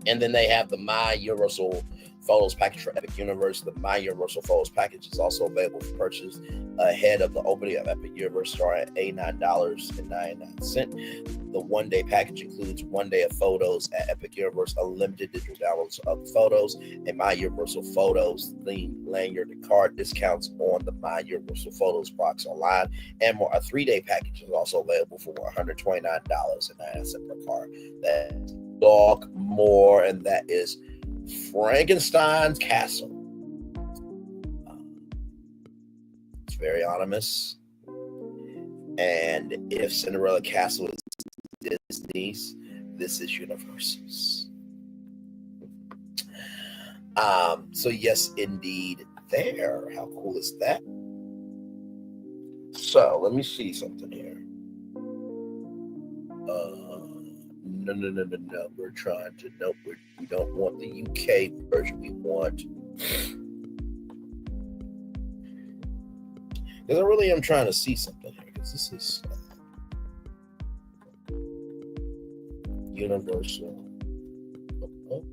And then they have the My Universal Photos package for Epic Universe. The My Universal Photos package is also available for purchase ahead of the opening of Epic Universe, starting at $89.99. The one-day package includes 1 day of photos at Epic Universe, unlimited digital downloads of photos, and My Universal Photos themed lanyard and card discounts on the My Universal Photos box online, and more. A 3-day package is also available for $129.99 per card. That's Darkmoor, and that is Frankenstein's Castle. It's very ominous. And if Cinderella Castle is Disney's, this is Universal's. So yes, indeed, there. How cool is that? So let me see something here. No. We're trying to. Nope. We don't want the UK version. We want. Because I really am trying to see something here. Because this is Universal. Oh.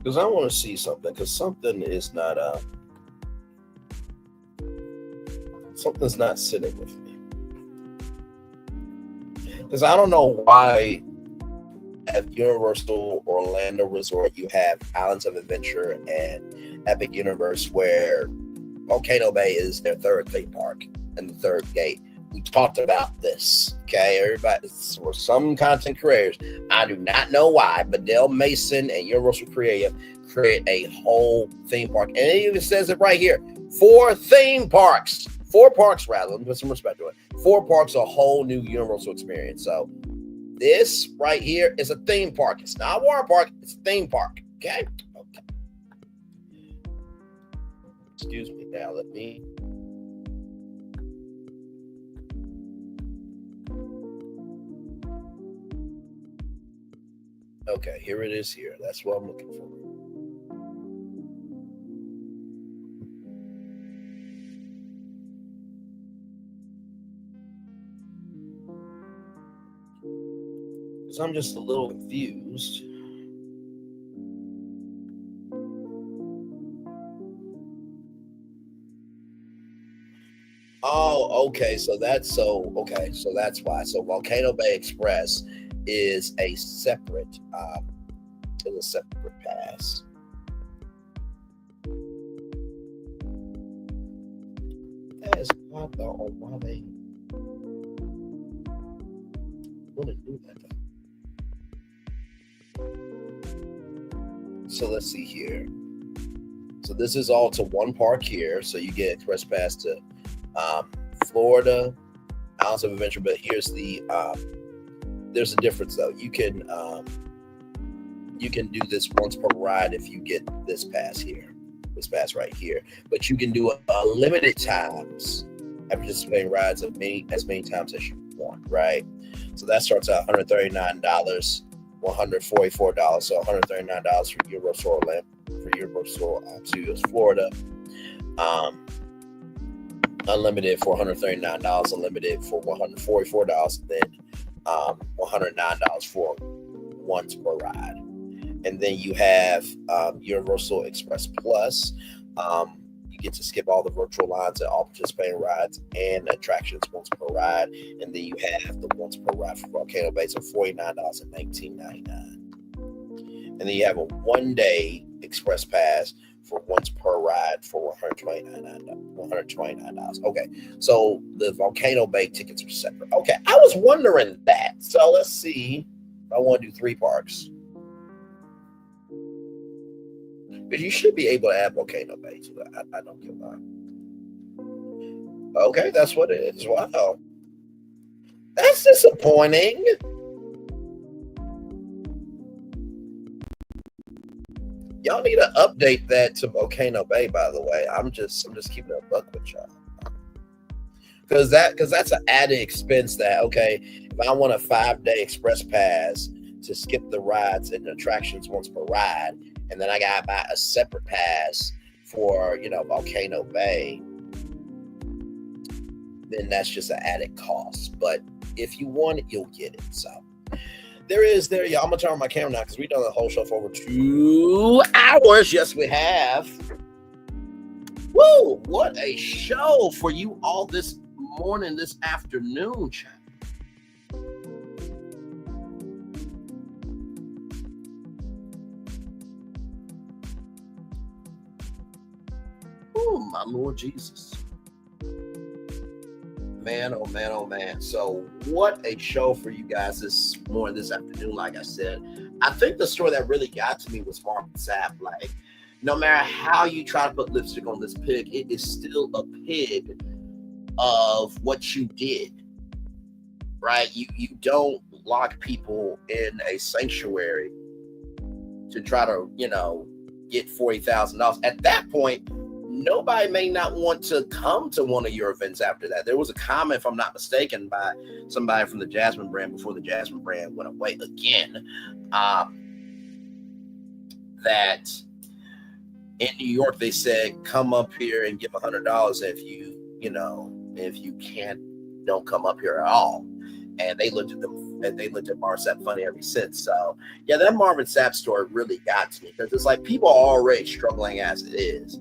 Because I want to see something, because something is not something's not sitting with me. Because I don't know why at Universal Orlando Resort you have Islands of Adventure and Epic Universe, where Volcano Bay is their 3rd theme park and the 3rd gate. We talked about this, okay? Everybody, for some content creators, I do not know why, but Dale Mason and Universal create a whole theme park. And it even says it right here. 4 theme parks. 4 parks, rather. Let me put some respect to it. 4 parks, a whole new Universal experience. So this right here is a theme park. It's not a water park. It's a theme park, okay? Okay. Excuse me now. Let me... Okay, here it is here. That's what I'm looking for. So I'm just a little confused. Oh, okay. So that's why. So Volcano Bay Express is a separate pass. That is odd though on why they wouldn't do that though. So let's see here. So this is all to one park here. So you get express pass to Florida, Islands of Adventure. But here's the there's a difference though. You can do this once per ride if you get this pass here, this pass right here. But you can do a limited times at participating rides as many times as you want, right? So that starts at $139, $144, so $139 for Universal Studios Florida. Unlimited for $139, unlimited for $144, and then $109 for once per ride. And then you have Universal Express Plus. You get to skip all the virtual lines at all participating rides and attractions once per ride. And then you have the once per ride for Volcano Bay, so $49 and $19.99. And then you have a 1-day express pass for once per ride for $129. Okay, so the Volcano Bay tickets are separate. Okay, I was wondering that. So let's see if I want to do 3 parks. But you should be able to add Volcano Bay to that. I don't give a. Okay, that's what it is. Wow. That's disappointing. Y'all need to update that to Volcano Bay, by the way. I'm just keeping it a buck with y'all. Because that's an added expense that, okay, if I want a 5-day express pass to skip the rides and attractions once per ride, and then I gotta buy a separate pass for, Volcano Bay, then that's just an added cost. But if you want it, you'll get it. So there, y'all. I'm gonna turn on my camera now because we've done the whole show for over 2 hours. Yes, we have. Woo! What a show for you all this morning, this afternoon, chat. Oh, my Lord Jesus. Man, oh man, oh man. So what a show for you guys this morning, this afternoon, like I said. I think the story that really got to me was Marvin Sapp. Like, no matter how you try to put lipstick on this pig, it is still a pig of what you did, right? You don't lock people in a sanctuary to try to, get $40,000. At that point, nobody may not want to come to one of your events after that. There was a comment, if I'm not mistaken, by somebody from the Jasmine brand before the Jasmine brand went away again, that in New York they said, come up here and give $100 if you can't, don't come up here at all. And they looked at them, and they looked at Marvin Sapp funny ever since. So yeah, that Marvin Sapp story really got to me because it's like people are already struggling as it is.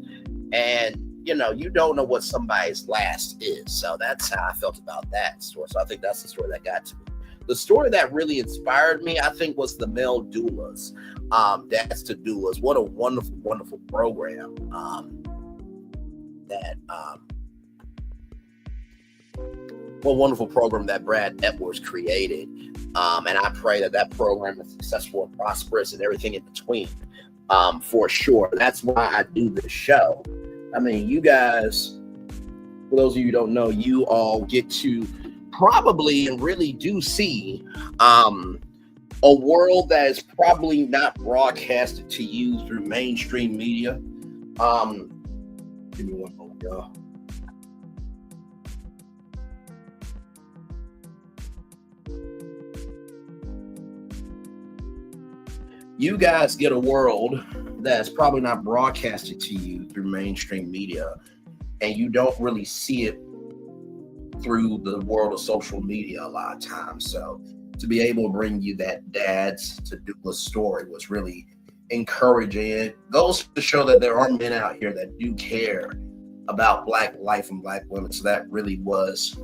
And, you don't know what somebody's last is. So that's how I felt about that story. So I think that's the story that got to me. The story that really inspired me, I think, was the male doulas. That's the doulas. What a wonderful, wonderful program what a wonderful program that Brad Edwards created. And I pray that program is successful and prosperous and everything in between. For sure. That's why I do this show. I mean, you guys, for those of you who don't know, you all get to probably and really do see a world that is probably not broadcasted to you through mainstream media. Give me one moment, y'all. You guys get a world that's probably not broadcasted to you through mainstream media, and you don't really see it through the world of social media a lot of times. So to be able to bring you that Dads to Doulas story was really encouraging. It goes to show that there are men out here that do care about Black life and Black women. So that really was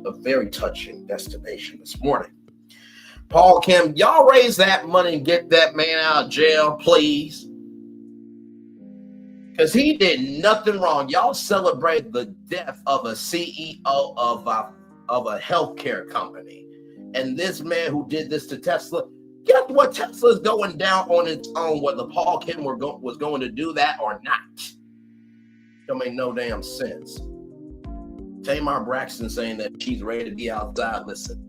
a very touching destination this morning. Paul Kim, y'all raise that money and get that man out of jail, please. Because he did nothing wrong. Y'all celebrate the death of a CEO of a healthcare company. And this man who did this to Tesla, guess what? Tesla's going down on its own, whether Paul Kim was going to do that or not. Don't make no damn sense. Tamar Braxton saying that she's ready to be outside. Listen,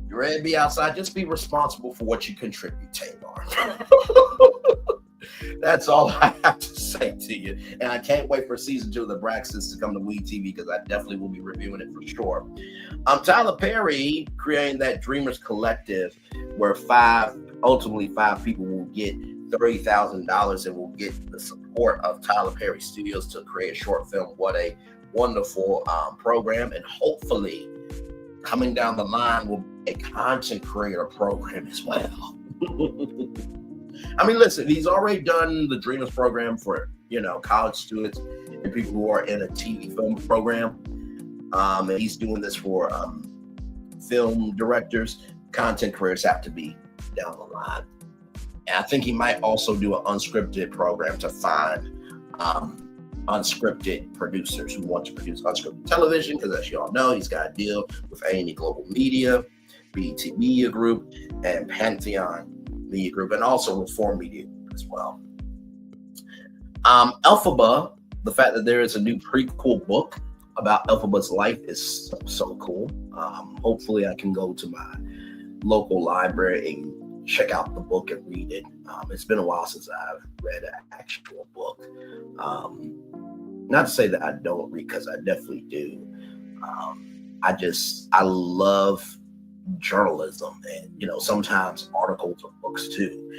you're ready to be outside, just be responsible for what you contribute, Tamar. That's all I have to say to you. And I can't wait for season 2 of the Braxtons to come to WE TV, because I definitely will be reviewing it for sure. Tyler Perry creating that Dreamers Collective, where ultimately five people will get $30,000 and will get the support of Tyler Perry Studios to create a short film. What a wonderful program. And hopefully coming down the line will be a content creator program as well. I mean, listen, he's already done the Dreamers program for, college students and people who are in a TV film program. And he's doing this for film directors. Content creators have to be down the line. And I think he might also do an unscripted program to find unscripted producers who want to produce unscripted television, because as you all know, he's got a deal with A&E Global Media, BET Media Group, and Pantheon Media Group, and also Reform Media Group as well. Elphaba, the fact that there is a new prequel book about Elphaba's life is so cool. Hopefully I can go to my local library and check out the book and read it. It's been a while since I've read an actual book. Not to say that I don't read, because I definitely do. I love journalism, and sometimes articles or books too.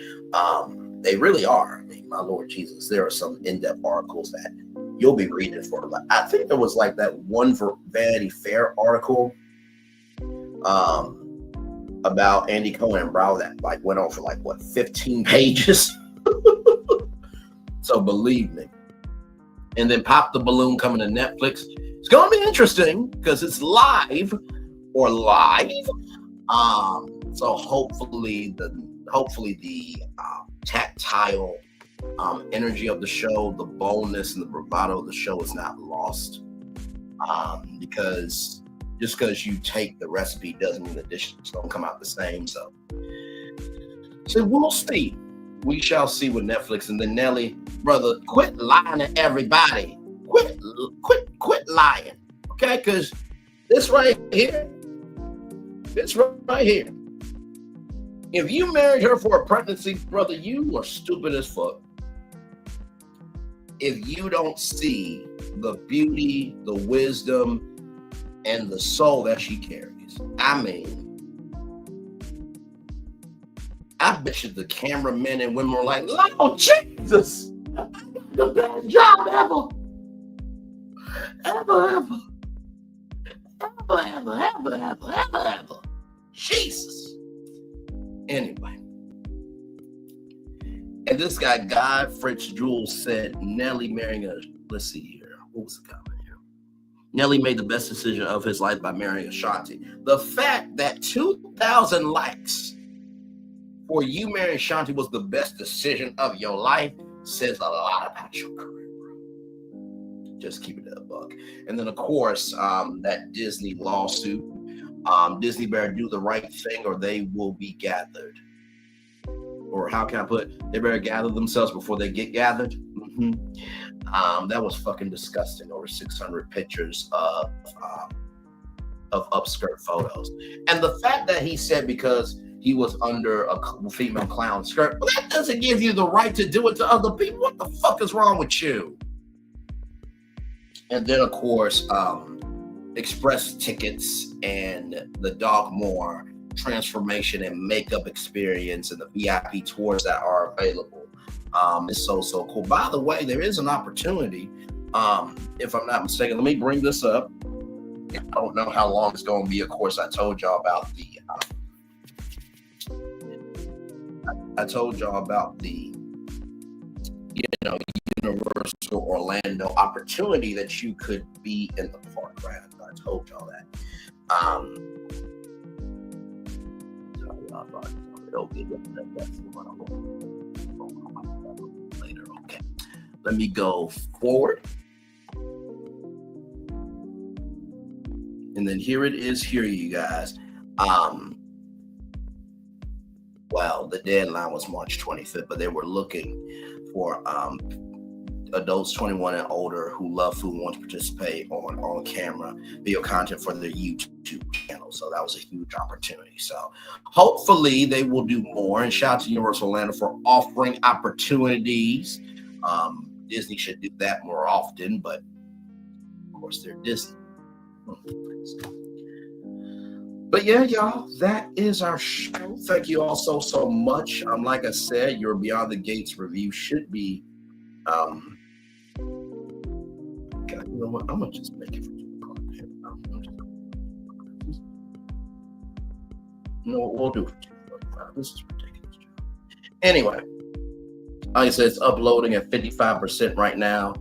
They really are. I mean, my Lord Jesus, there are some in-depth articles that you'll be reading for. I think there was like that one Vanity Fair article about Andy Cohen and Brown that went on for 15 pages. So believe me. And then Pop the Balloon coming to Netflix. It's going to be interesting because it's live. So hopefully the tactile energy of the show, the boldness and the bravado of the show is not lost. Because just because you take the recipe doesn't mean the dishes don't come out the same. So we'll see. We shall see with Netflix. And then Nelly, brother, quit lying to everybody. Quit lying. Okay? Because this right here, if you married her for a pregnancy, brother, you are stupid as fuck. If you don't see the beauty, the wisdom, and the soul that she carries. I mean, I bet you the cameramen and women were like, "Oh, Jesus! The best job ever. Jesus." Anyway. And this guy, Fritz Jules, said Nelly marrying let's see here. What was the comment here? Nelly made the best decision of his life by marrying Ashanti. The fact that 2,000 likes for you marrying Ashanti was the best decision of your life says a lot about your career, bro. Just keep it a buck. And then, of course, that Disney lawsuit. Disney better do the right thing or they will be gathered. Or how can I put it? They better gather themselves before they get gathered. That was fucking disgusting. Over 600 pictures of upskirt photos. And the fact that he said because he was under a female clown skirt, well, that doesn't give you the right to do it to other people. What the fuck is wrong with you? And then, of course, express tickets and the Dogmore transformation and makeup experience and the VIP tours that are available is so cool. By the way, there is an opportunity, if I'm not mistaken, let me bring this up. I don't know how long it's going to be. Of course, I told y'all about I told y'all about the, Universal Orlando opportunity that you could be in the park, right? I told y'all that. Later, okay. Let me go forward. And then here it is here, you guys. Well, the deadline was March 25th, but they were looking for adults 21 and older who love food and want to participate on camera video content for their YouTube channel. So that was a huge opportunity. So hopefully they will do more. And shout out to Universal Orlando for offering opportunities. Disney should do that more often, but of course they're Disney. But yeah, y'all, that is our show. Thank you all so much. Like I said, your Beyond the Gates review should be God, you know what? I'm gonna just make it for 2 o'clock. You know what? We'll do it for 2:45. This is ridiculous. Anyway, like I said, it's uploading at 55% right now.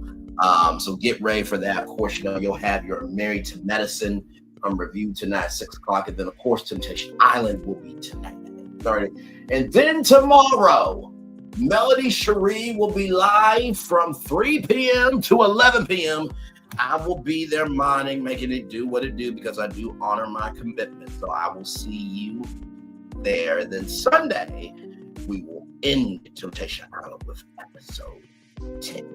So get ready for that. Of course, you'll have your Married to Medicine review tonight at 6 o'clock. And then, of course, Temptation Island will be tonight at 8:30. And then tomorrow, Melody Cherie will be live from 3 p.m. to 11 p.m. I will be there monitoring, making it do what it do, because I do honor my commitment. So I will see you there. Then Sunday, we will end Temptation Island with episode 10.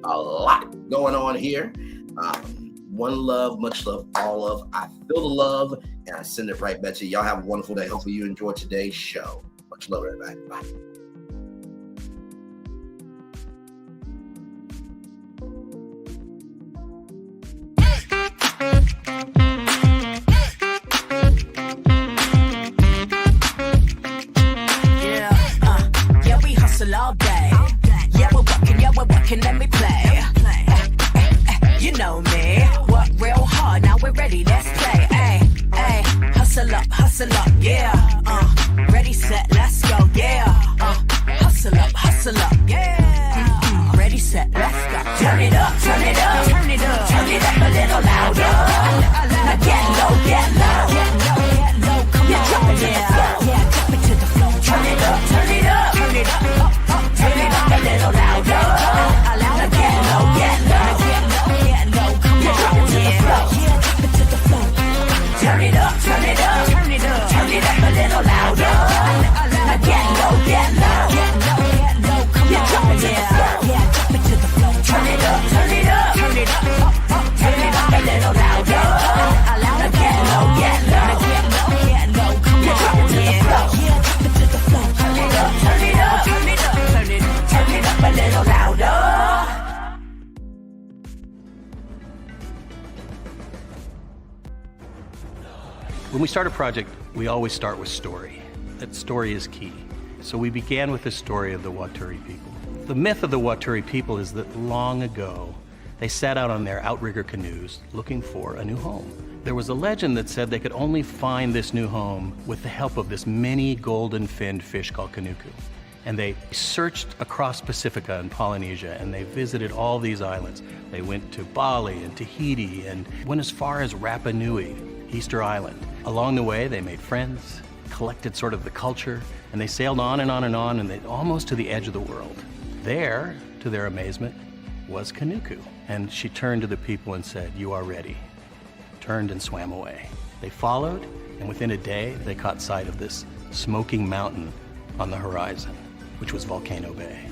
A lot going on here. One love, much love, all love. I feel the love, and I send it right back to you. Y'all have a wonderful day. Hopefully you enjoyed today's show. Much love, everybody. Bye. Yeah, we hustle all day. Yeah, we're working, let me play. You know me, work real hard, now we're ready, let's play. Hustle up, yeah. Ready, set, let's go, yeah. Hustle up, yeah. Ready, set, let's go. Turn it up, turn it up, turn it up, turn it up a little louder. Now get low, come on, yeah. Drop it to the floor, turn it up, turn it up, turn it up, turn it up a little louder. Now get low, come on, yeah. Drop it to the floor, drop it to the floor. Turn it up, turn it up, turn it up, turn it up a little louder. Now get low, come on, drop it to the floor, drop it to the floor. Turn it up, turn it up, turn it up, turn it up a little louder. Now get low, come on, drop it to the floor, drop it to the floor. Turn it up, turn it up, turn it up, turn it up a little louder. When we start a project, we always start with story. That story is key. So we began with the story of the Waturi people. The myth of the Waturi people is that long ago, they set out on their outrigger canoes looking for a new home. There was a legend that said they could only find this new home with the help of this mini golden-finned fish called kanuku. And they searched across Pacifica and Polynesia, and they visited all these islands. They went to Bali and Tahiti and went as far as Rapa Nui, Easter Island. Along the way, they made friends, collected sort of the culture, and they sailed on and on and on, and they almost to the edge of the world. There, to their amazement, was Kanuku. And she turned to the people and said, "You are ready." Turned and swam away. They followed, and within a day, they caught sight of this smoking mountain on the horizon, which was Volcano Bay.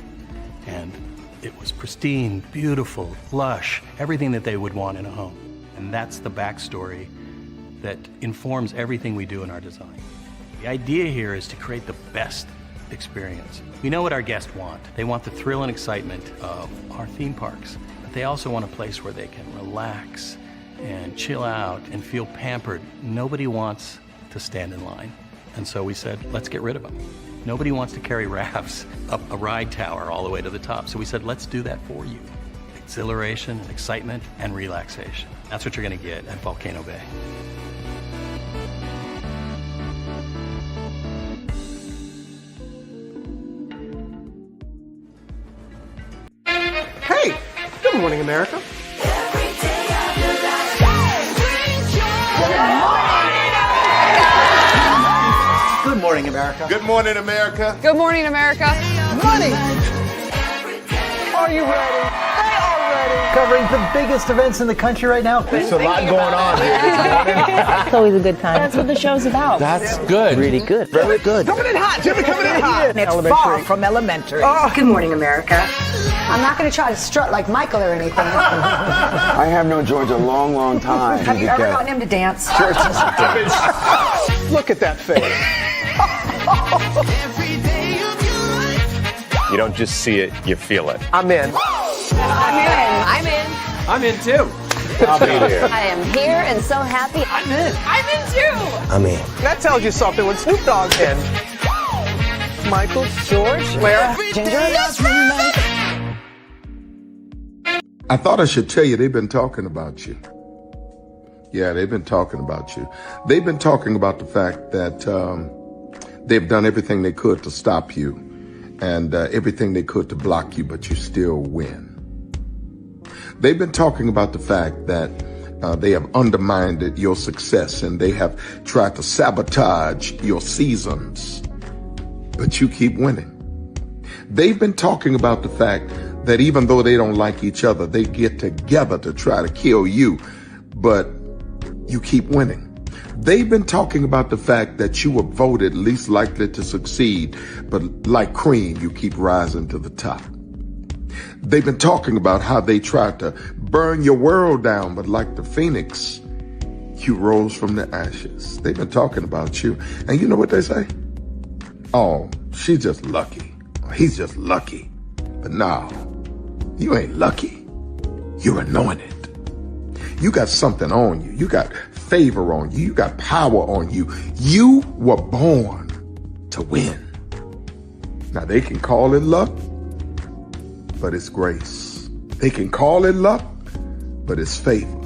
And it was pristine, beautiful, lush, everything that they would want in a home. And that's the backstory that informs everything we do in our design. The idea here is to create the best experience. We know what our guests want. They want the thrill and excitement of our theme parks, but they also want a place where they can relax and chill out and feel pampered. Nobody wants to stand in line. And so we said, let's get rid of them. Nobody wants to carry rafts up a ride tower all the way to the top. So we said, let's do that for you. Exhilaration, excitement, and relaxation. That's what you're gonna get at Volcano Bay. morning, America. Good morning, America. Good morning, America. Good morning, America. Money! Are you ready? They are ready. Covering the biggest events in the country right now. There's a lot going on here this morning. It's always a good time. That's what the show's about. That's good. Really good. Very good. Coming in hot, Jimmy, coming in hot. It's far from elementary. Good morning, America. I'm not going to try to strut like Michael or anything. I have known George a long, long time. Have you ever gotten him to dance? Look at that face. You don't just see it, you feel it. I'm in. I'm in. I'm in too. I'll be there. I am here and so happy. I'm in. I'm in too. I'm in. That tells you something when Snoop Dogg's in. Michael, George, Lara, Ginger. I thought I should tell you they've been talking about you. Yeah, they've been talking about you. They've been talking about the fact that they've done everything they could to stop you and everything they could to block you, but you still win. They've been talking about the fact that they have undermined your success and they have tried to sabotage your seasons, but you keep winning. They've been talking about the fact that even though they don't like each other, they get together to try to kill you, but you keep winning. They've been talking about the fact that you were voted least likely to succeed, but like cream, you keep rising to the top. They've been talking about how they tried to burn your world down, but like the phoenix, you rose from the ashes. They've been talking about you. And you know what they say? Oh, she's just lucky. He's just lucky. But no, you ain't lucky. You're anointed. You got something on you. You got favor on you. You got power on you. You were born to win. Now they can call it luck, but it's grace. They can call it luck, but it's favor.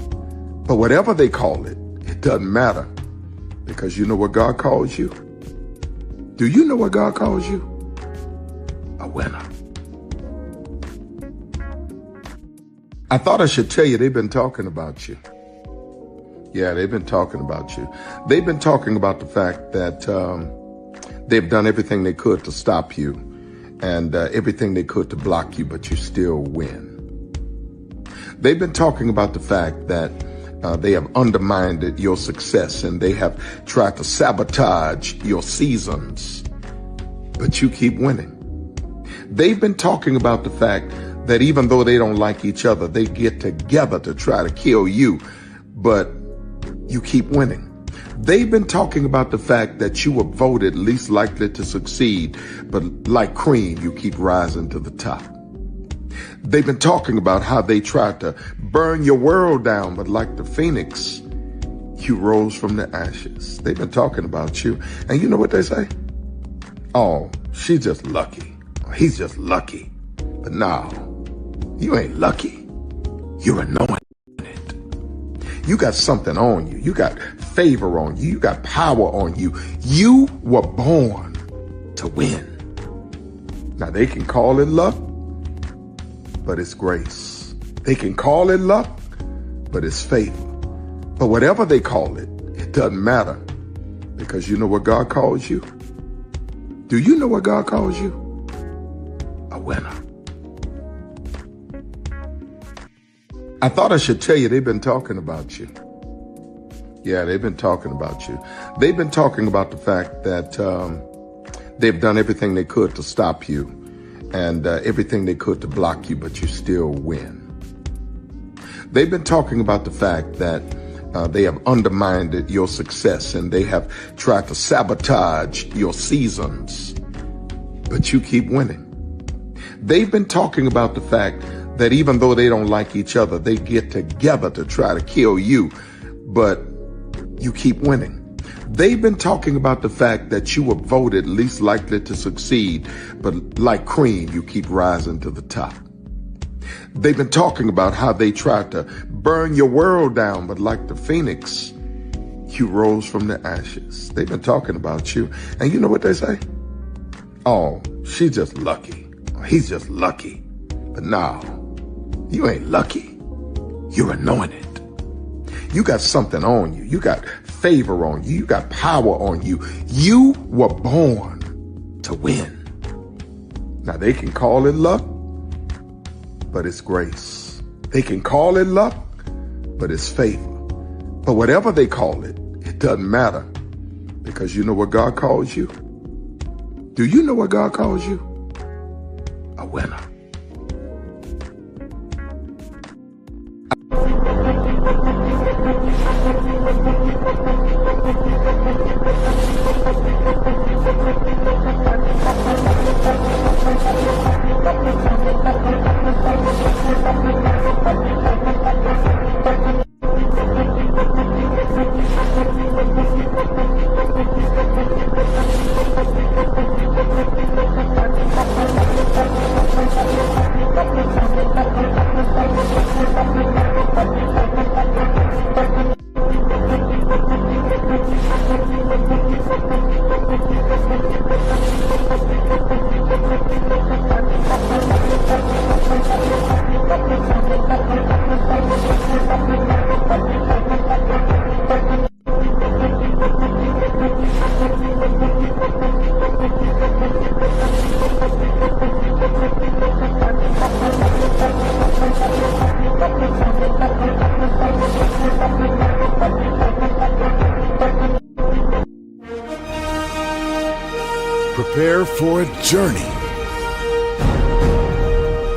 But whatever they call it, it doesn't matter, because you know what God calls you? Do you know what God calls you? A winner. I thought I should tell you they've been talking about you. Yeah, they've been talking about you. They've been talking about the fact that they've done everything they could to stop you and everything they could to block you, but you still win. They've been talking about the fact that they have undermined your success and they have tried to sabotage your seasons, but you keep winning. They've been talking about the fact that even though they don't like each other, they get together to try to kill you, but you keep winning. They've been talking about the fact that you were voted least likely to succeed, but like cream, you keep rising to the top. They've been talking about how they tried to burn your world down, but like the phoenix, you rose from the ashes. They've been talking about you. And you know what they say? Oh, she's just lucky. He's just lucky. But no, you ain't lucky. You're anointed. You got something on you. You got favor on you. You got power on you. You were born to win. Now they can call it luck, but it's grace. They can call it luck, but it's favor. But whatever they call it, it doesn't matter, because you know what God calls you? Do you know what God calls you? A winner. I thought I should tell you they've been talking about you. Yeah, they've been talking about you. They've been talking about the fact that they've done everything they could to stop you and everything they could to block you, but you still win. They've been talking about the fact that they have undermined your success and they have tried to sabotage your seasons, but you keep winning. They've been talking about the fact that even though they don't like each other, they get together to try to kill you, but you keep winning. They've been talking about the fact that you were voted least likely to succeed, but like cream, you keep rising to the top. They've been talking about how they tried to burn your world down, but like the phoenix, you rose from the ashes. They've been talking about you. And you know what they say? Oh, she's just lucky. He's just lucky. But no, You ain't lucky. You're anointed. You got something on you. You got favor on you. You got power on you. You were born to win. Now, they can call it luck, but it's grace. They can call it luck, but it's favor. But whatever they call it, it doesn't matter, because you know what God calls you? Do you know what God calls you? A winner. Prepare for a journey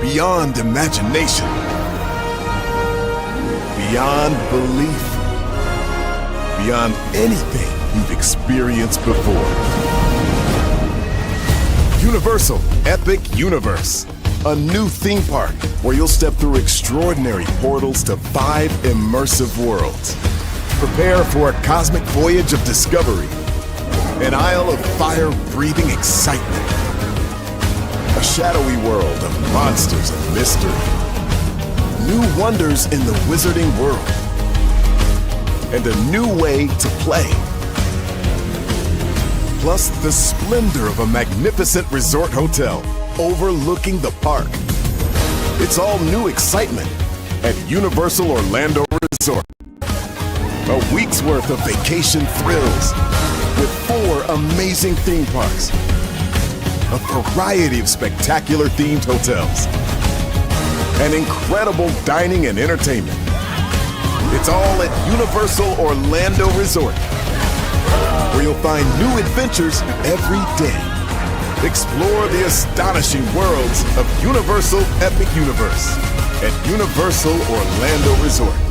beyond imagination, beyond belief, beyond anything you've experienced before. Universal Epic Universe, a new theme park where you'll step through extraordinary portals to 5 immersive worlds. Prepare for a cosmic voyage of discovery, an isle of fire-breathing excitement, a shadowy world of monsters and mystery, new wonders in the wizarding world, and a new way to play. Plus the splendor of a magnificent resort hotel overlooking the park. It's all new excitement at Universal Orlando Resort. A week's worth of vacation thrills with 4 amazing theme parks, a variety of spectacular themed hotels, and incredible dining and entertainment. It's all at Universal Orlando Resort, where you'll find new adventures every day. Explore the astonishing worlds of Universal Epic Universe at Universal Orlando Resort.